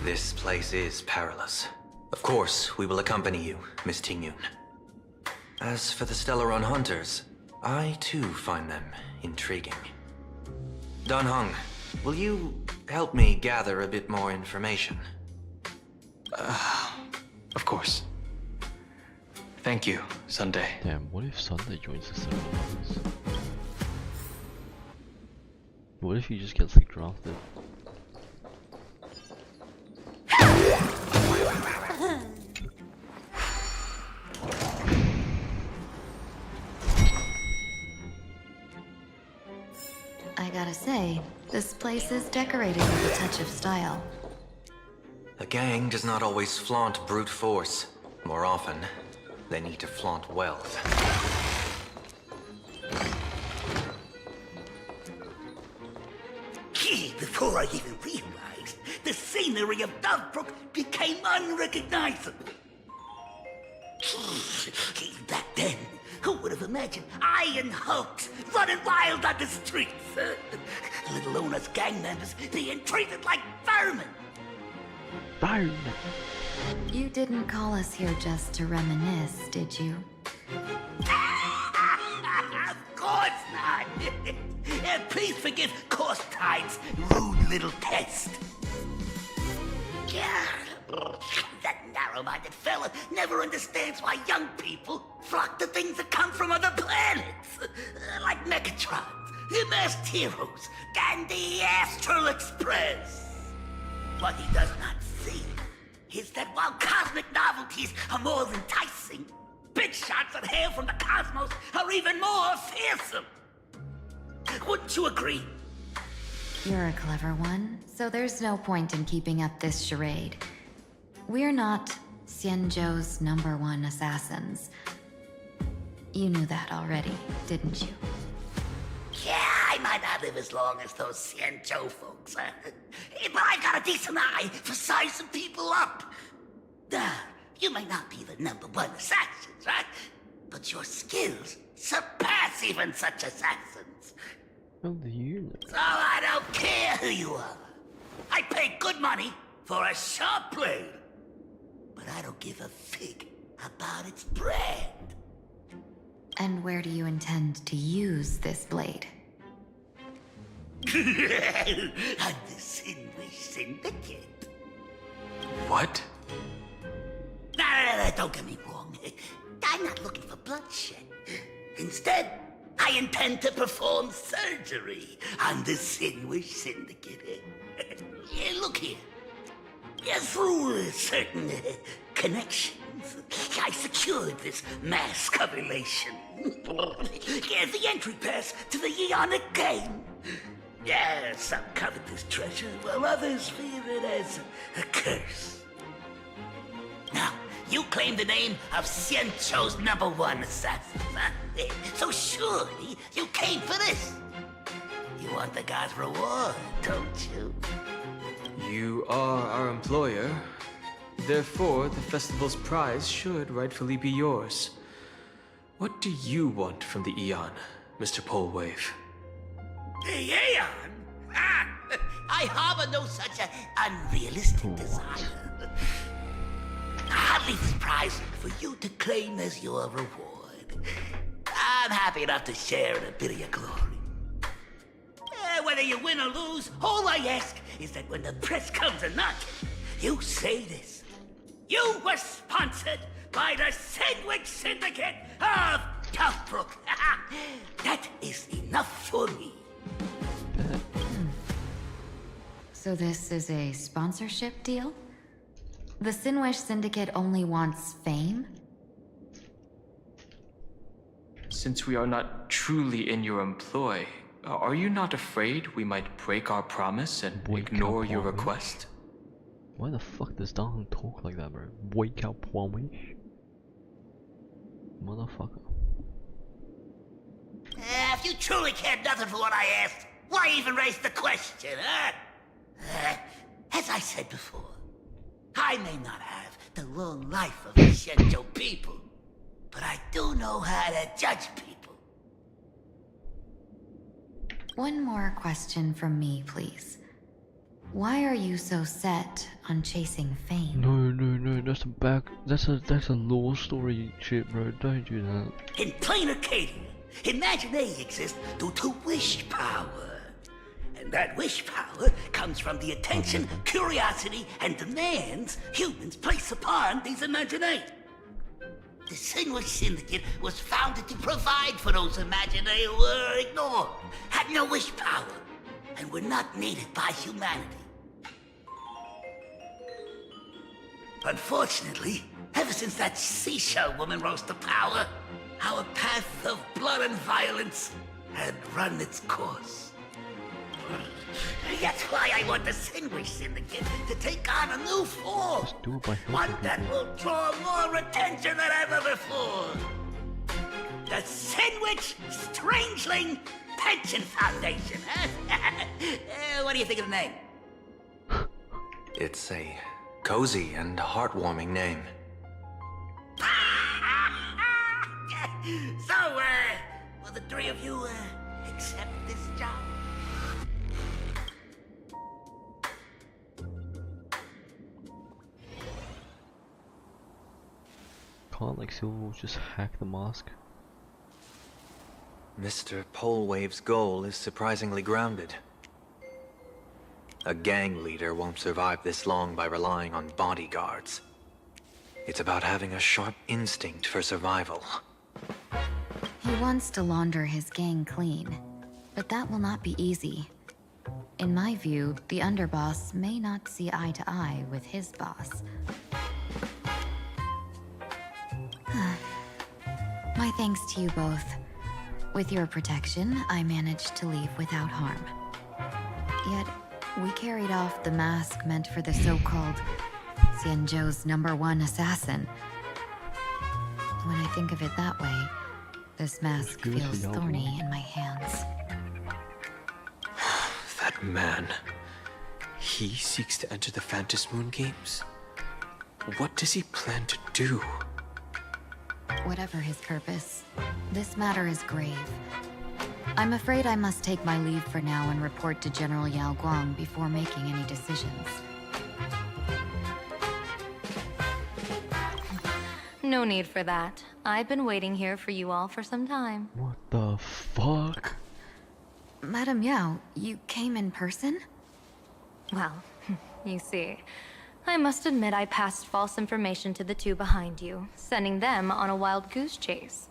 This place is perilous. Of course, we will accompany you, Miss Tingyun. As for the Stellaron hunters, I too find them intriguing. Dan Heng, will you help me gather a bit more information? Of course. Thank you, Sunday. Damn, what if Sunday joins the Stellaron? What if he just gets like drafted? I gotta say, this place is decorated with a touch of style. A gang does not always flaunt brute force. More often, they need to flaunt wealth. Before I even realized, the scenery of Dovebrook became unrecognizable. Back then, who would have imagined Iron Hulks running wild on the streets? Let alone us gang members being treated like vermin. Vermin. You didn't call us here just to reminisce, did you? Of course not. Please forgive Corstide's rude little test. That narrow-minded fella never understands why young people flock to things that come from other planets. Like Mechatrons, masked heroes, and the Astral Express. What he does not see is that while cosmic novelties are more enticing, big shots that hail from the cosmos are even more fearsome. Wouldn't you agree? You're a clever one, so there's no point in keeping up this charade. We're not Xianzhou's #1 assassins. You knew that already, didn't you? Yeah, I might not live as long as those Xianzhou folks, but I got a decent eye for sizing people up. You may not be the #1 assassins, right? But your skills surpass even such assassins. How do you know? So I don't care who you are. I pay good money for a sharp blade. But I don't give a fig about its brand. And where do you intend to use this blade? On the Sinway Syndicate. What? No, don't get me wrong. I'm not looking for bloodshed. Instead, I intend to perform surgery on the Sinway Syndicate. Look here. Through certain connections, I secured this mass correlation. The entry pass to the Eonic game. Some covet this treasure, while others fear it as a curse. Now, you claim the name of Xianzhou's #1 assassin, huh? So surely you came for this. You want the god's reward, don't you? You are our employer. Therefore, the festival's prize should rightfully be yours. What do you want from the Eon, Mr. Polewave? The Aeon? I harbor no such unrealistic desire. I'll leave this prize for you to claim as your reward. I'm happy enough to share in a bit of your glory. Whether you win or lose, all I ask is that when the press comes a knocking, you say this. You were sponsored by the Sandwich Syndicate of Dovebrook. That is enough for me. So this is a sponsorship deal? The Sinwish Syndicate only wants fame? Since we are not truly in your employ, are you not afraid we might break our promise and ignore your request? Why the fuck does Don talk like that, bro? Wake up, Plumwish. Motherfucker. If you truly cared nothing for what I asked, why even raise the question, huh? As I said before, I may not have the long life of the Xianzhou people, but I do know how to judge people. One more question from me, please. Why are you so set on chasing fame? No, that's a lore story shit, bro. Don't do that. In plain Arcadia, Imagination exists due to wish power. And that wish power comes from the attention, curiosity, and demands humans place upon these imaginae. The Sinway Syndicate was founded to provide for those imaginae who were ignored, had no wish power, and were not needed by humanity. Unfortunately, ever since that seashell woman rose to power, our path of blood and violence had run its course. That's why I want the Sinway Syndicate to take on a new form. One that will draw more attention than ever before. The Sinwich Strangeling Pension Foundation, huh? What do you think of the name? It's a cozy and heartwarming name. So, will the three of you, accept this job? Can't like Silver just hack the mask? Mr. Polewave's goal is surprisingly grounded. A gang leader won't survive this long by relying on bodyguards. It's about having a sharp instinct for survival. He wants to launder his gang clean, but that will not be easy. In my view, the underboss may not see eye to eye with his boss. My thanks to you both. With your protection, I managed to leave without harm. Yet, we carried off the mask meant for the so-called Xianzhou's #1 assassin. When I think of it that way, this mask feels thorny in my hands. That man. He seeks to enter the Phantom Moon Games? What does he plan to do? Whatever his purpose, this matter is grave. I'm afraid I must take my leave for now and report to General Yao Guang before making any decisions. No need for that. I've been waiting here for you all for some time. What the fuck? Madam Yao, you came in person? Well, you see, I must admit I passed false information to the two behind you, sending them on a wild goose chase.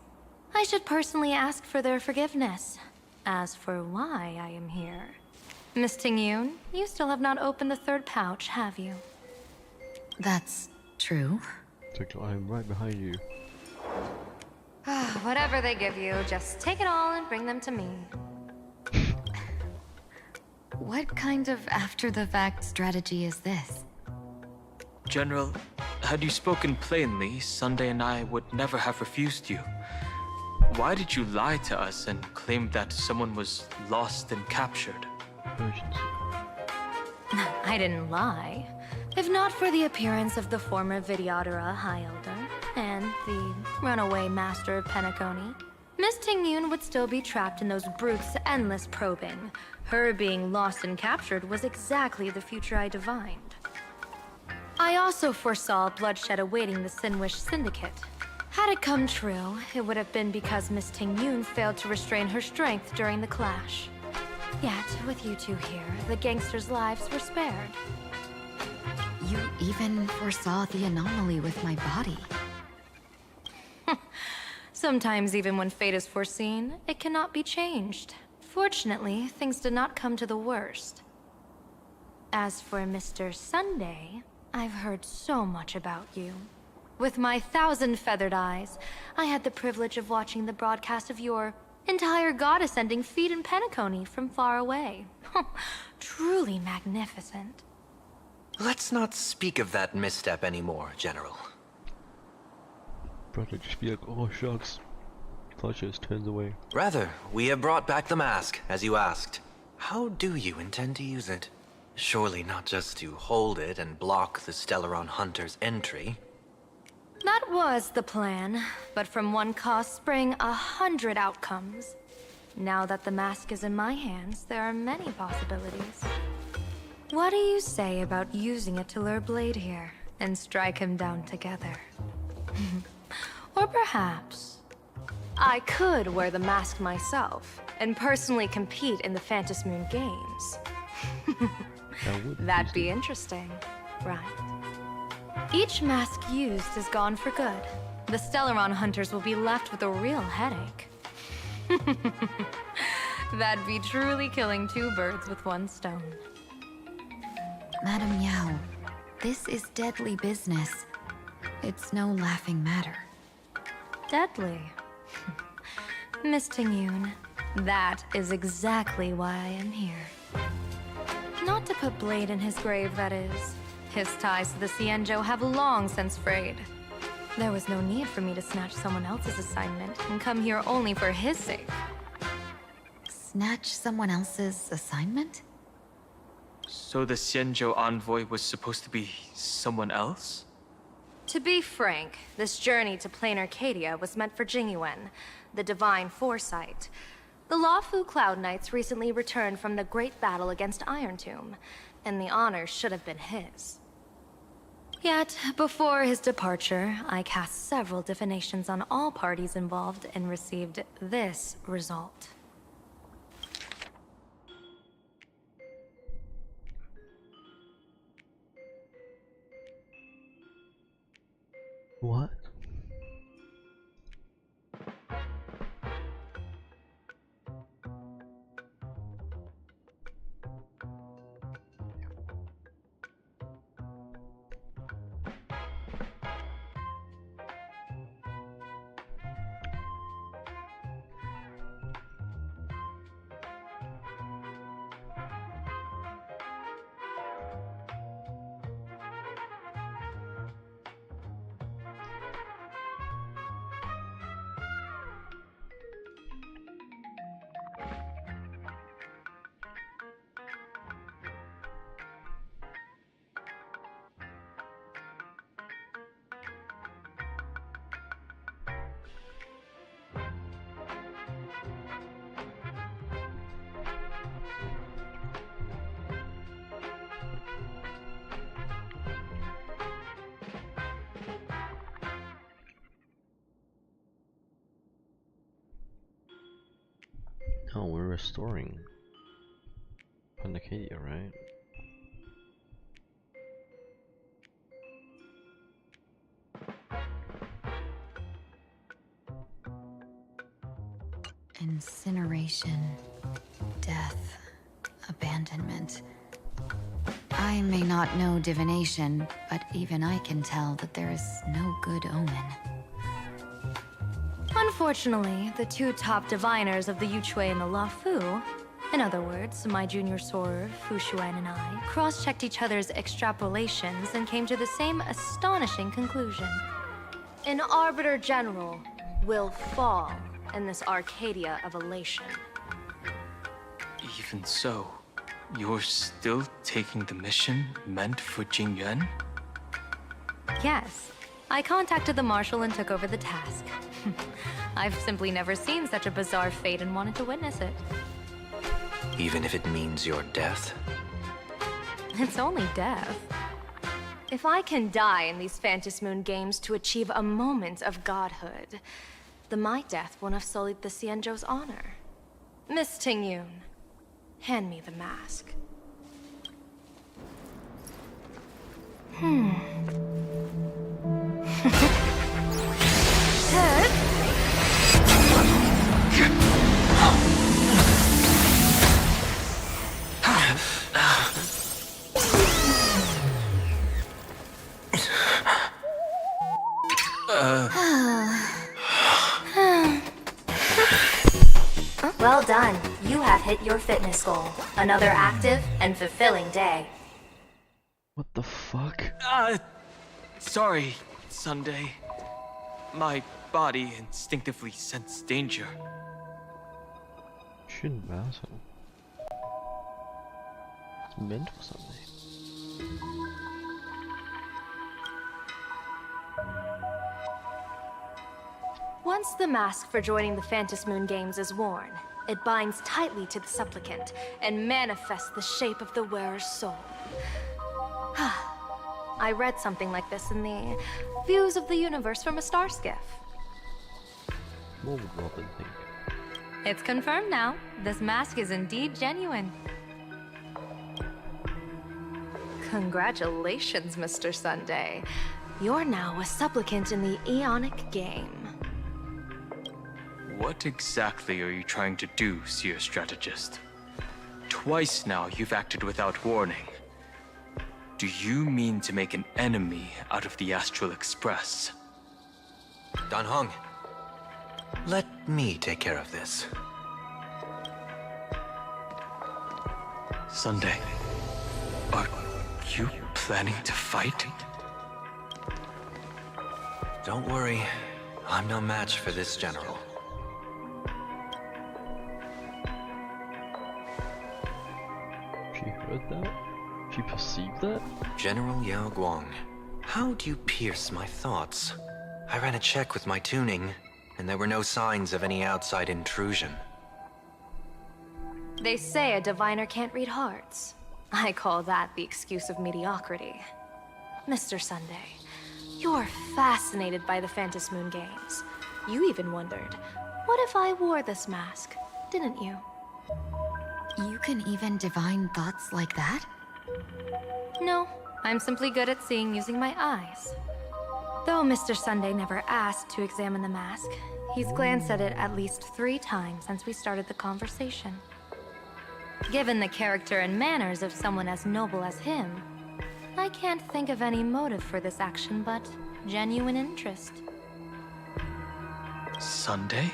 I should personally ask for their forgiveness. As for why I am here, Miss Tingyun, you still have not opened the third pouch, have you? That's true. I'm right behind you. Whatever they give you, just take it all and bring them to me. What kind of after-the-fact strategy is this? General, had you spoken plainly, Sunday and I would never have refused you. Why did you lie to us and claim that someone was lost and captured? I didn't lie. If not for the appearance of the former Vidyadhara High Elder and the runaway master of Penacony, Miss Tingyun would still be trapped in those brutes' endless probing. Her being lost and captured was exactly the future I divined. I also foresaw bloodshed awaiting the Sinwish Syndicate. Had it come true, it would have been because Miss Tingyun failed to restrain her strength during the clash. Yet, with you two here, the gangsters' lives were spared. You even foresaw the anomaly with my body. Sometimes even when fate is foreseen, it cannot be changed. Fortunately, things did not come to the worst. As for Mr. Sunday, I've heard so much about you. With my 1,000 feathered eyes, I had the privilege of watching the broadcast of your entire god-ascending feat in Penacony from far away. Truly magnificent. Let's not speak of that misstep anymore, General. Brother just be like, oh shucks. Clutch just turns away. Rather, we have brought back the mask, as you asked. How do you intend to use it? Surely not just to hold it and block the Stellaron Hunter's entry. That was the plan, but from one cause spring 100 outcomes. Now that the mask is in my hands, there are many possibilities. What do you say about using it to lure Blade here, and strike him down together? Or perhaps I could wear the mask myself, and personally compete in the Phantom Moon Games. That'd be interesting, right? Each mask used is gone for good. The Stellaron hunters will be left with a real headache. That'd be truly killing two birds with one stone. Madam Yao, this is deadly business. It's no laughing matter. Deadly? Miss Tingyun, that is exactly why I am here. Not to put Blade in his grave, that is. His ties to the Xianzhou have long since frayed. There was no need for me to snatch someone else's assignment and come here only for his sake. Snatch someone else's assignment? So the Xianzhou envoy was supposed to be someone else? To be frank, this journey to Plain Arcadia was meant for Jingyuan, the divine foresight. The Luofu Cloud Knights recently returned from the great battle against Iron Tomb, and the honor should have been his. Yet, before his departure, I cast several divinations on all parties involved and received this result. What? Oh, we're restoring Arcadia, right? Incineration, death, abandonment. I may not know divination, but even I can tell that there is no good omen. Unfortunately, the two top diviners of the Yuchui and the Luofu, in other words, my junior soror, Fu Xuan, and I, cross-checked each other's extrapolations and came to the same astonishing conclusion. An Arbiter General will fall in this Arcadia of elation. Even so, you're still taking the mission meant for Jingyuan? Yes. I contacted the Marshal and took over the task. I've simply never seen such a bizarre fate and wanted to witness it. Even if it means your death? It's only death. If I can die in these Phantom Moon games to achieve a moment of godhood, then my death won't have sullied the Xianzhou's honor. Miss Tingyun, hand me the mask. Well done. You have hit your fitness goal. Another active and fulfilling day. What the fuck? Sorry, Sunday. My body instinctively sensed danger. Shouldn't matter. It's meant for something. Once the mask for joining the Phantom Moon games is worn, it binds tightly to the supplicant and manifests the shape of the wearer's soul. I read something like this in the Views of the Universe from a Star Skiff. What would Robin think? It's confirmed now. This mask is indeed genuine. Congratulations, Mr. Sunday. You're now a supplicant in the Aeonic game. What exactly are you trying to do, Seer Strategist? Twice now you've acted without warning. Do you mean to make an enemy out of the Astral Express? Dan Heng, let me take care of this. Sunday, are you planning to fight? Don't worry, I'm no match for this general. She heard that? Do you perceive that? General Yao Guang, how do you pierce my thoughts? I ran a check with my tuning, and there were no signs of any outside intrusion. They say a diviner can't read hearts. I call that the excuse of mediocrity. Mr. Sunday, you're fascinated by the Phantom Moon Games. You even wondered, what if I wore this mask, didn't you? You can even divine thoughts like that? No, I'm simply good at seeing using my eyes. Though Mr. Sunday never asked to examine the mask, he's glanced at it at least 3 times since we started the conversation. Given the character and manners of someone as noble as him, I can't think of any motive for this action but genuine interest. Sunday?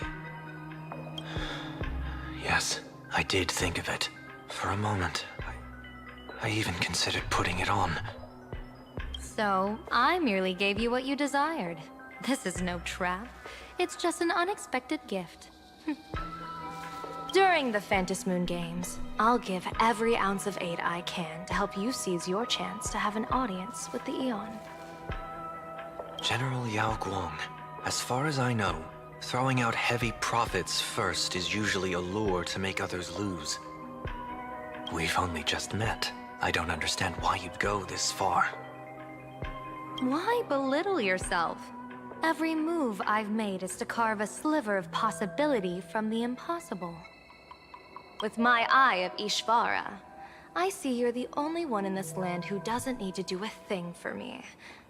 Yes, I did think of it. For a moment, I even considered putting it on. So, I merely gave you what you desired. This is no trap. It's just an unexpected gift. During the Phantom Moon Games, I'll give every ounce of aid I can to help you seize your chance to have an audience with the Eon. General Yao Guang, as far as I know, throwing out heavy profits first is usually a lure to make others lose. We've only just met. I don't understand why you'd go this far. Why belittle yourself? Every move I've made is to carve a sliver of possibility from the impossible. With my eye of Ishvara, I see you're the only one in this land who doesn't need to do a thing for me.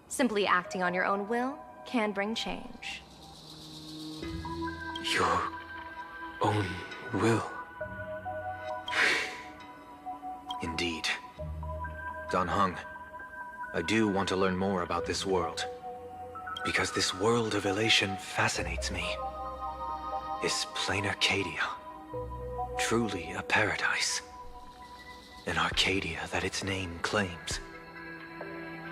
Simply acting on your own will can bring change. Your own will. Indeed. Dan Heng, I do want to learn more about this world. Because this world of elation fascinates me. Is plain Arcadia truly a paradise? An Arcadia that its name claims.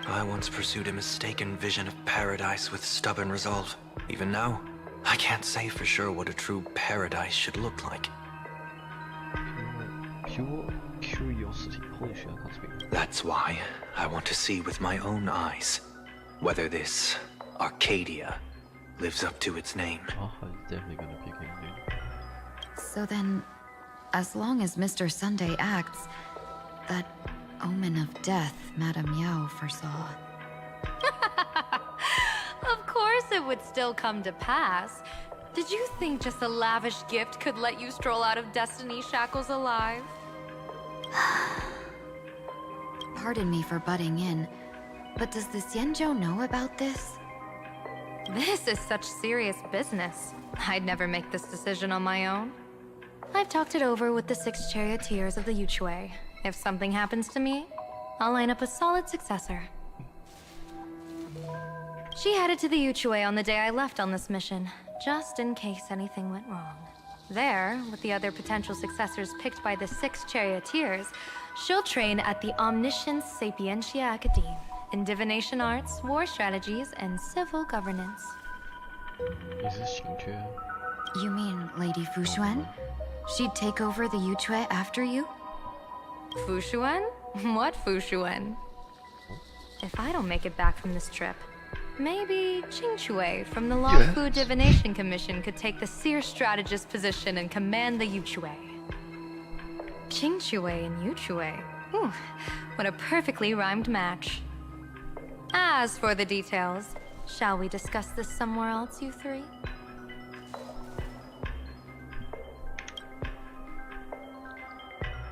I once pursued a mistaken vision of paradise with stubborn resolve. Even now, I can't say for sure what a true paradise should look like. Pure curiosity. Holy shit, I can't speak. That's why I want to see with my own eyes whether this Arcadia lives up to its name. Oh, I'm definitely gonna pick him, dude. So then, as long as Mr. Sunday acts, that omen of death Madame Yao foresaw. Of course it would still come to pass. Did you think just a lavish gift could let you stroll out of Destiny's shackles alive? Pardon me for butting in, but does the Xianzhou know about this? This is such serious business. I'd never make this decision on my own. I've talked it over with the 6 charioteers of the Yuchue. If something happens to me, I'll line up a solid successor. She headed to the Yuchue on the day I left on this mission, just in case anything went wrong. There, with the other potential successors picked by the 6 charioteers, she'll train at the Omniscience Sapientia Academe in divination arts, war strategies, and civil governance. Is this Xingque? You mean Lady Fushuan? She'd take over the Yuchue after you? Fushuan? What Fushuan? If I don't make it back from this trip, maybe Qingchue from the Lawfu Divination Commission could take the seer strategist position and command the Yuchue. Qingchue and Yuchue. Ooh, what a perfectly rhymed match. As for the details, shall we discuss this somewhere else, you 3?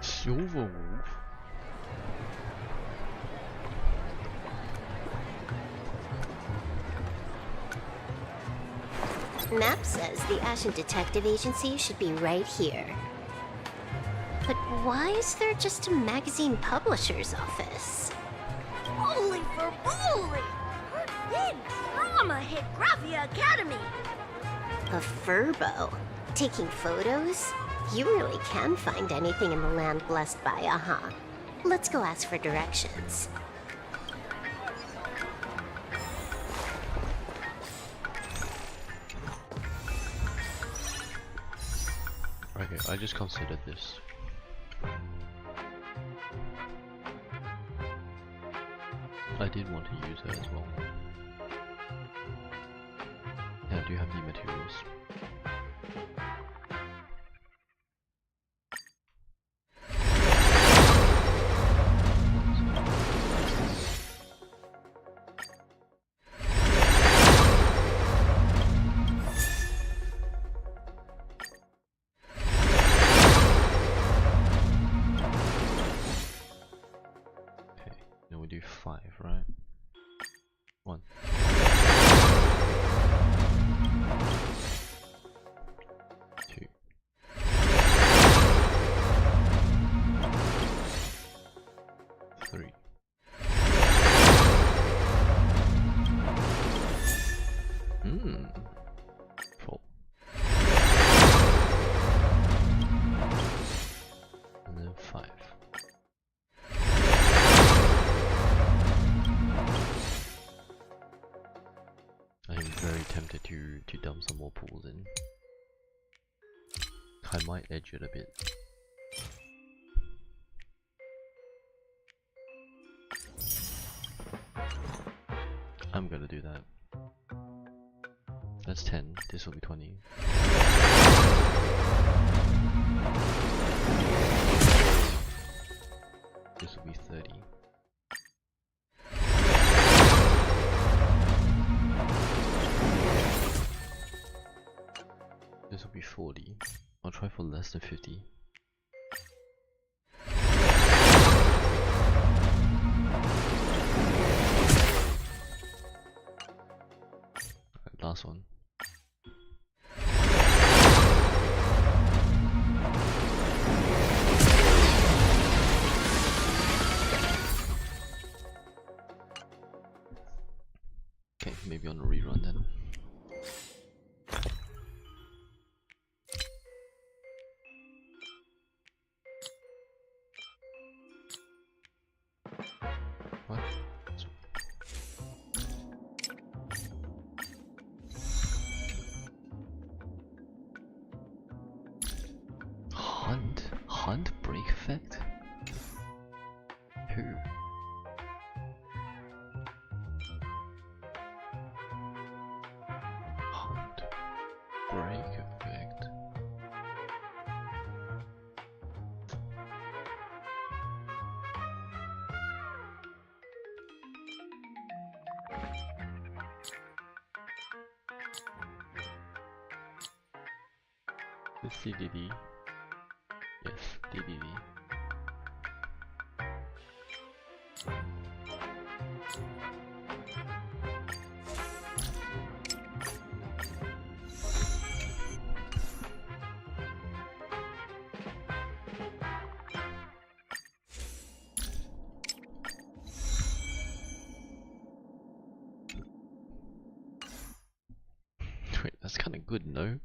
Silver Wolf? Map says the Ashen Detective Agency should be right here. But why is there just a magazine publisher's office? Holy for bully! Her drama hit Graphia Academy! A furbo? Taking photos? You really can find anything in the land blessed by, uh-huh. Let's go ask for directions. Okay, I just considered this. did want to use her as well. Yeah, I do have the materials. Then we do 5, right? 1. 2. 3. 4. And then 5. I'm very tempted to dump some more pools in. I might edge it a bit. I'm gonna do that. That's 10, this will be 20. This will be 30. This will be 40. I'll try for less than 50. Alright, last one. Okay, maybe on a rerun then. What? Hunt break effect? Who? Hunt break effect. The CDD. Yes, DDD. Wait, that's kind of good, no?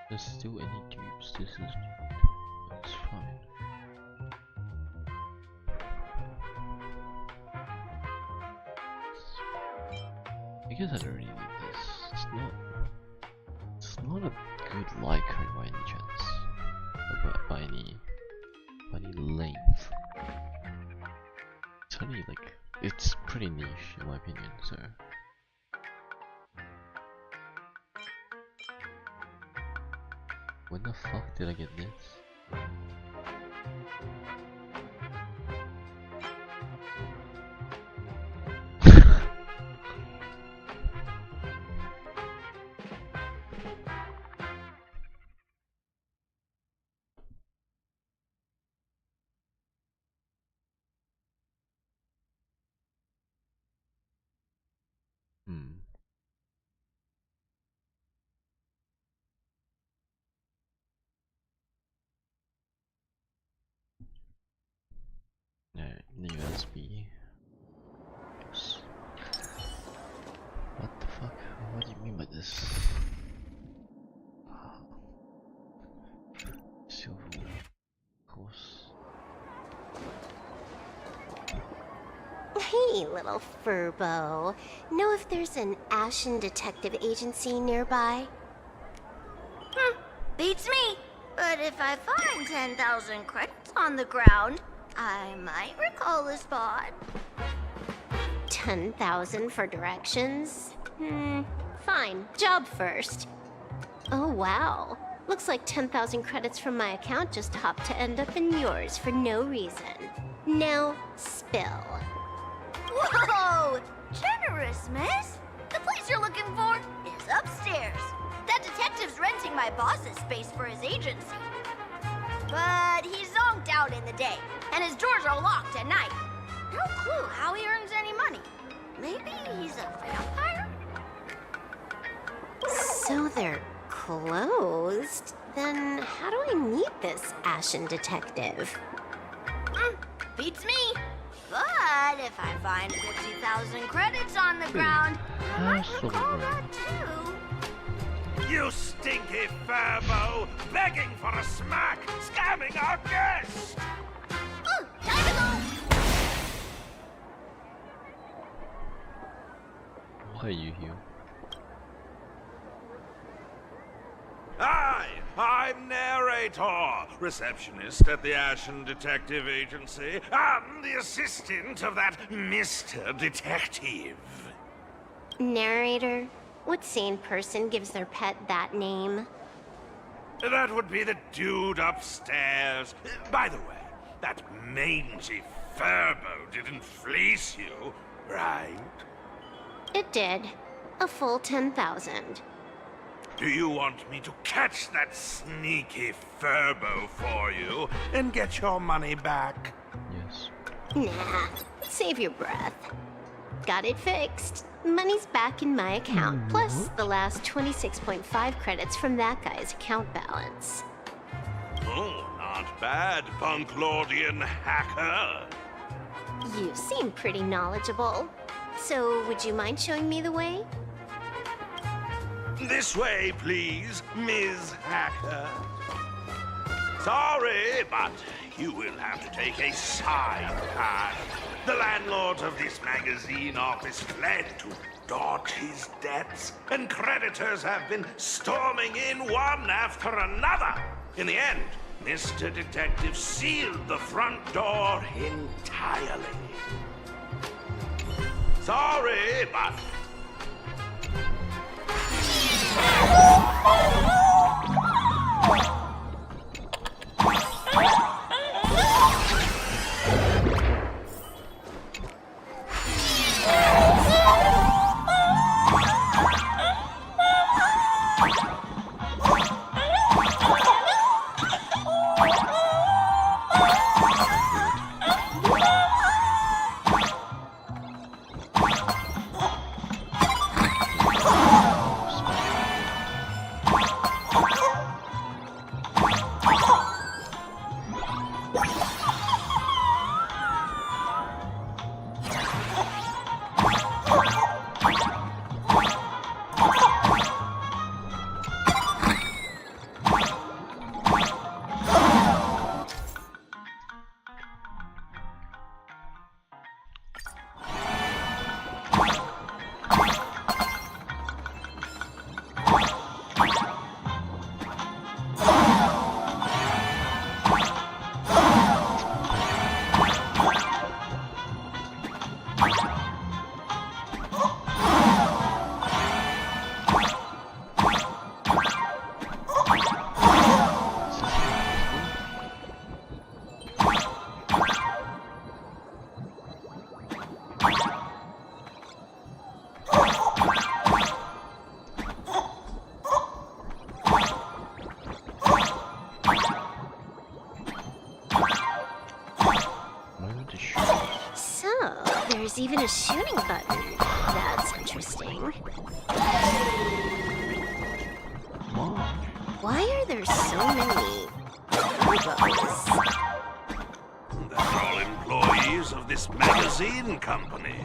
There's still any dupes, this is... that's fine. I guess I don't really need this. It's not a good lycra by any chance. By any length. It's only like, it's pretty niche in my opinion, so... When the fuck did I get this? must be. Yes. What the fuck? What do you mean by this? Silver, of course. Hey, little Furbo. Know if there's an Ashen Detective Agency nearby? Beats me. But if I find 10,000 credits on the ground, I might recall a spot. 10,000 for directions? Fine. Job first. Oh, wow. Looks like 10,000 credits from my account just hopped to end up in yours for no reason. Now, spill. Whoa! Generous, miss. The place you're looking for is upstairs. That detective's renting my boss's space for his agency. But he's zonked out in the day, and his doors are locked at night. No clue how he earns any money. Maybe he's a vampire? So they're closed? Then how do I meet this Ashen Detective? Beats me. But if I find 50,000 credits on the ground, I might recall that too. You stinky Furbo! Begging for a smack! Scamming our guest! Time to go! Why are you here? Hi, I'm Narrator, receptionist at the Ashen Detective Agency. I'm the assistant of that Mr. Detective. Narrator? What sane person gives their pet that name? That would be the dude upstairs. By the way, that mangy Furbo didn't fleece you, right? It did. A full 10,000. Do you want me to catch that sneaky Furbo for you and get your money back? Yes. Nah, save your breath. Got it fixed. Money's back in my account, plus the last 26.5 credits from that guy's account balance. Oh, not bad, Punklordian hacker. You seem pretty knowledgeable. So, would you mind showing me the way? This way, please, Ms. Hacker. Sorry, but you will have to take a side path. The landlord of this magazine office fled to dodge his debts, and creditors have been storming in one after another. In the end, Mr. Detective sealed the front door entirely. Sorry, but... So, there's even a shooting button. That's interesting. Why are there so many Furbos? They're all employees news of this magazine company.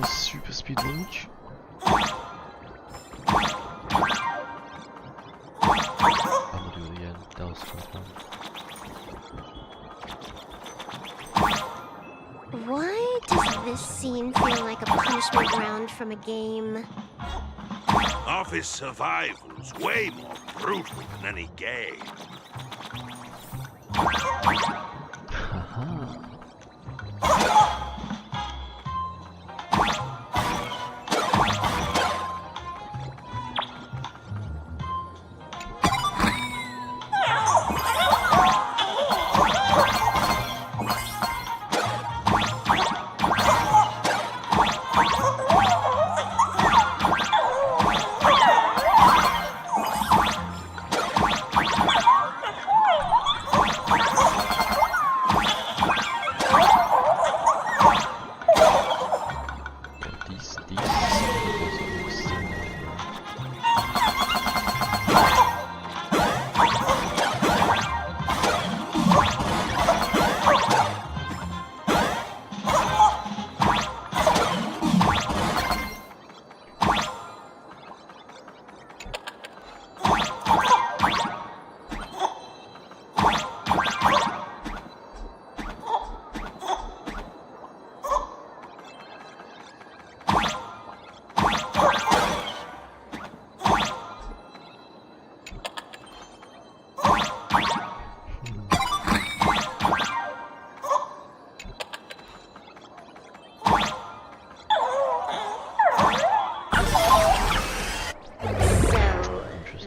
Super speed launch. I will do it again. That was so fun. Why does this scene feel like a punishment round from a game? Office survival's way more brutal than any game.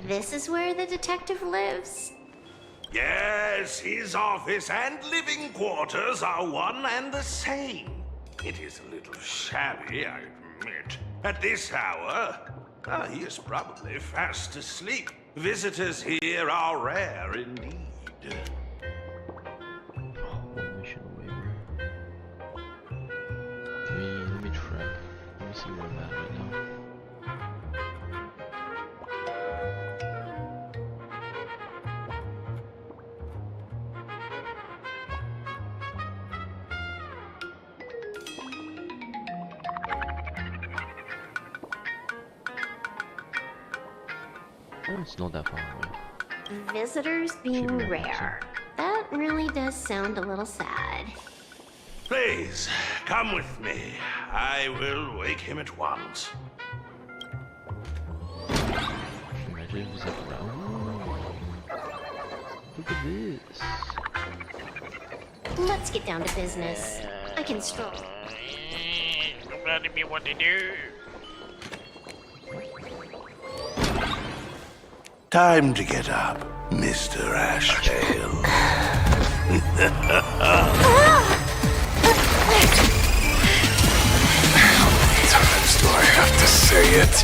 This is where the detective lives? Yes, his office and living quarters are one and the same. It is a little shabby, I admit. At this hour, he is probably fast asleep. Visitors here are rare indeed. Mission waiver. Let me try. Let me see where I'm at right now. Oh, it's not that far away. Visitors being rare. That really does sound a little sad. Please, come with me. I will wake him at once. Imagine if he's up around. Look at this. Let's get down to business. I can stroll. Don't let me what to do. Time to get up, Mr. Ashvale. How many times do I have to say it?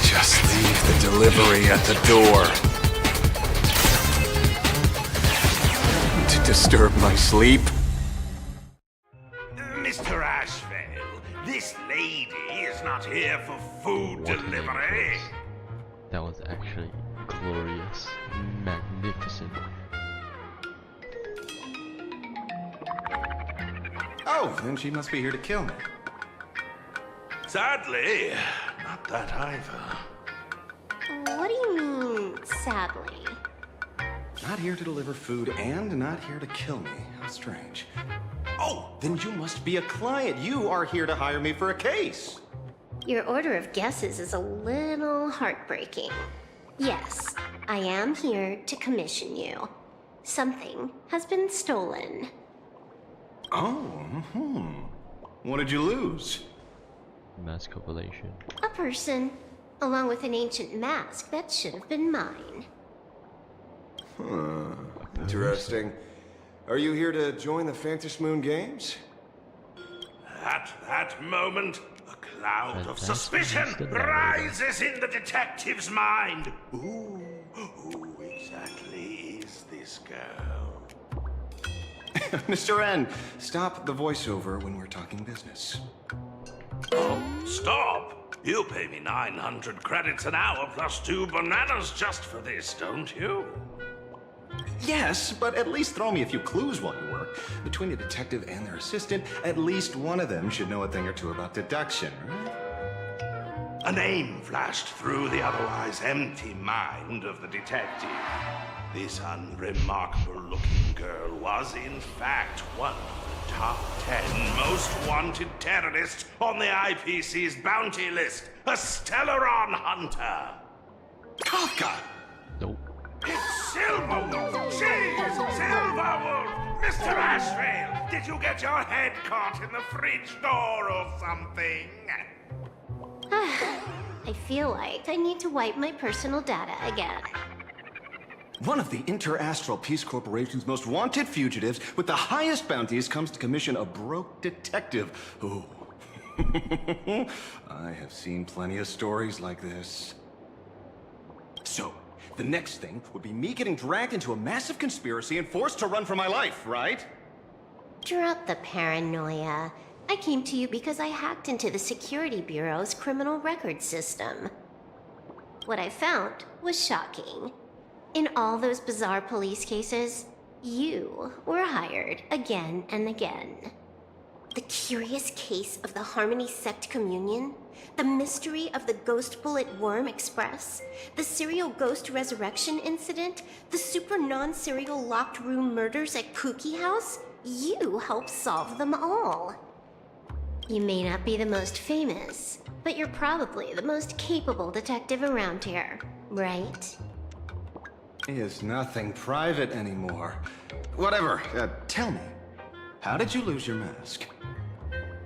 Just leave the delivery at the door. To disturb my sleep? Mr. Ashvale, this lady is not here for food delivery. That was actually glorious, magnificent. Oh, then she must be here to kill me. Sadly, not that either. What do you mean, sadly? Not here to deliver food and not here to kill me. How strange. Oh, then you must be a client. You are here to hire me for a case. Your order of guesses is a little heartbreaking. Yes, I am here to commission you. Something has been stolen. Oh, What did you lose? Mass compilation. A person, along with an ancient mask that should have been mine. Interesting. Are you here to join the Fantasy Moon Games? At that moment, a cloud of suspicion rises in the detective's mind. Who exactly is this girl? Mr. N, stop the voiceover when we're talking business. Oh, stop! You pay me 900 credits an hour plus 2 bananas just for this, don't you? Yes, but at least throw me a few clues while you work. Between a detective and their assistant, at least one of them should know a thing or two about deduction, right? A name flashed through the otherwise empty mind of the detective. This unremarkable-looking girl was, in fact, one of the top 10 most wanted terrorists on the IPC's bounty list. A Stellaron hunter. Kafka! Nope. It's Silverwolf! She's Silverwolf! Mr. Ashvale, did you get your head caught in the fridge door or something? I feel like I need to wipe my personal data again. One of the Interastral Peace Corporation's most wanted fugitives with the highest bounties comes to commission a broke detective. Oh. I have seen plenty of stories like this. So, the next thing would be me getting dragged into a massive conspiracy and forced to run for my life, right? Drop the paranoia. I came to you because I hacked into the Security Bureau's criminal record system. What I found was shocking. In all those bizarre police cases, you were hired again and again. The curious case of the Harmony Sect Communion, the mystery of the Ghost Bullet Worm Express, the serial ghost resurrection incident, the super non-serial locked room murders at Pookie House, you helped solve them all. You may not be the most famous, but you're probably the most capable detective around here, right? Is nothing private anymore. Whatever, tell me, how did you lose your mask?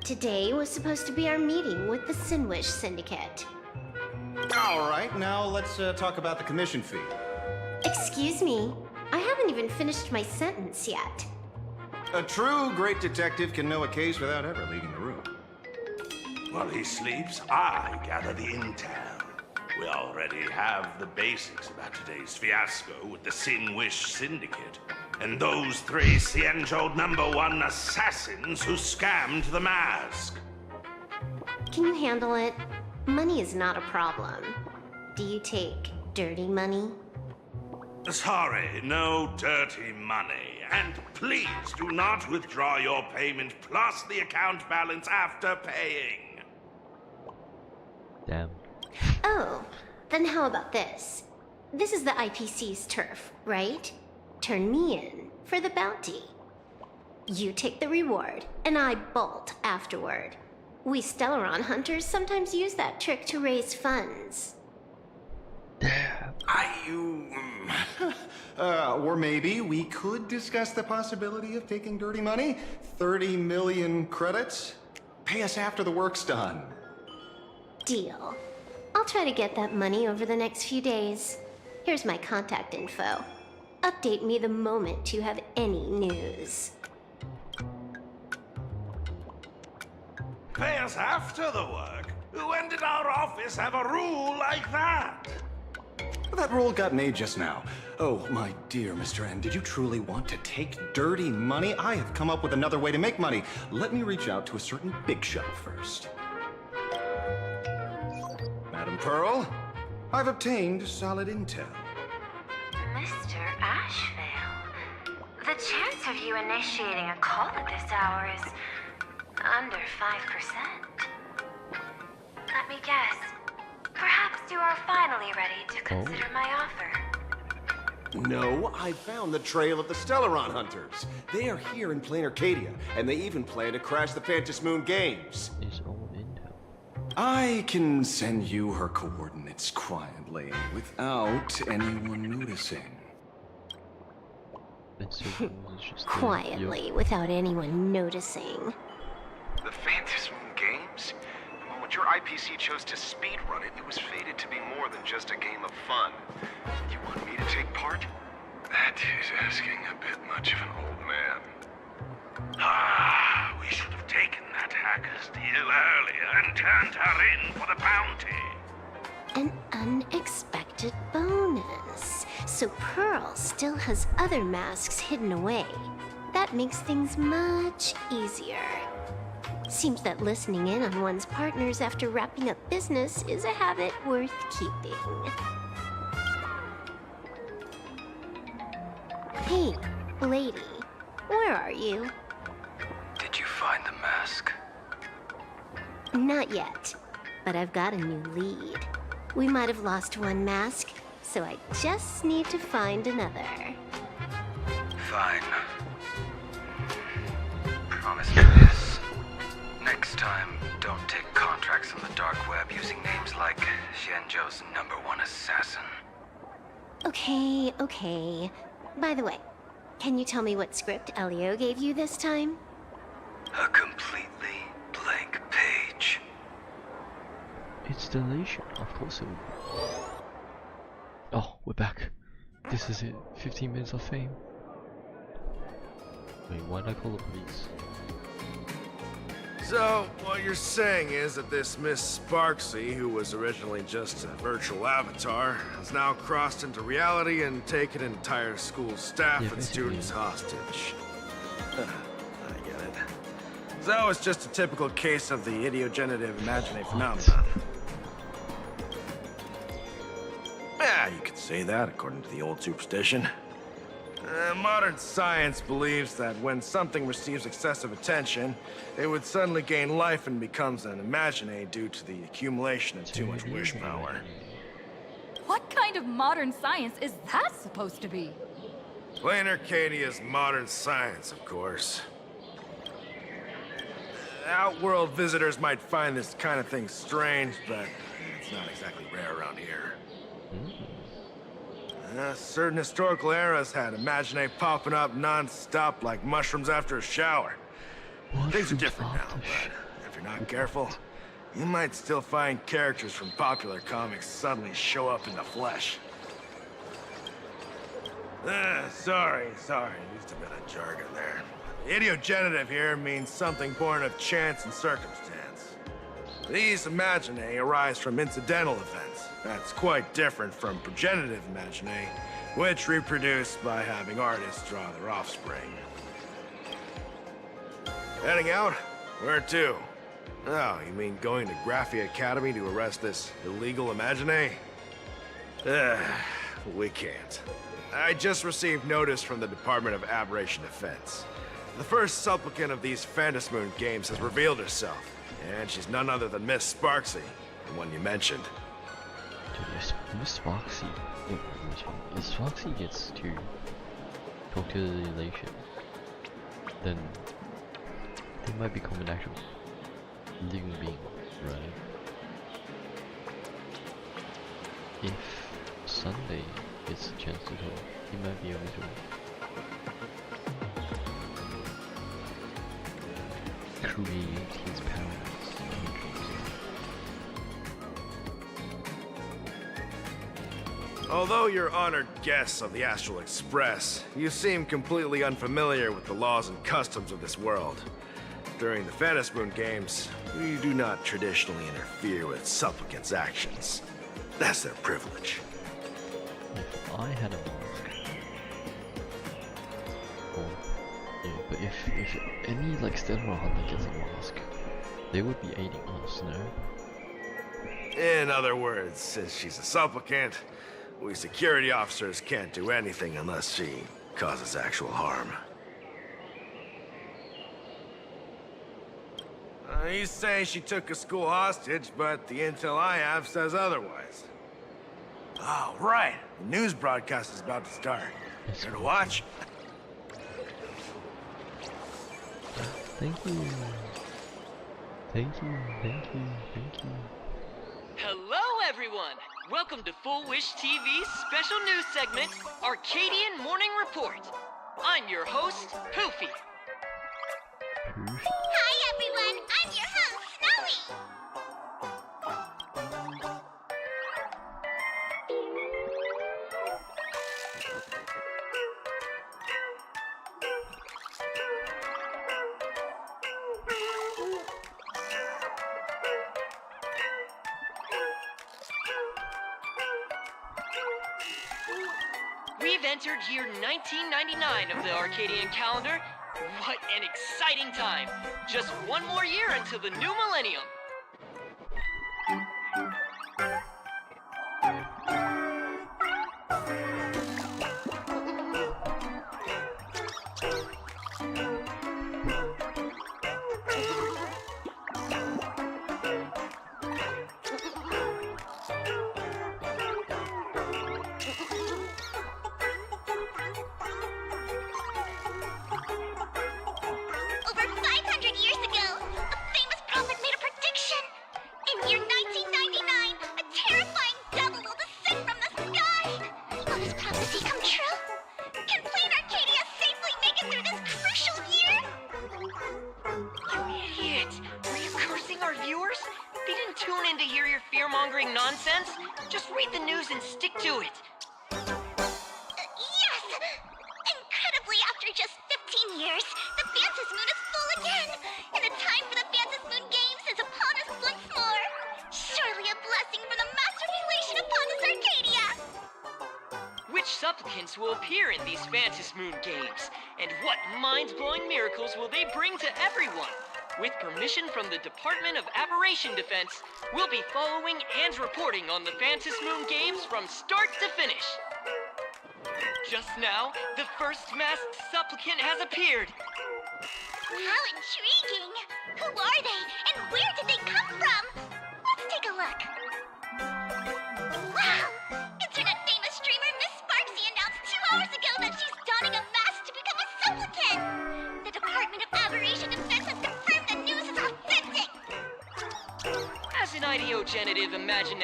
Today was supposed to be our meeting with the Sinwish Syndicate. All right, now let's talk about the commission fee. Excuse me, I haven't even finished my sentence yet. A true great detective can know a case without ever leaving the room. While he sleeps, I gather the intel. We already have the basics about today's fiasco with the Sinwish Syndicate, and those 3 Cienjo #1 assassins who scammed the mask. Can you handle it? Money is not a problem. Do you take dirty money? Sorry, no dirty money. And please do not withdraw your payment plus the account balance after paying. Damn. Oh, then how about this? This is the IPC's turf, right? Turn me in for the bounty. You take the reward, and I bolt afterward. We Stellaron hunters sometimes use that trick to raise funds. Or maybe we could discuss the possibility of taking dirty money? 30 million credits? Pay us after the work's done. Deal. I'll try to get that money over the next few days. Here's my contact info. Update me the moment you have any news. Pay us after the work? When did our office have a rule like that? That rule got made just now. Oh, my dear Mr. N, did you truly want to take dirty money? I have come up with another way to make money. Let me reach out to a certain big shot first. Madam Pearl, I've obtained solid intel. Mr. Ashvale, the chance of you initiating a call at this hour is under 5%. Let me guess. Perhaps you are finally ready to consider my offer. No, I found the trail of the Stellaron Hunters. They are here in plain Arcadia, and they even plan to crash the Phantom Moon Games. It's all intel. I can send you her coordinates quietly, without anyone noticing. It's so cool, it's just Quietly, without anyone noticing. The Phantom Moon Games? Well, when your IPC chose to speedrun it, it was fated to be more than just a game of fun. You want me to take part? That is asking a bit much of an old man. Ah, we should have taken that hacker's deal earlier and turned her in for the bounty. An unexpected bonus. So Pearl still has other masks hidden away. That makes things much easier. Seems that listening in on one's partners after wrapping up business is a habit worth keeping. Hey, lady, where are you? Did you find the mask? Not yet, but I've got a new lead. We might have lost one mask, so I just need to find another. Fine. Promise me this. Next time, don't take contracts on the dark web using names like Xianzhou's #1 assassin. Okay. By the way, can you tell me what script Elio gave you this time? A completely blank page. It's deletion, of course it would be. Oh, we're back. This is it. 15 minutes of fame. Wait, why did I call the police? So, what you're saying is that this Miss Sparksy, who was originally just a virtual avatar, has now crossed into reality and taken an entire school staff and students hostage. I get it. So it's just a typical case of the idiogenerative imaginary phenomenon. Yeah, you could say that according to the old superstition. Modern science believes that when something receives excessive attention, it would suddenly gain life and becomes an imagine due to the accumulation of too much wish power. What kind of modern science is that supposed to be? Plain Arcadia's modern science, of course. Outworld visitors might find this kind of thing strange, but it's not exactly rare around here. Certain historical eras had Imagine popping up non-stop like mushrooms after a shower. Things are different now, but if you're not careful, you might still find characters from popular comics suddenly show up in the flesh. Sorry, used a bit of jargon there. Idiogenerative here means something born of chance and circumstance. These Imagine arise from incidental events. That's quite different from progenitive Imagine, which reproduce by having artists draw their offspring. Heading out? Where to? Oh, you mean going to Graphi Academy to arrest this illegal Imagine? We can't. I just received notice from the Department of Aberration Defense. The first supplicant of these Phantom Moon games has revealed herself, and she's none other than Miss Sparksy, the one you mentioned. Dude, Miss Sparksy. If Sparksy gets to talk to the elation, then they might become an actual living being, right? If Sunday gets a chance to talk, he might be able to create his powers. Although you're honored guests of the Astral Express, you seem completely unfamiliar with the laws and customs of this world. During the Phantom Moon games, we do not traditionally interfere with supplicants' actions. That's their privilege. If I had a mask, but if any like Stellar Hunter gets a mask, they would be aiding us, no? In other words, since she's a supplicant, we security officers can't do anything unless she causes actual harm. You say she took a school hostage, but the intel I have says otherwise. Oh, right. The news broadcast is about to start. Care to watch? Thank you. Thank you, thank you, thank you. Hello, everyone! Welcome to Full Wish TV's special news segment, Arcadian Morning Report. I'm your host, Poofy. Hi, everyone! I'm your host, Snowy! We've entered year 1999 of the Arcadian calendar. What an exciting time! Just one more year until the new millennium. Nonsense? Just read the news and stick to it. Yes! Incredibly, after just 15 years, the Phantom Moon is full again! And the time for the Phantom Moon Games is upon us once more! Surely a blessing from the Master Relation upon this Arcadia! Which supplicants will appear in these Phantom Moon Games? And what mind-blowing miracles will they bring to everyone? With permission from the Department of Aberration Defense, we'll be following and reporting on the Phantom Moon Games from start to finish. Just now, the first masked supplicant has appeared. How intriguing! Who are they, and where did they come from? Let's take a look. Wow! Internet famous streamer Miss Sparksy announced 2 hours ago that she's donning a mask to become a supplicant! The Department of Aberration Defense has confirmed the news is authentic! As an ideogenitive imagine,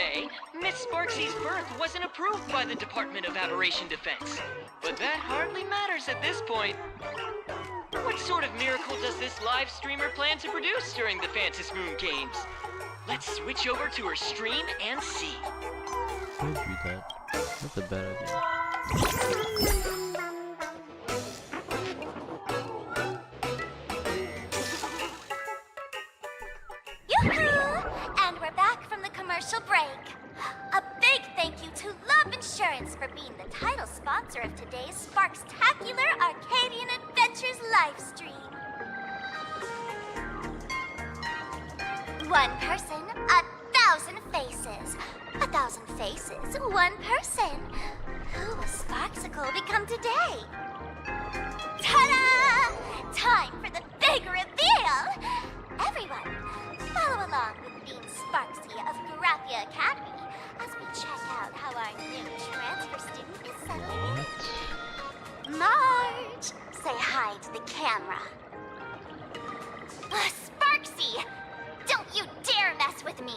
Miss Sparksy's birth wasn't approved by the Department of Aberration Defense. But that hardly matters at this point. What sort of miracle does this live streamer plan to produce during the Phantom Moon Games? Let's switch over to her stream and see. Don't do that. That's a bad idea. Yoo-hoo! And we're back from the commercial break. A big thank you to Love Insurance for being the title sponsor of today's Sparkstacular Arcadian Adventures livestream. One person, 1,000 faces. 1,000 faces, one person. Who will Sparksicle become today? Ta-da! Time for the big reveal! Everyone, follow along with Bean Sparksy of Graphia Academy as we check out how our new transfer student is settling in. Marge, say hi to the camera. Sparksy, don't you dare mess with me.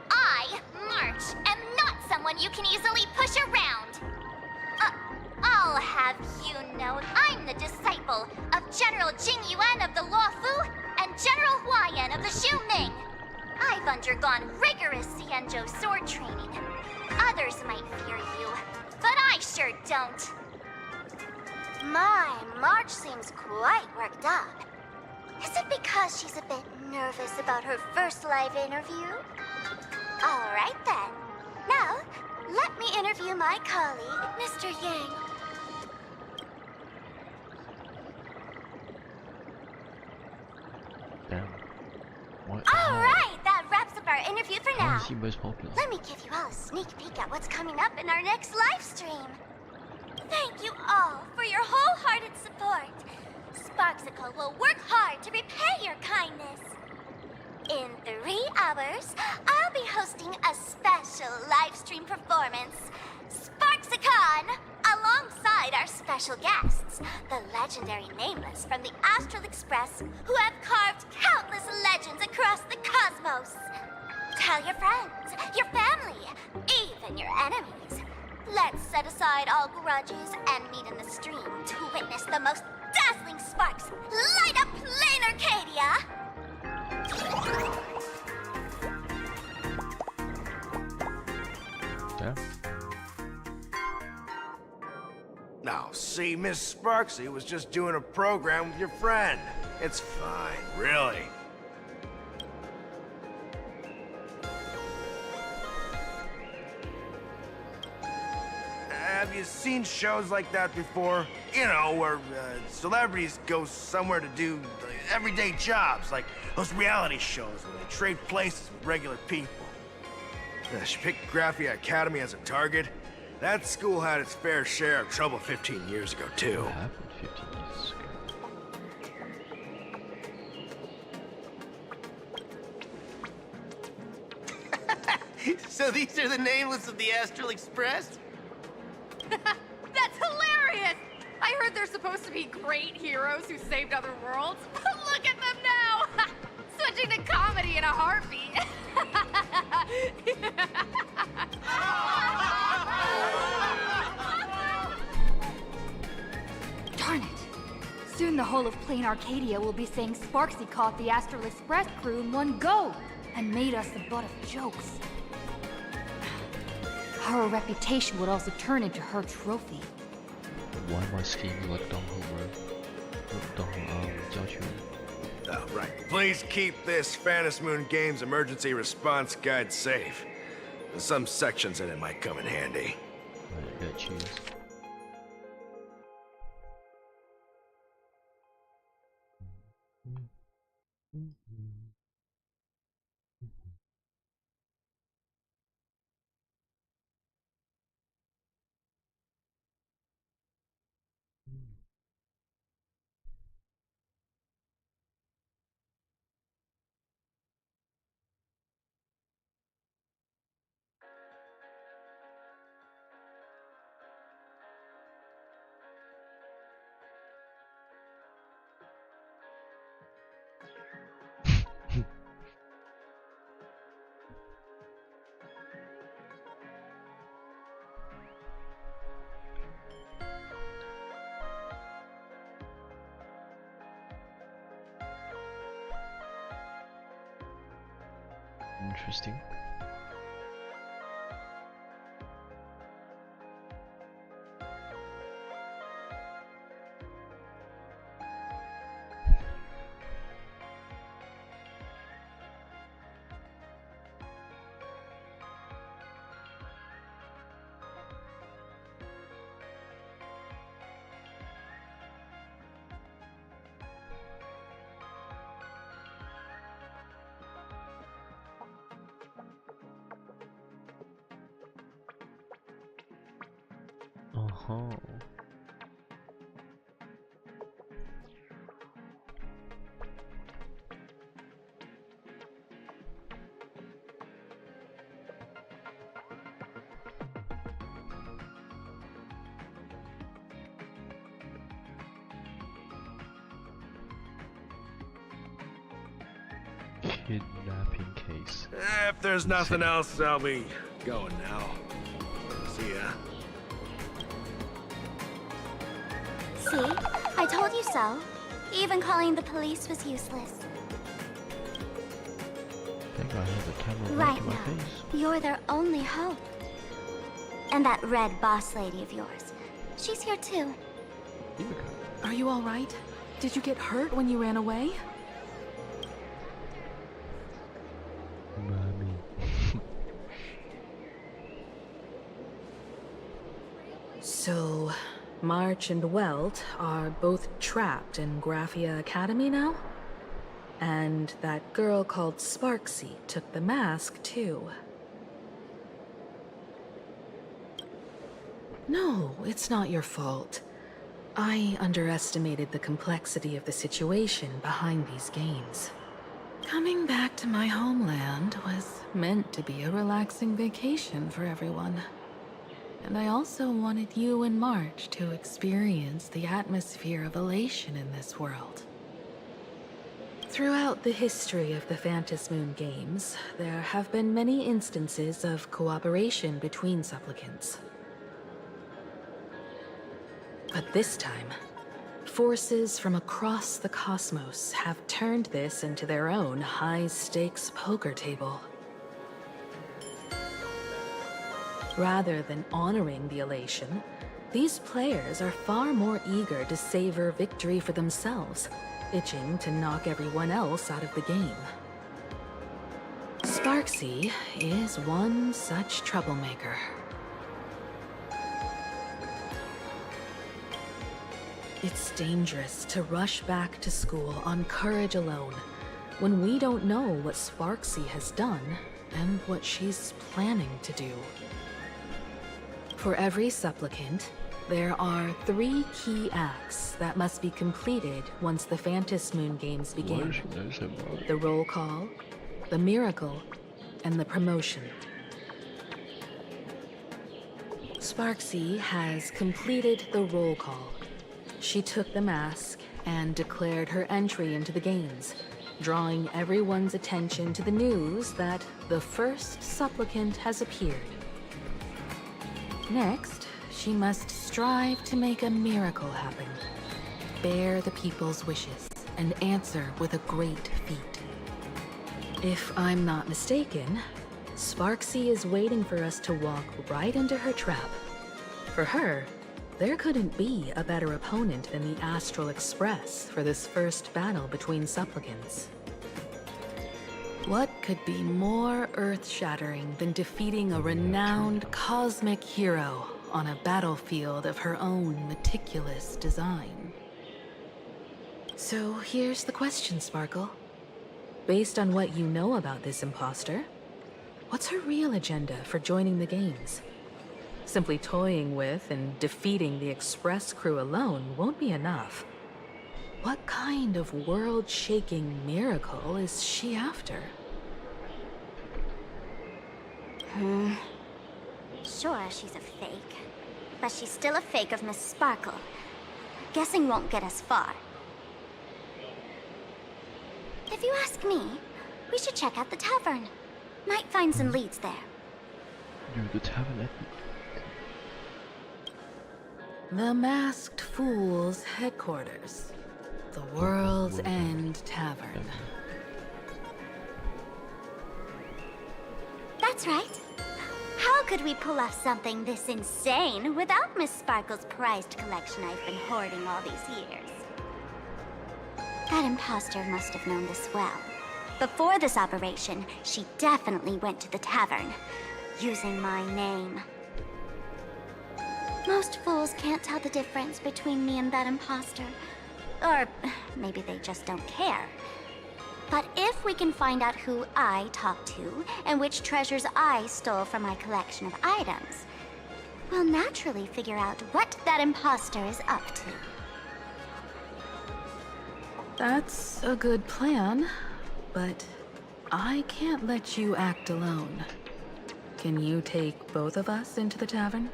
I, March, am not someone you can easily push around. I'll have you know I'm the disciple of General Jing Yuan of the Luofu and General Huayan of the Xu Ming. I've undergone rigorous Xianzhou sword training. Others might fear you, but I sure don't. My, March seems quite worked up. Is it because she's a bit nervous about her first live interview? All right then. Now, let me interview my colleague, Mr. Yang. Damn. What? All right, that wraps up our interview for How now. is he most popular? Let me give you all a sneak peek at what's coming up in our next live stream. Thank you all for your wholehearted support. Sparksicle will work hard to repay your kindness. In 3 hours, I'll be hosting a special live stream performance, Sparksicon, alongside our special guests, the legendary Nameless from the Astral Express, who have carved countless legends across the cosmos. Tell your friends, your family, even your enemies. Let's set aside all grudges and meet in the stream to witness the most dazzling sparks light up Plain Arcadia! Yeah. Now, see, Miss Sparksy was just doing a program with your friend. It's fine, really. Have you seen shows like that before? You know, where celebrities go somewhere to do everyday jobs, like those reality shows where they trade places with regular people. She picked Graphia Academy as a target. That school had its fair share of trouble 15 years ago, too. What happened 15 years ago? So these are the Nameless of the Astral Express? That's hilarious! I heard they're supposed to be great heroes who saved other worlds. Look at them now! Switching to comedy in a heartbeat. Darn it! Soon the whole of Plain Arcadia will be saying Sparksy caught the Astral Express crew in one go and made us the butt of jokes. Her reputation would also turn into her trophy. Why am I scheming like Donghole, bro? Oh, right. Please keep this Phantom Moon Games emergency response guide safe. Some sections in it might come in handy. Right, got cheese. Interesting. Oh. Kidnapping case. If there's nothing else, I'll be going now. See ya. See? I told you so. Even calling the police was useless. I think I have a camera Right to my now, face. you're their only hope. And that red boss lady of yours. She's here too. Are you all right? Did you get hurt when you ran away? Mommy. So, March and Welt are both trapped in Graphia Academy now? And that girl called Sparksy took the mask, too. No, it's not your fault. I underestimated the complexity of the situation behind these games. Coming back to my homeland was meant to be a relaxing vacation for everyone. And I also wanted you and March to experience the atmosphere of elation in this world. Throughout the history of the Phantom Moon games, there have been many instances of cooperation between supplicants. But this time, forces from across the cosmos have turned this into their own high-stakes poker table. Rather than honoring the elation, these players are far more eager to savor victory for themselves, itching to knock everyone else out of the game. Sparksy is one such troublemaker. It's dangerous to rush back to school on courage alone, when we don't know what Sparksy has done and what she's planning to do. For every supplicant, there are 3 key acts that must be completed once the Phantom Moon games begin. The roll call, the miracle, and the promotion. Sparksy has completed the roll call. She took the mask and declared her entry into the games, drawing everyone's attention to the news that the first supplicant has appeared. Next, she must strive to make a miracle happen, bear the people's wishes, and answer with a great feat. If I'm not mistaken, Sparksy is waiting for us to walk right into her trap. For her, there couldn't be a better opponent than the Astral Express for this first battle between supplicants. What could be more earth-shattering than defeating a renowned cosmic hero on a battlefield of her own meticulous design? So here's the question, Sparkle. Based on what you know about this imposter, what's her real agenda for joining the games? Simply toying with and defeating the Express crew alone won't be enough. What kind of world-shaking miracle is she after? Sure, she's a fake. But she's still a fake of Miss Sparkle. Guessing won't get us far. If you ask me, we should check out the tavern. Might find some leads there. The tavern. The Masked Fool's headquarters. The World's End Tavern. That's right. How could we pull off something this insane without Miss Sparkle's prized collection I've been hoarding all these years? That imposter must have known this well. Before this operation, she definitely went to the tavern, using my name. Most fools can't tell the difference between me and that imposter. Or maybe they just don't care. But if we can find out who I talked to, and which treasures I stole from my collection of items, we'll naturally figure out what that imposter is up to. That's a good plan, but I can't let you act alone. Can you take both of us into the tavern?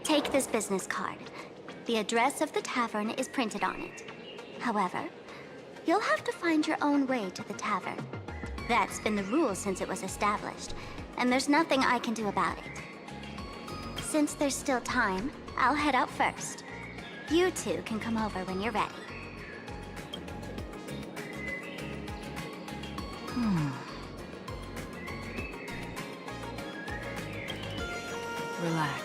Take this business card. The address of the tavern is printed on it. However, you'll have to find your own way to the tavern. That's been the rule since it was established, and there's nothing I can do about it. Since there's still time, I'll head out first. You two can come over when you're ready. Relax.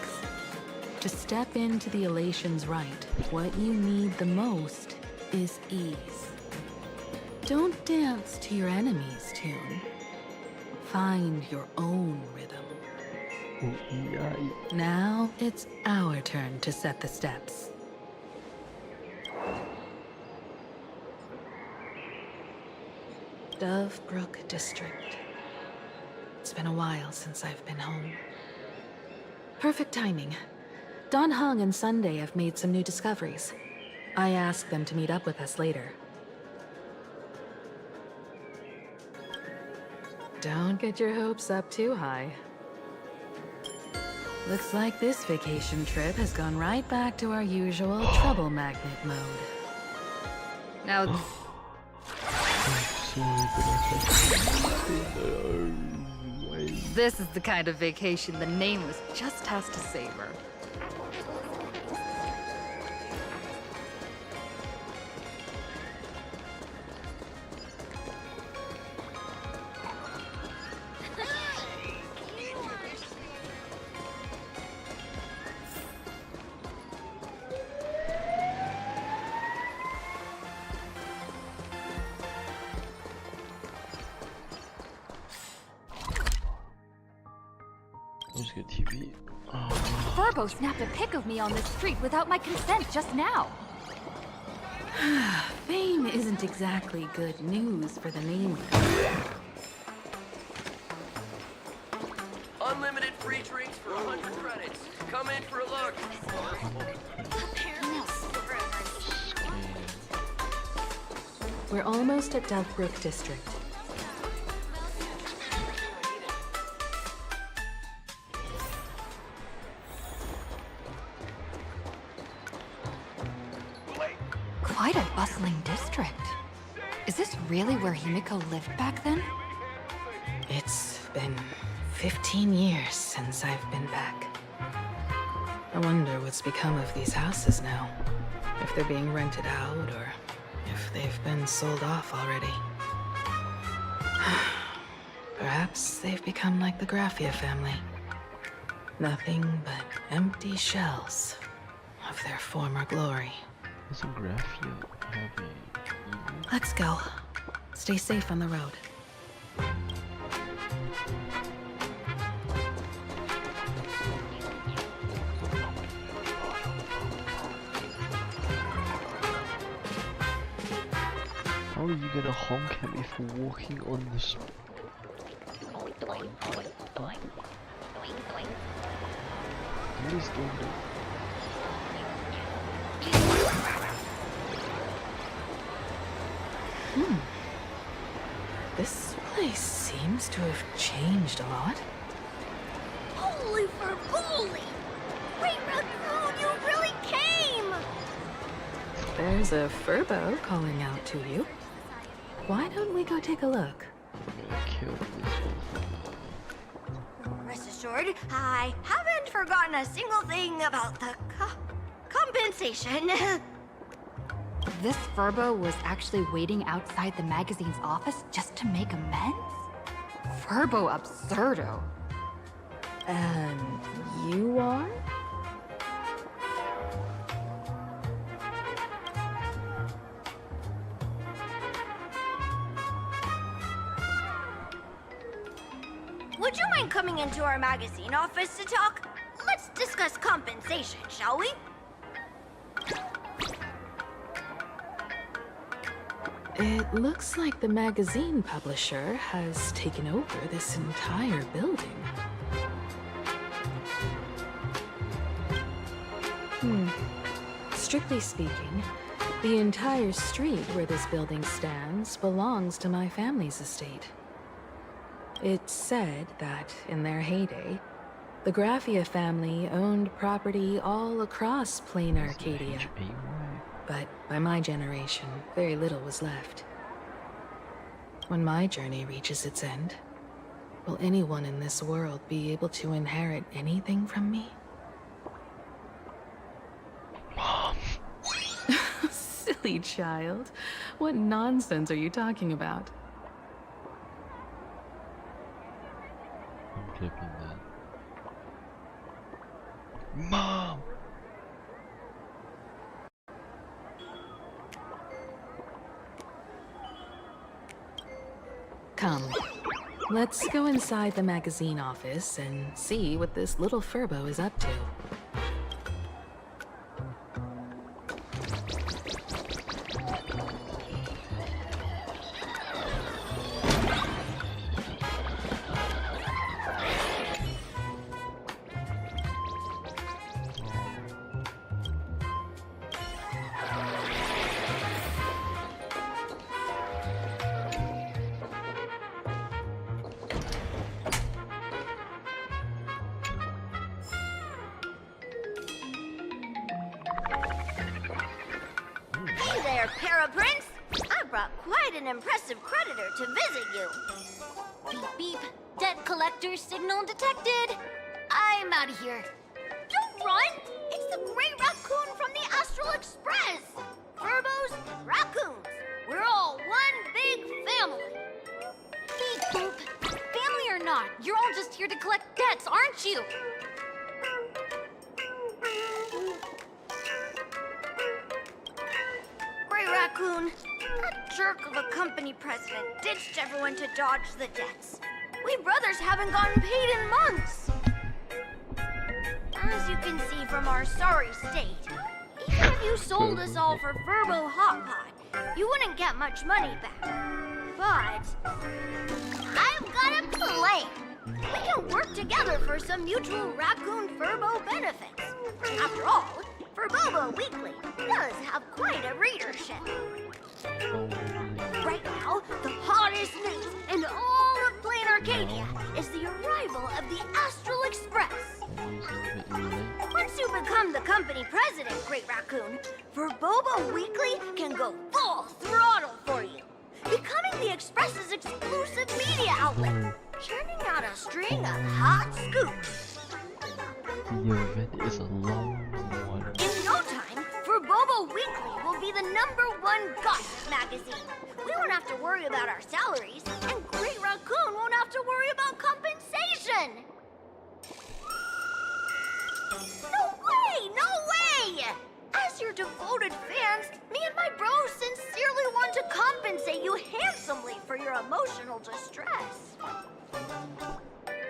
To step into the elation's right, what you need the most is ease. Don't dance to your enemy's tune. Find your own rhythm. Now it's our turn to set the steps. Dove Brook District. It's been a while since I've been home. Perfect timing. Don Hung and Sunday have made some new discoveries. I asked them to meet up with us later. Don't get your hopes up too high. Looks like this vacation trip has gone right back to our usual trouble magnet mode. Now... This is the kind of vacation the Nameless just has to savor. Let's get TV. Furbo snapped a pic of me on the street without my consent just now. Fame isn't exactly good news for the Nameless. Unlimited free drinks for 100 credits. Come in for a look. We're almost at Dove Brook District. Quite a bustling district. Is this really where Himiko lived back then? It's been 15 years since I've been back. I wonder what's become of these houses now. If they're being rented out, or if they've been sold off already. Perhaps they've become like the Graffia family. Nothing but empty shells of their former glory. Doesn't Graffia have a... Let's go. Stay safe on the road. How are you gonna honk at me for walking on the spot? What is going on? This place seems to have changed a lot. Holy for bully! Great Raccoon, you really came! There's a Furbo calling out to you. Why don't we go take a look? I'm gonna kill this one. Rest assured, I haven't forgotten a single thing about the compensation. This Furbo was actually waiting outside the magazine's office just to make amends? Furbo absurdo. And you are? Would you mind coming into our magazine office to talk? Let's discuss compensation, shall we? It looks like the magazine publisher has taken over this entire building. Strictly speaking, the entire street where this building stands belongs to my family's estate. It's said that, in their heyday, the Graffia family owned property all across plain Arcadia. But by my generation, very little was left. When my journey reaches its end, will anyone in this world be able to inherit anything from me? Mom! Silly child. What nonsense are you talking about? I'm clipping that. Mom! Come, let's go inside the magazine office and see what this little Furbo is up to. there, Paraprince! I brought quite an impressive creditor to visit you. Beep beep. Debt collector signal detected. I'm out of here. Don't run! It's the Great Raccoon from the Astral Express! Furbos and raccoons. We're all one big family. Beep boop. Family or not, you're all just here to collect debts, aren't you? Grey Raccoon, that jerk of a company president ditched everyone to dodge the debts. We brothers haven't gotten paid in months. As you can see from our sorry state, even if you sold us all for Furbo Hot Pot, you wouldn't get much money back. But I've got a plan. We can work together for some mutual Raccoon Furbo benefits. After all, Furbobo Weekly does have quite a readership. Right now, the hottest news in all of Plain Arcadia is the arrival of the Astral Express. Once you become the company president, Great Raccoon, Furbobo Weekly can go full throttle for you, becoming the Express's exclusive media outlet, churning out a string of hot scoops. The event is a long one. In no time, Furbobo Weekly will be the #1 gossip magazine. We won't have to worry about our salaries, and Great Raccoon won't have to worry about compensation. No way! No way! As your devoted fans, me and my bros sincerely want to compensate you handsomely for your emotional distress.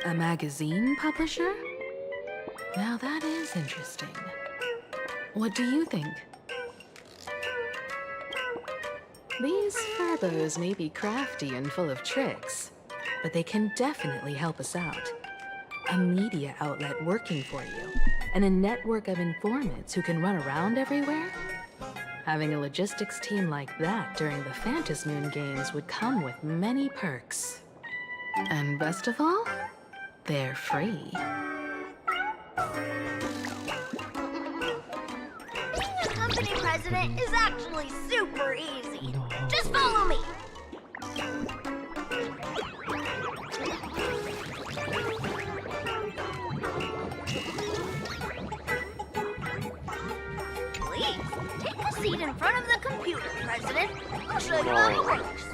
A magazine publisher? Now that is interesting. What do you think? These Furbos may be crafty and full of tricks, but they can definitely help us out. A media outlet working for you, and a network of informants who can run around everywhere? Having a logistics team like that during the Phantasmoon Games would come with many perks. And best of all, they're free. Being a company president is actually super easy. Just follow me. Please, take a seat in front of the computer, President. I'll show you how it works.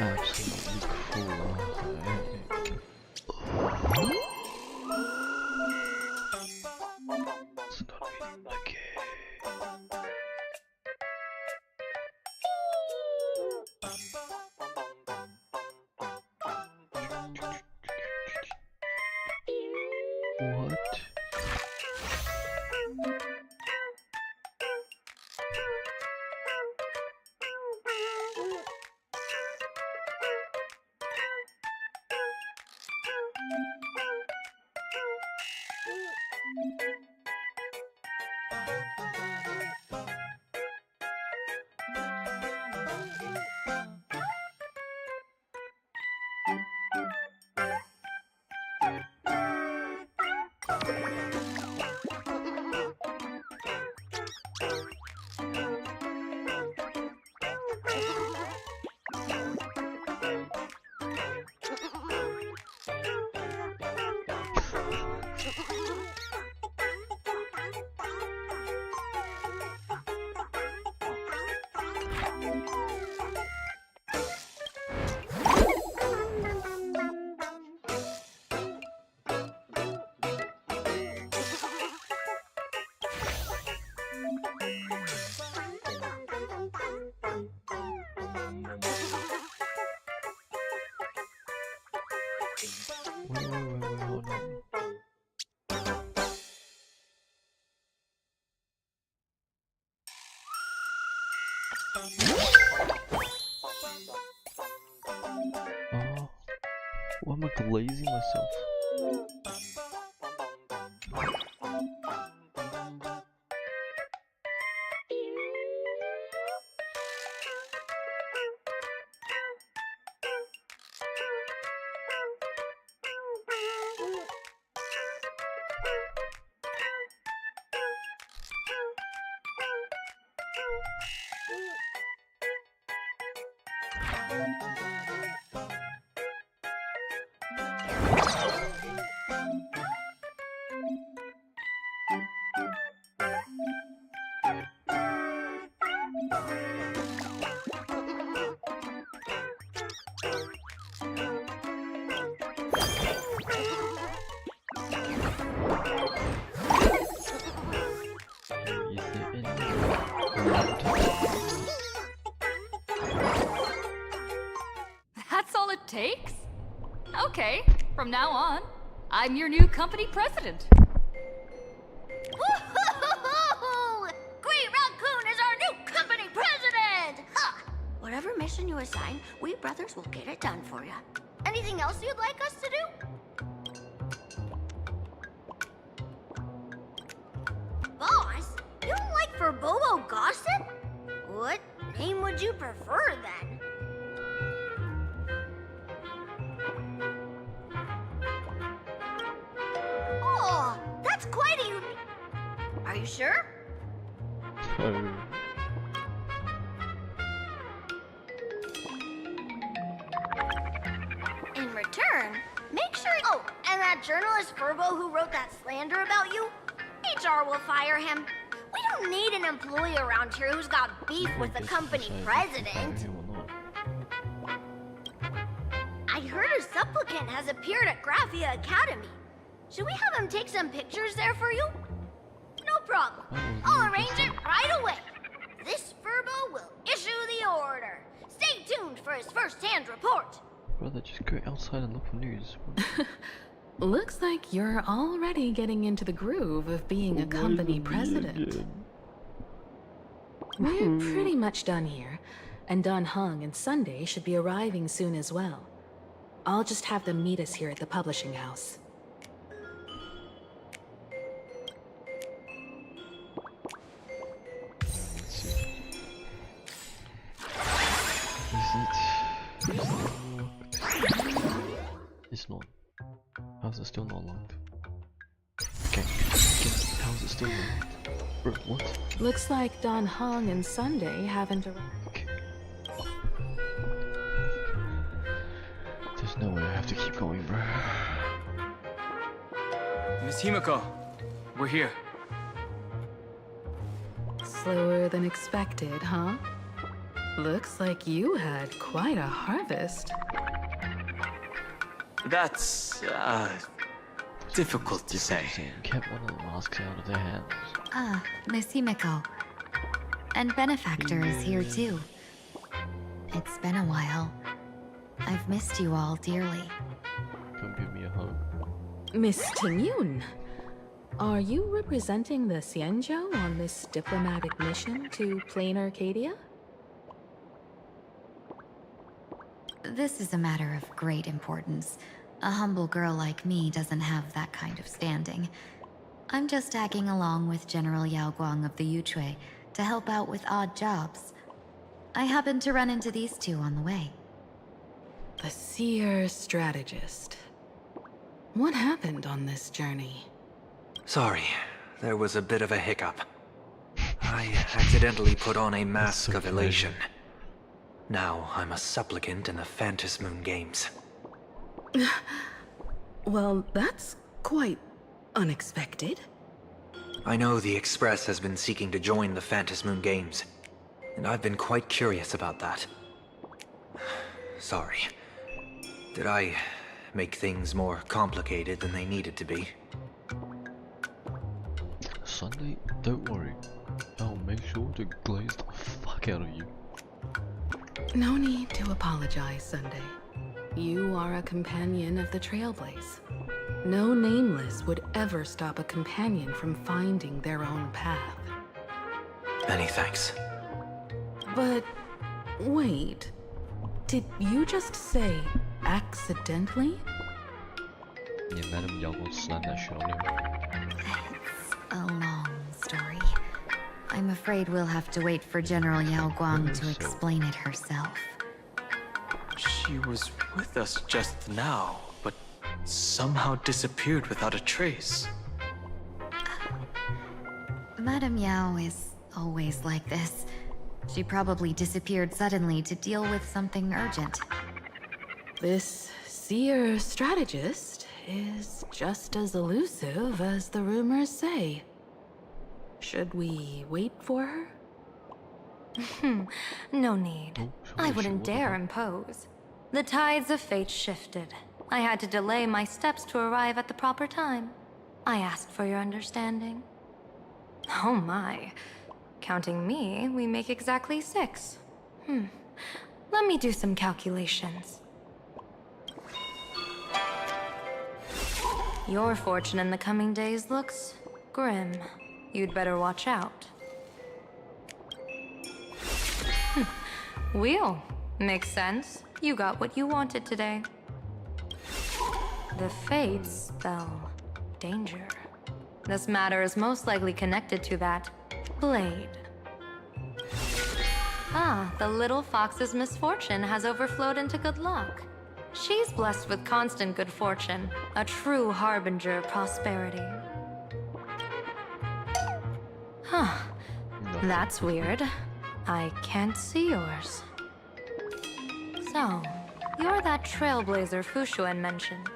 Absolutely cool. It's not reading my game. What? Wait, hold on. Oh, why am I glazing myself? That's all it takes? Okay, from now on, I'm your new company president. Woohoo! Great Raccoon is our new company president! Ha! Whatever mission you assign, we brothers will get it done for you. Anything else you'd like us to do? Boss, you don't like Furbobo gossip? What name would you prefer then? Oh, that's quite a unique. Are you sure? In return, make sure. Oh, and that journalist Furbo who wrote that slander about you? HR will fire him. We don't need an employee around here who's got beef with the company president. I heard a supplicant has appeared at Graphia Academy. Should we have him take some pictures there for you? No problem. I'll arrange it right away. This Furbo will issue the order. Stay tuned for his first-hand report. Brother, just go outside and look for news. Looks like you're already getting into the groove of being a company president. We're pretty much done here, and Dan Heng and Sunday should be arriving soon as well. I'll just have them meet us here at the publishing house. It's not. How's it still not locked? Okay. How's it still locked? Bro, what? Looks like Dan Heng and Sunday haven't arrived. Okay. There's no way I have to keep going, bro. Miss Himiko, we're here. Slower than expected, huh? Looks like you had quite a harvest. That's, difficult to say. Kept one of the masks out of their hands. Ah, Miss Himiko. And Benefactor is here too. It's been a while. I've missed you all dearly. Come give me a hug. Miss Tingyun, are you representing the Xianzhou on this diplomatic mission to Plain Arcadia? This is a matter of great importance. A humble girl like me doesn't have that kind of standing. I'm just tagging along with General Yao Guang of the Yuchui to help out with odd jobs. I happened to run into these two on the way. The seer strategist. What happened on this journey? Sorry, there was a bit of a hiccup. I accidentally put on a mask of elation. Now I'm a supplicant in the Phantom Moon Games. Well, that's quite unexpected. I know the Express has been seeking to join the Phantom Moon Games, and I've been quite curious about that. Sorry. Did I make things more complicated than they needed to be? Sunday, don't worry. I'll make sure to glaze the fuck out of you. No need to apologize, Sunday. You are a companion of the Trailblaze. No nameless would ever stop a companion from finding their own path. Many thanks. But wait, did you just say accidentally? Yeah, Madam Yao will slam that shit on him. It's a long story. I'm afraid we'll have to wait for General Yao Guang to explain it herself. She was with us just now, but somehow disappeared without a trace. Madame Yao is always like this. She probably disappeared suddenly to deal with something urgent. This seer strategist is just as elusive as the rumors say. Should we wait for her? No need. I wouldn't dare impose. The tides of fate shifted. I had to delay my steps to arrive at the proper time. I asked for your understanding. Oh my. Counting me, we make exactly 6. Let me do some calculations. Your fortune in the coming days looks grim. You'd better watch out. Wheel. Makes sense. You got what you wanted today. The fates spell danger. This matter is most likely connected to that blade. Ah, the little fox's misfortune has overflowed into good luck. She's blessed with constant good fortune, a true harbinger of prosperity. Huh. That's weird. I can't see yours. So, you're that trailblazer Fushuan mentioned.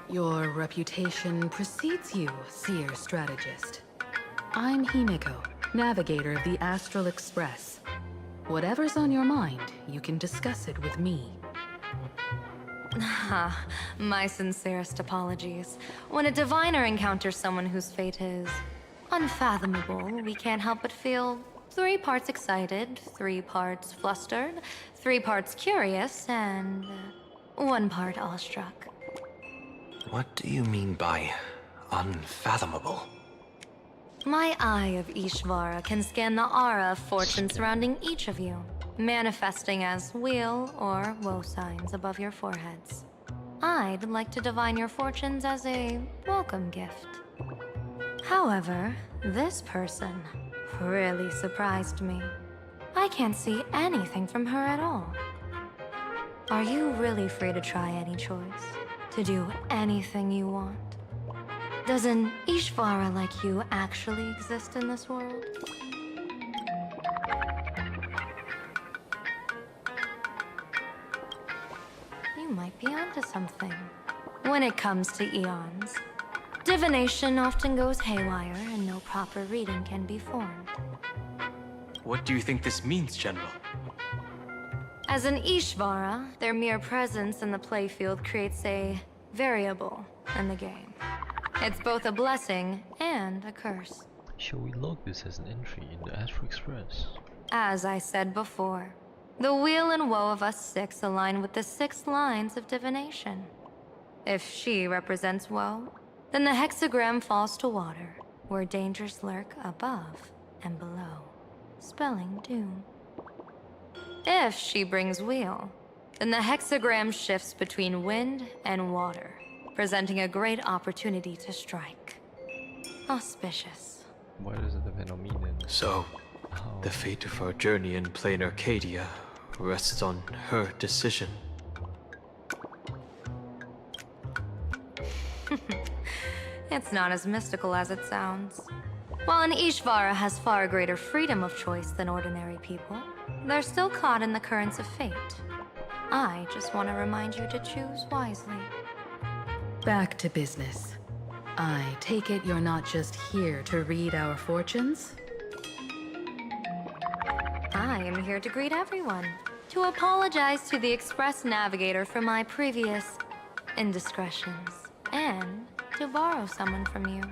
Your reputation precedes you, seer strategist. I'm Himiko, navigator of the Astral Express. Whatever's on your mind, you can discuss it with me. My sincerest apologies. When a diviner encounters someone whose fate is unfathomable, we can't help but feel 3 parts excited, 3 parts flustered, 3 parts curious, and 1 part awestruck. What do you mean by unfathomable? My eye of Ishvara can scan the aura of fortune surrounding each of you, manifesting as weal or woe signs above your foreheads. I'd like to divine your fortunes as a welcome gift. However, this person really surprised me. I can't see anything from her at all. Are you really free to try any choice? To do anything you want? Does an Ishvara like you actually exist in this world? You might be onto something. When it comes to eons, divination often goes haywire and no proper reading can be formed. What do you think this means, General? As an Ishvara, their mere presence in the playfield creates a variable in the game. It's both a blessing and a curse. Shall we log this as an entry in the Astral Express? As I said before, the weal and woe of us 6 align with the 6 lines of divination. If she represents woe, then the hexagram falls to water, where dangers lurk above and below, spelling doom. If she brings weal, then the hexagram shifts between wind and water, presenting a great opportunity to strike. Auspicious. Why does it depend on me then? So, the fate of our journey in plain Arcadia rests on her decision. It's not as mystical as it sounds. While an Ishvara has far greater freedom of choice than ordinary people, they're still caught in the currents of fate. I just want to remind you to choose wisely. Back to business. I take it you're not just here to read our fortunes? I am here to greet everyone, to apologize to the Express Navigator for my previous indiscretions, and to borrow someone from you.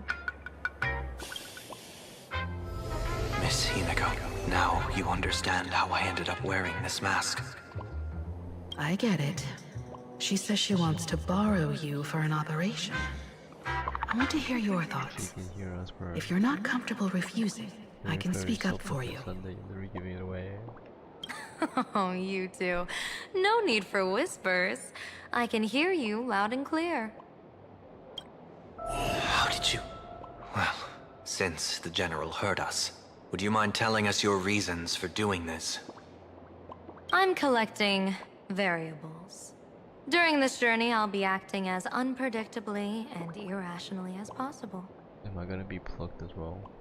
Miss Himiko, now you understand how I ended up wearing this mask. I get it. She says she wants to borrow you for an operation. I want to hear your thoughts. If you're not comfortable refusing, I can speak up for you. Giving it away. Oh, you two. No need for whispers. I can hear you loud and clear. How did you... Well, since the General heard us, would you mind telling us your reasons for doing this? I'm collecting variables. During this journey, I'll be acting as unpredictably and irrationally as possible. Am I gonna be plucked as well?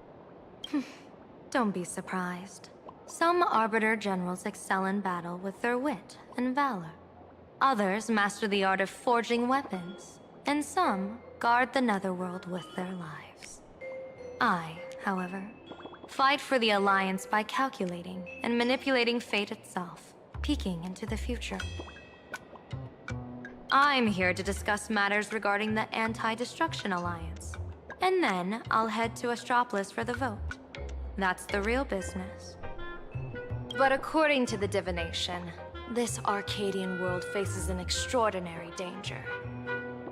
Don't be surprised. Some Arbiter Generals excel in battle with their wit and valor. Others master the art of forging weapons, and some guard the Netherworld with their lives. I, however, fight for the Alliance by calculating and manipulating fate itself, peeking into the future. I'm here to discuss matters regarding the Anti-Destruction Alliance, and then I'll head to Astropolis for the vote. That's the real business. But according to the divination, this Arcadian world faces an extraordinary danger.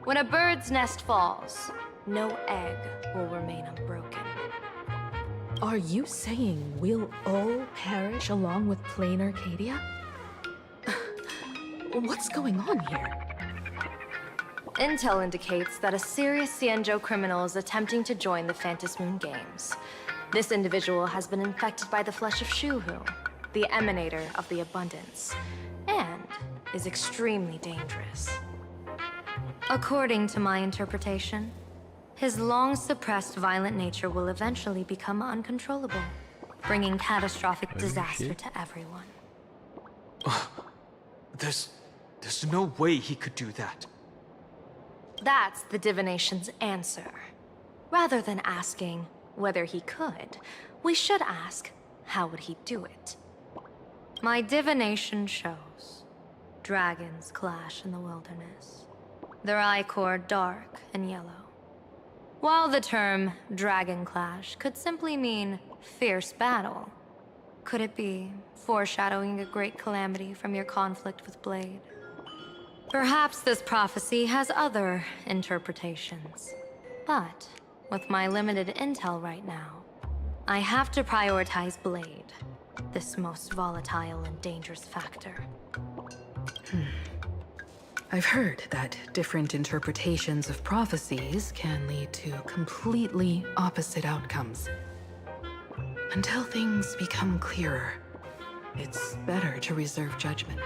When a bird's nest falls, no egg will remain unbroken. Are you saying we'll all perish along with plain Arcadia? What's going on here? Intel indicates that a serious Xianzhou criminal is attempting to join the Phantom Moon Games. This individual has been infected by the flesh of Shuhu, the emanator of the abundance, and is extremely dangerous. According to my interpretation, his long-suppressed violent nature will eventually become uncontrollable, bringing catastrophic disaster to everyone. There's no way he could do that. That's the divination's answer. Rather than asking whether he could, we should ask, how would he do it? My divination shows dragons clash in the wilderness, their ichor dark and yellow. While the term dragon clash could simply mean fierce battle, could it be foreshadowing a great calamity from your conflict with Blade? Perhaps this prophecy has other interpretations, but with my limited intel right now, I have to prioritize Blade, this most volatile and dangerous factor. I've heard that different interpretations of prophecies can lead to completely opposite outcomes. Until things become clearer, it's better to reserve judgment.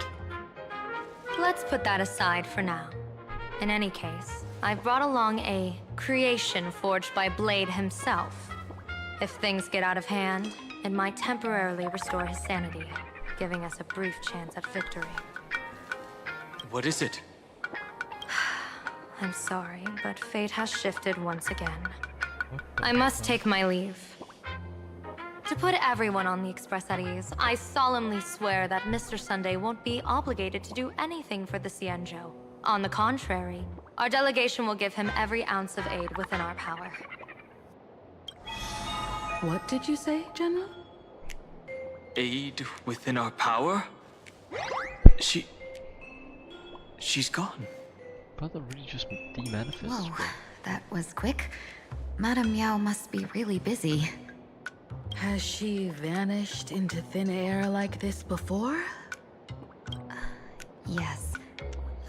Let's put that aside for now. In any case, I've brought along a creation forged by Blade himself. If things get out of hand, it might temporarily restore his sanity, giving us a brief chance at victory. What is it? I'm sorry, but fate has shifted once again. I must take my leave. To put everyone on the Express at ease, I solemnly swear that Mr. Sunday won't be obligated to do anything for the Xianzhou. On the contrary, our delegation will give him every ounce of aid within our power. What did you say, General? Aid within our power? She's gone. Brother really just demanifests. Whoa, that was quick. Madame Yao must be really busy. Has she vanished into thin air like this before? Yes.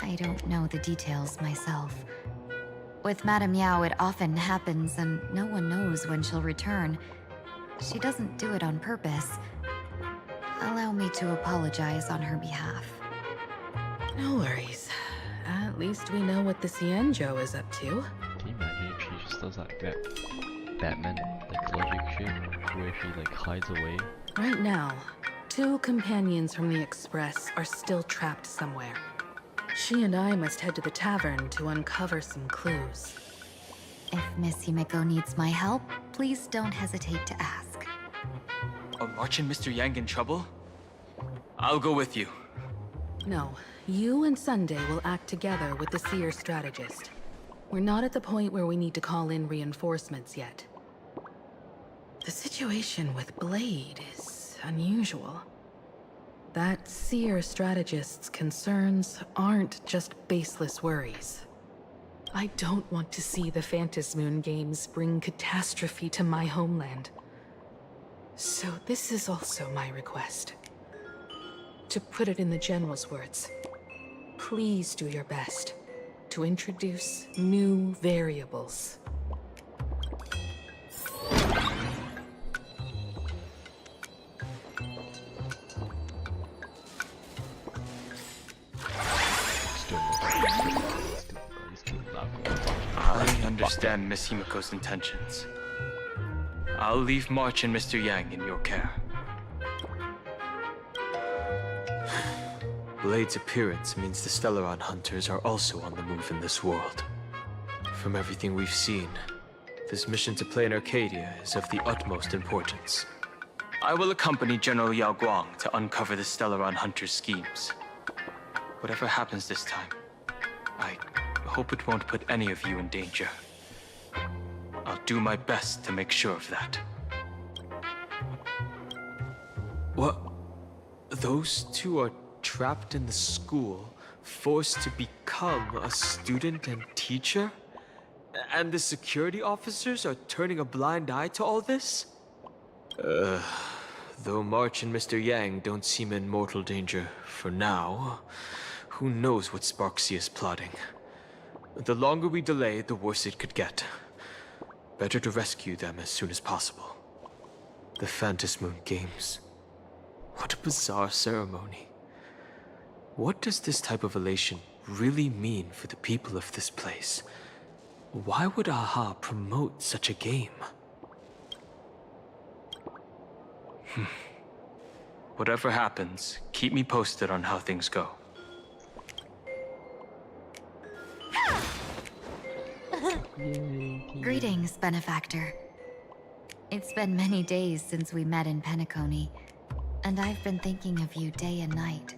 I don't know the details myself. With Madame Yao, it often happens and no one knows when she'll return. She doesn't do it on purpose. Allow me to apologize on her behalf. No worries. At least we know what the Xianzhou is up to. Can you imagine if she just does like that Batman, like logic shit, where she like hides away? Right now, 2 companions from the Express are still trapped somewhere. She and I must head to the tavern to uncover some clues. If Miss Himeko needs my help, please don't hesitate to ask. Are March and Mr. Yang in trouble? I'll go with you. No, you and Sunday will act together with the Seer strategist. We're not at the point where we need to call in reinforcements yet. The situation with Blade is unusual. That Seer strategist's concerns aren't just baseless worries. I don't want to see the Phantom Moon Games bring catastrophe to my homeland. So this is also my request. To put it in the General's words, please do your best to introduce new variables. I understand Miss Himeko's intentions. I'll leave March and Mr. Yang in your care. Blade's appearance means the Stellaron hunters are also on the move in this world. From everything we've seen, this mission to play in Arcadia is of the utmost importance. I will accompany General Yao Guang to uncover the Stellaron hunters' schemes. Whatever happens this time, I hope it won't put any of you in danger. I'll do my best to make sure of that. What? Those two are trapped in the school, forced to become a student and teacher? And the security officers are turning a blind eye to all this? Though March and Mr. Yang don't seem in mortal danger for now, who knows what Sparksy is plotting. The longer we delay, the worse it could get. Better to rescue them as soon as possible. The Phantasm Moon Games. What a bizarre ceremony. What does this type of elation really mean for the people of this place? Why would AHA promote such a game? Whatever happens, keep me posted on how things go. Greetings, Benefactor. It's been many days since we met in Penacony, and I've been thinking of you day and night.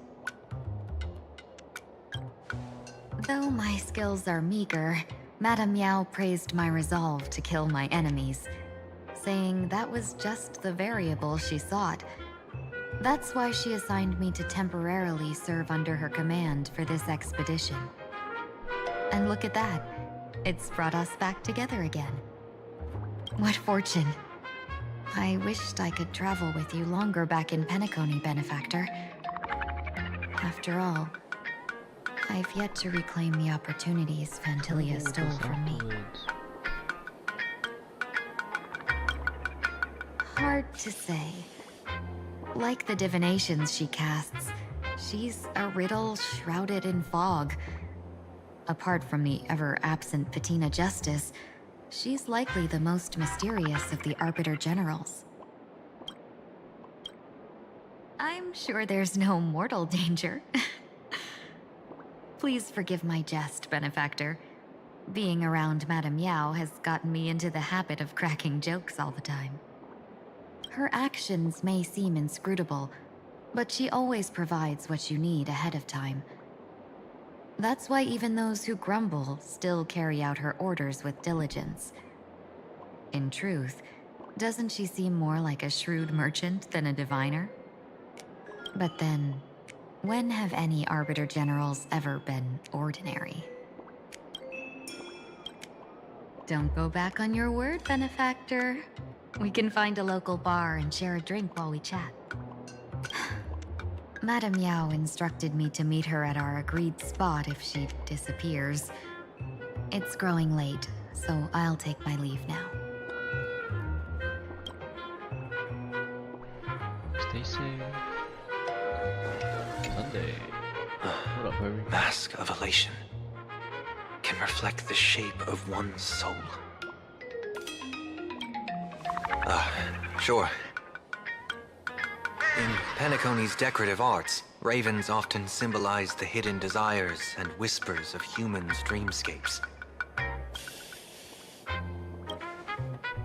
Though my skills are meager, Madame Yao praised my resolve to kill my enemies, saying that was just the variable she sought. That's why she assigned me to temporarily serve under her command for this expedition. And look at that. It's brought us back together again. What fortune. I wished I could travel with you longer back in Penacony, Benefactor. After all, I've yet to reclaim the opportunities Phantilia stole from me. Hard to say. Like the divinations she casts, she's a riddle shrouded in fog. Apart from the ever-absent Patina Justice, she's likely the most mysterious of the Arbiter Generals. I'm sure there's no mortal danger. Please forgive my jest, Benefactor. Being around Madame Yao has gotten me into the habit of cracking jokes all the time. Her actions may seem inscrutable, but she always provides what you need ahead of time. That's why even those who grumble still carry out her orders with diligence. In truth, doesn't she seem more like a shrewd merchant than a diviner? But then, when have any Arbiter Generals ever been ordinary? Don't go back on your word, Benefactor. We can find a local bar and share a drink while we chat. Madame Yao instructed me to meet her at our agreed spot if she disappears. It's growing late, so I'll take my leave now. Stay safe. Sunday. What up, Harvey? Mask of Elation can reflect the shape of one's soul. Sure. In Penacony's decorative arts, ravens often symbolize the hidden desires and whispers of humans' dreamscapes.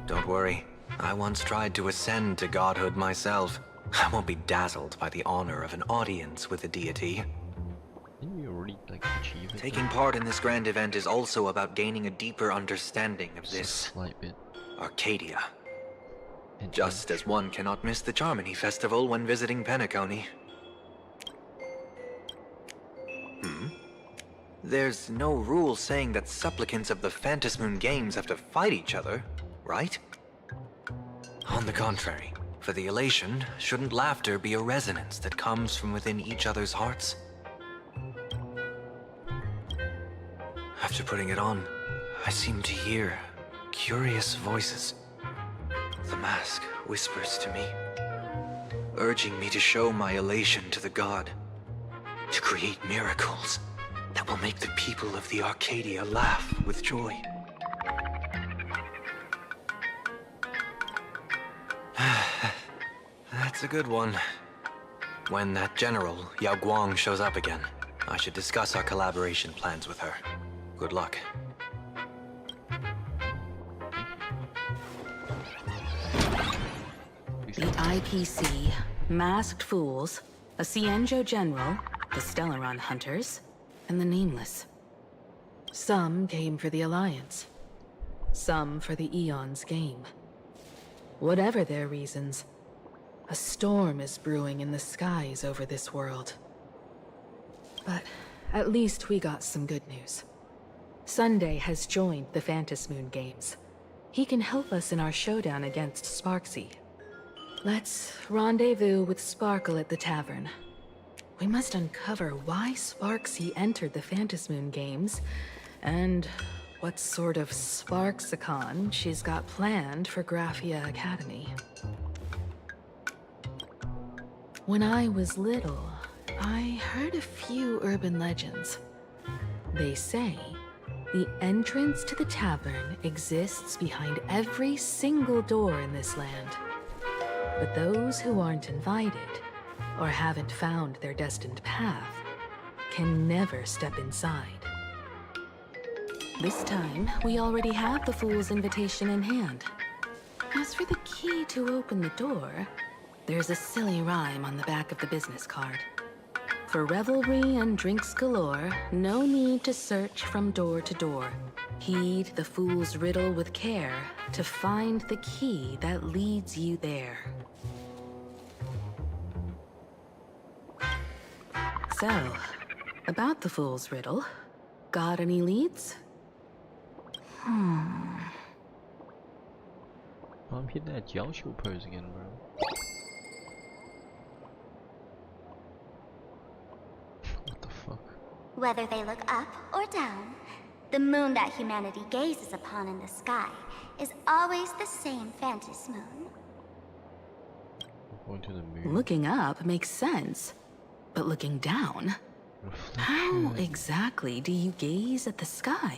Don't worry, I once tried to ascend to godhood myself. I won't be dazzled by the honor of an audience with a deity. Didn't you already, achieve it? Taking part in this grand event is also about gaining a deeper understanding of this slight bit. Arcadia. Just as one cannot miss the Charmony Festival when visiting Penacony. There's no rule saying that supplicants of the Phantasm Moon Games have to fight each other, right? On the contrary, for the elation, shouldn't laughter be a resonance that comes from within each other's hearts? After putting it on, I seem to hear curious voices. The mask whispers to me, urging me to show my elation to the god, to create miracles that will make the people of the Arcadia laugh with joy. That's a good one. When that general, Yao Guang, shows up again, I should discuss our collaboration plans with her. Good luck. The IPC, Masked Fools, a Cienjo General, the Stellaron Hunters, and the Nameless. Some came for the Alliance. Some for the Eon's game. Whatever their reasons, a storm is brewing in the skies over this world. But at least we got some good news. Sunday has joined the Phantom Moon Games. He can help us in our showdown against Sparksy. Let's rendezvous with Sparkle at the tavern. We must uncover why Sparksy entered the Phantom Moon Games, and what sort of Sparksicon she's got planned for Graphia Academy. When I was little, I heard a few urban legends. They say the entrance to the tavern exists behind every single door in this land. But those who aren't invited, or haven't found their destined path, can never step inside. This time, we already have the Fool's invitation in hand. As for the key to open the door, there's a silly rhyme on the back of the business card. For revelry and drinks galore, no need to search from door to door. Heed the fool's riddle with care to find the key that leads you there. So, about the fool's riddle, got any leads? I'm hitting that Jiaoshu pose again, bro. What the fuck? Whether they look up or down, the moon that humanity gazes upon in the sky is always the same Phantom Moon. Going to the moon. Looking up makes sense, but looking down? How exactly do you gaze at the sky?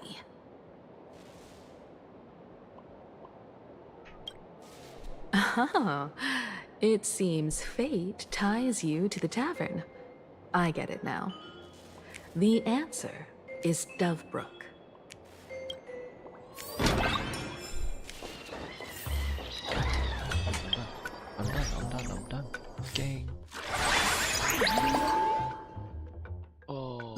Oh, it seems fate ties you to the tavern. I get it now. The answer is Dovebrook. I'm done. Gang. Oh.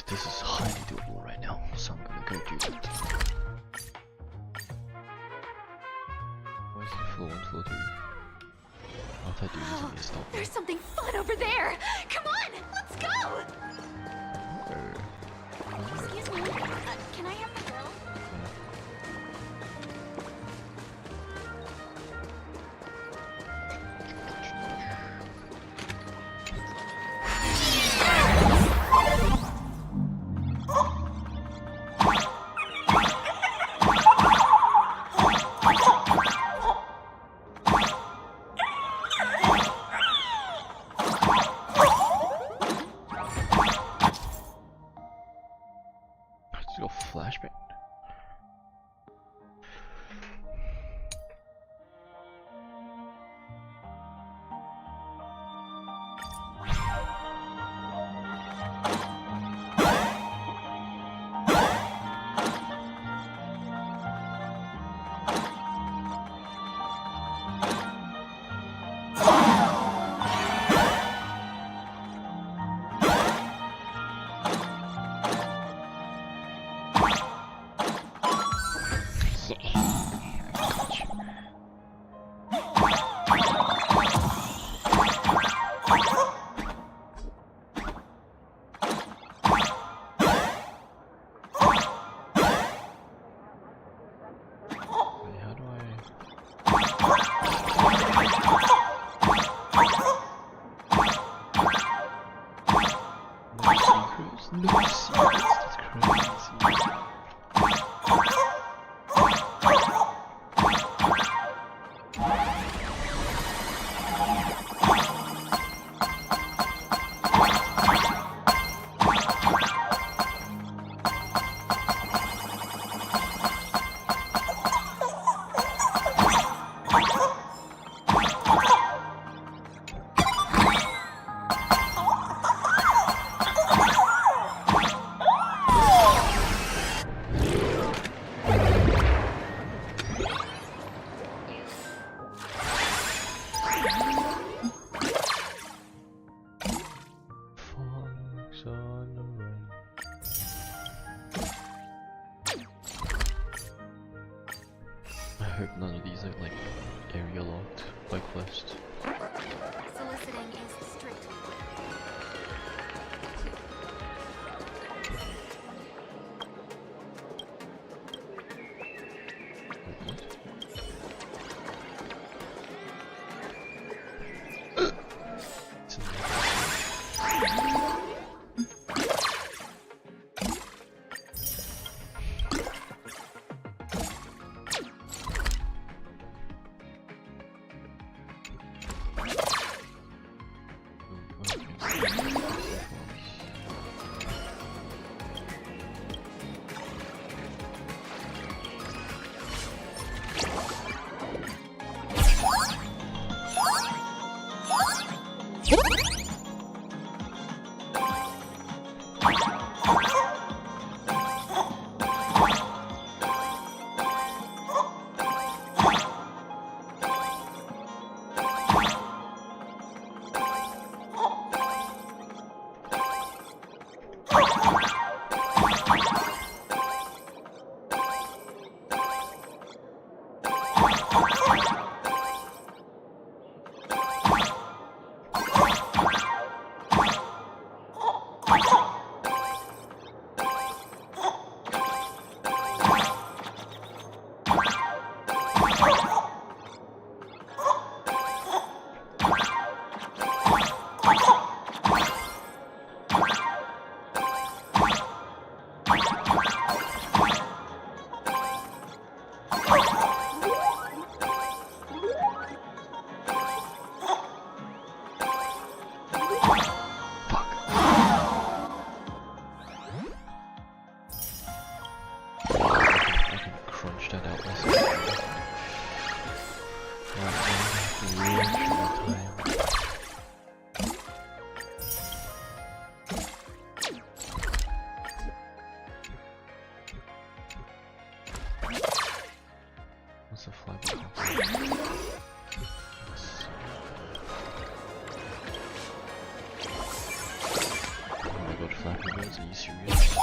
This is highly doable right now, so I'm gonna go do that. Where's the floor 1, floor 2? If I do this, I'm gonna stop. There's something fun over there! Come on, let's go! Excuse me, can I have the bill? Let's go flashback. Fox on the run. I hope none of these are like area locked by quest. Soliciting is strictly What's a flag? Oh my god, Flappy Birds, are you serious?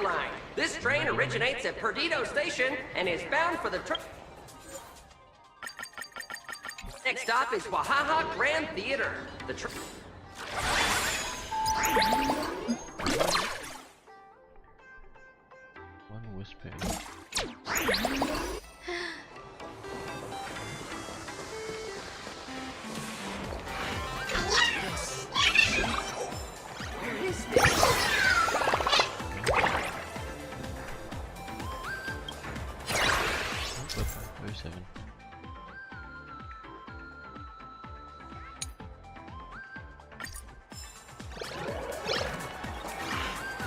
Line. This train originates at Perdido Station and is bound for the next stop is Wahaha Grand Theater. The one whisper. Where is this? 07.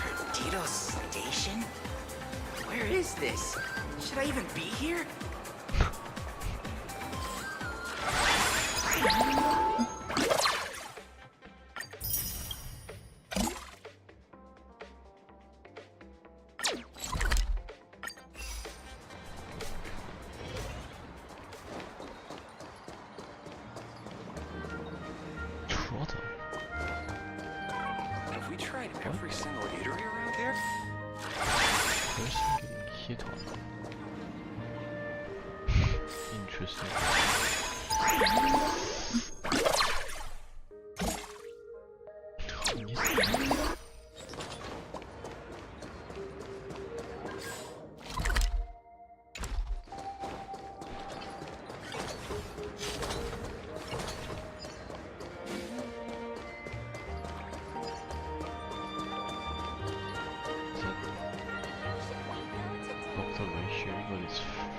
Perdido Station? Where is this? Should I even be here? Have we tried every single eatery around here? Person getting hit on. Interesting. Fucked up my shoe, but it's fresh.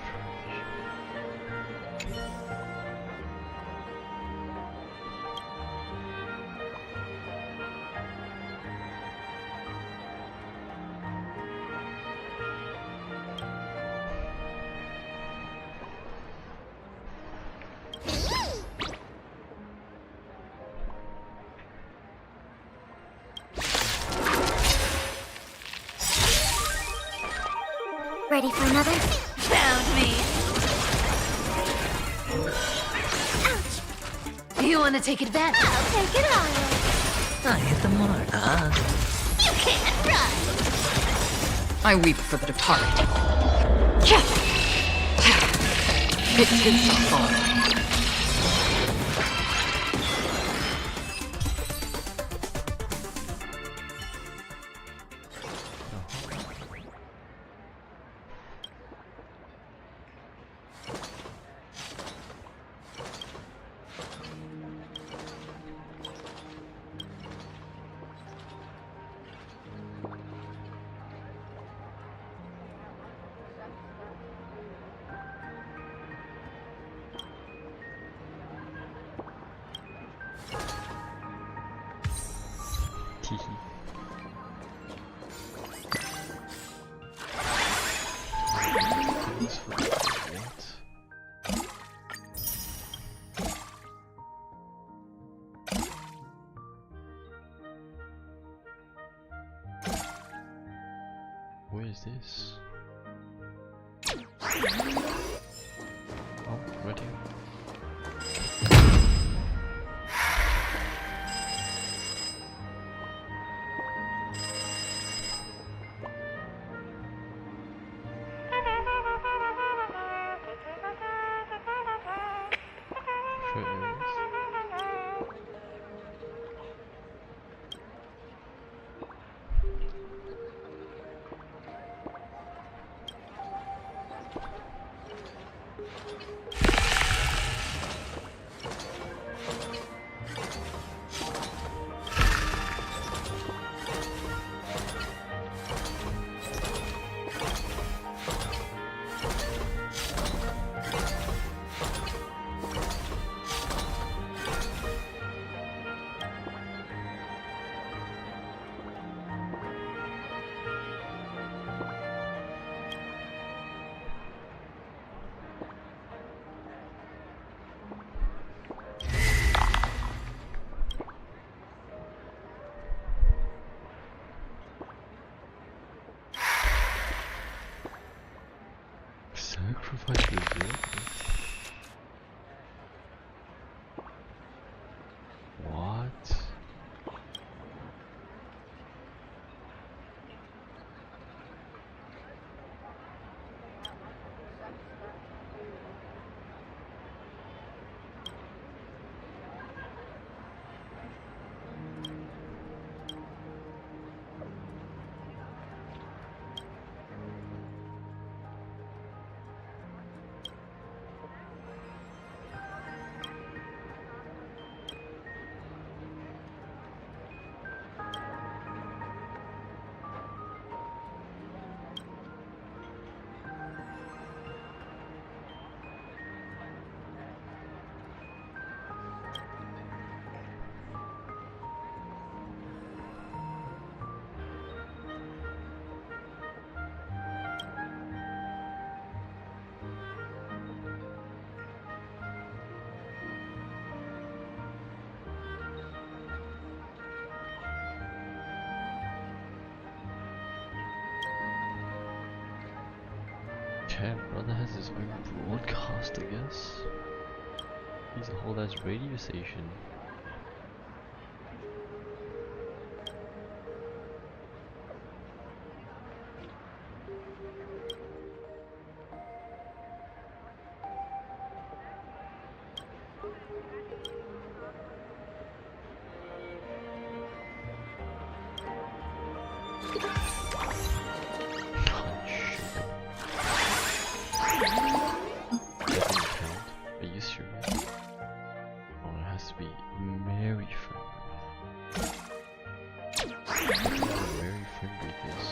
Ready for another? Found me. Ouch. You want to take advantage? I'll take it on. I hit the mark, huh? You can't run. I weep for the departed. It takes a fall. Where is this? Oh, right here. Sacrifice the deer? What? Okay, brother has his own broadcast, I guess. He's a whole ass radio station. Are you serious? Oh, it has to be Mary friendly. Mary friendly this.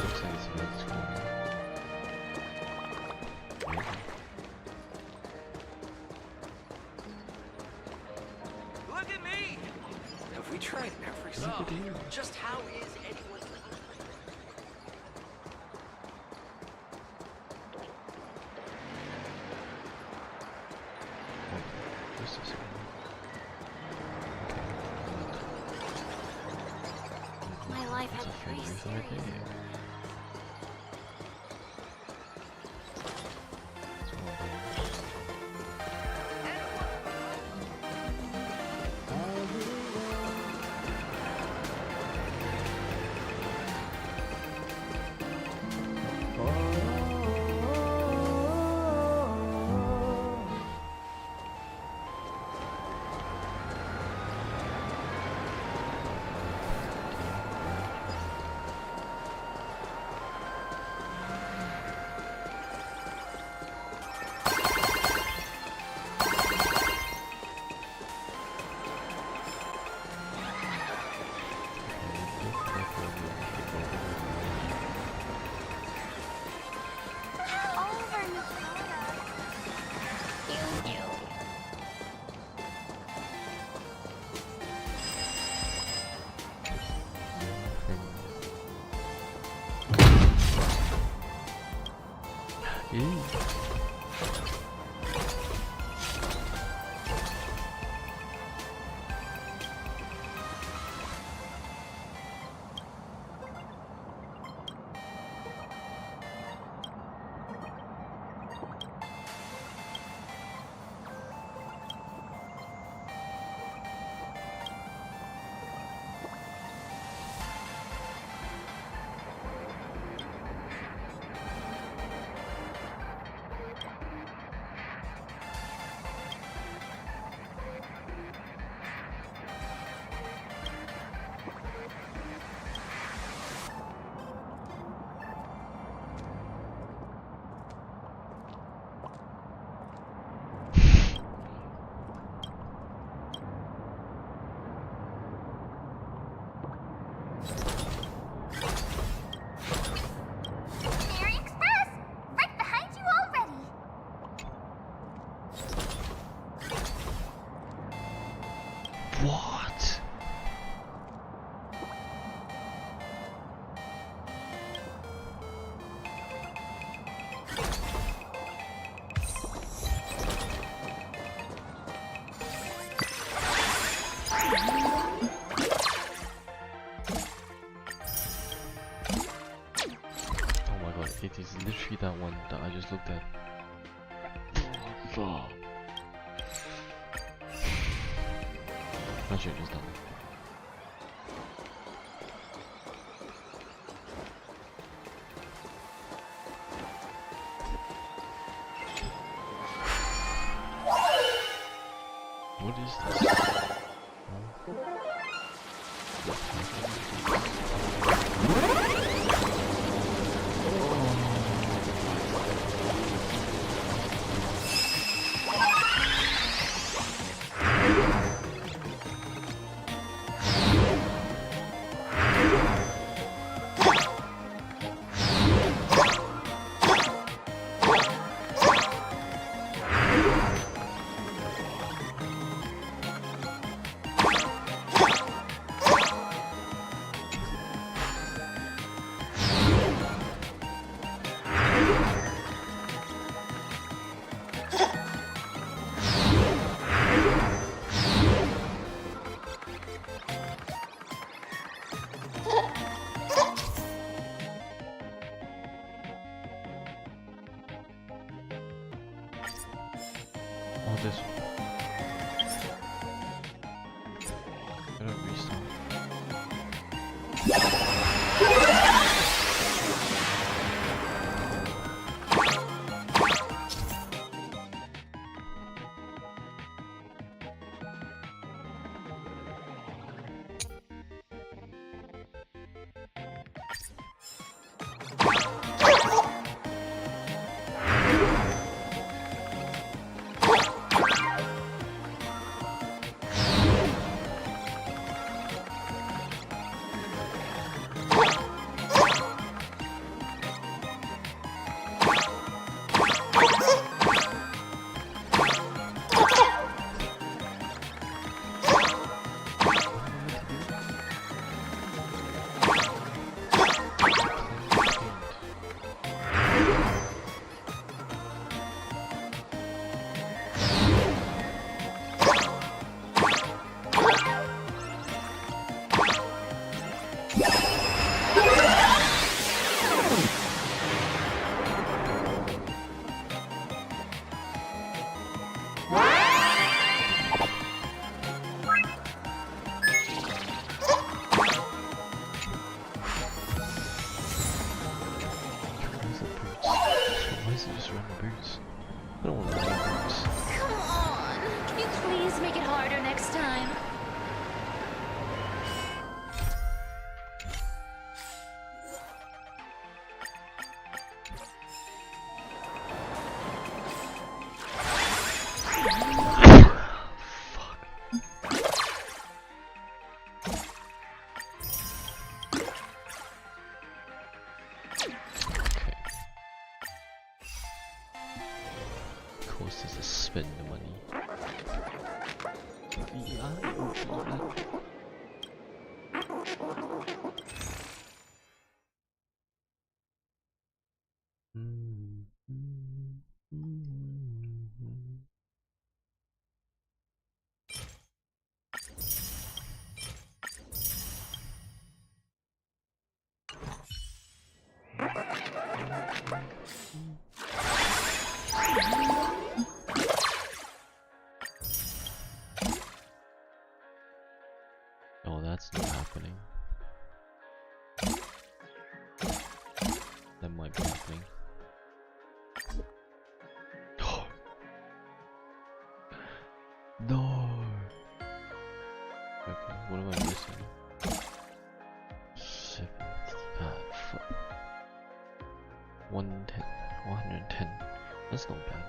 Looks like it's about school. Maybe. Look at me! Have we tried every Look at you. Just how is anyone's... Just a second. My life That's had a three figure series. right there. Mary Express! Right behind you already! What? Oh my god, it is literally that one that I just looked at. Fuck. Actually, it's done. What is this? Oh, this one. Gotta restart. harder next time. Of course, this is spend the money. Oh, that's not happening. That might be happening. No! Okay, what am I missing? 110. 110. That's not bad.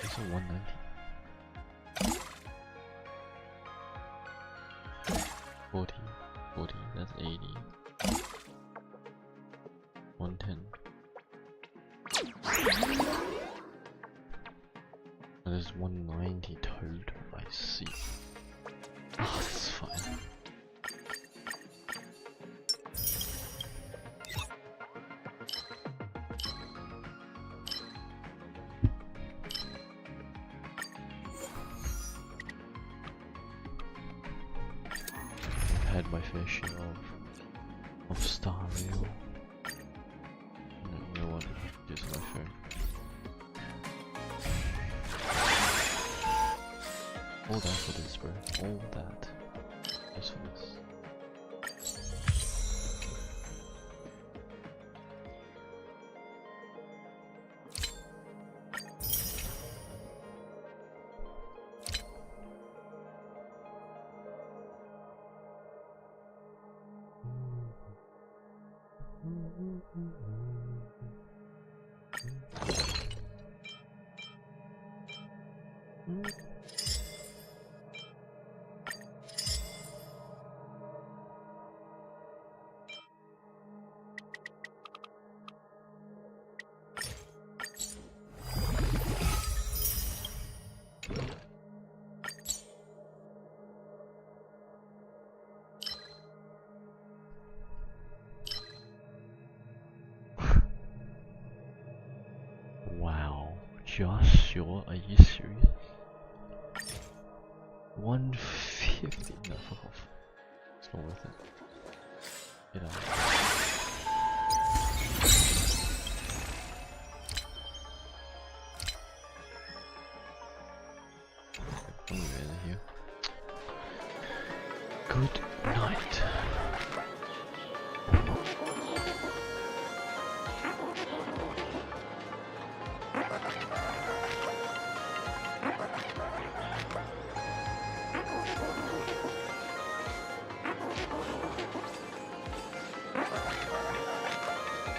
It's a 190. 40, 40, that's 80. 110. And there's 190 total, I see. Oh, that's fine. I've had my fair share of Star Rail. You know what? Just my phone. All that for this, bro. All that. Just for this. Wow, just sure? Are you serious? 150? No, fuck off. It's not worth it. Get out. I'm gonna get out of here. Good night.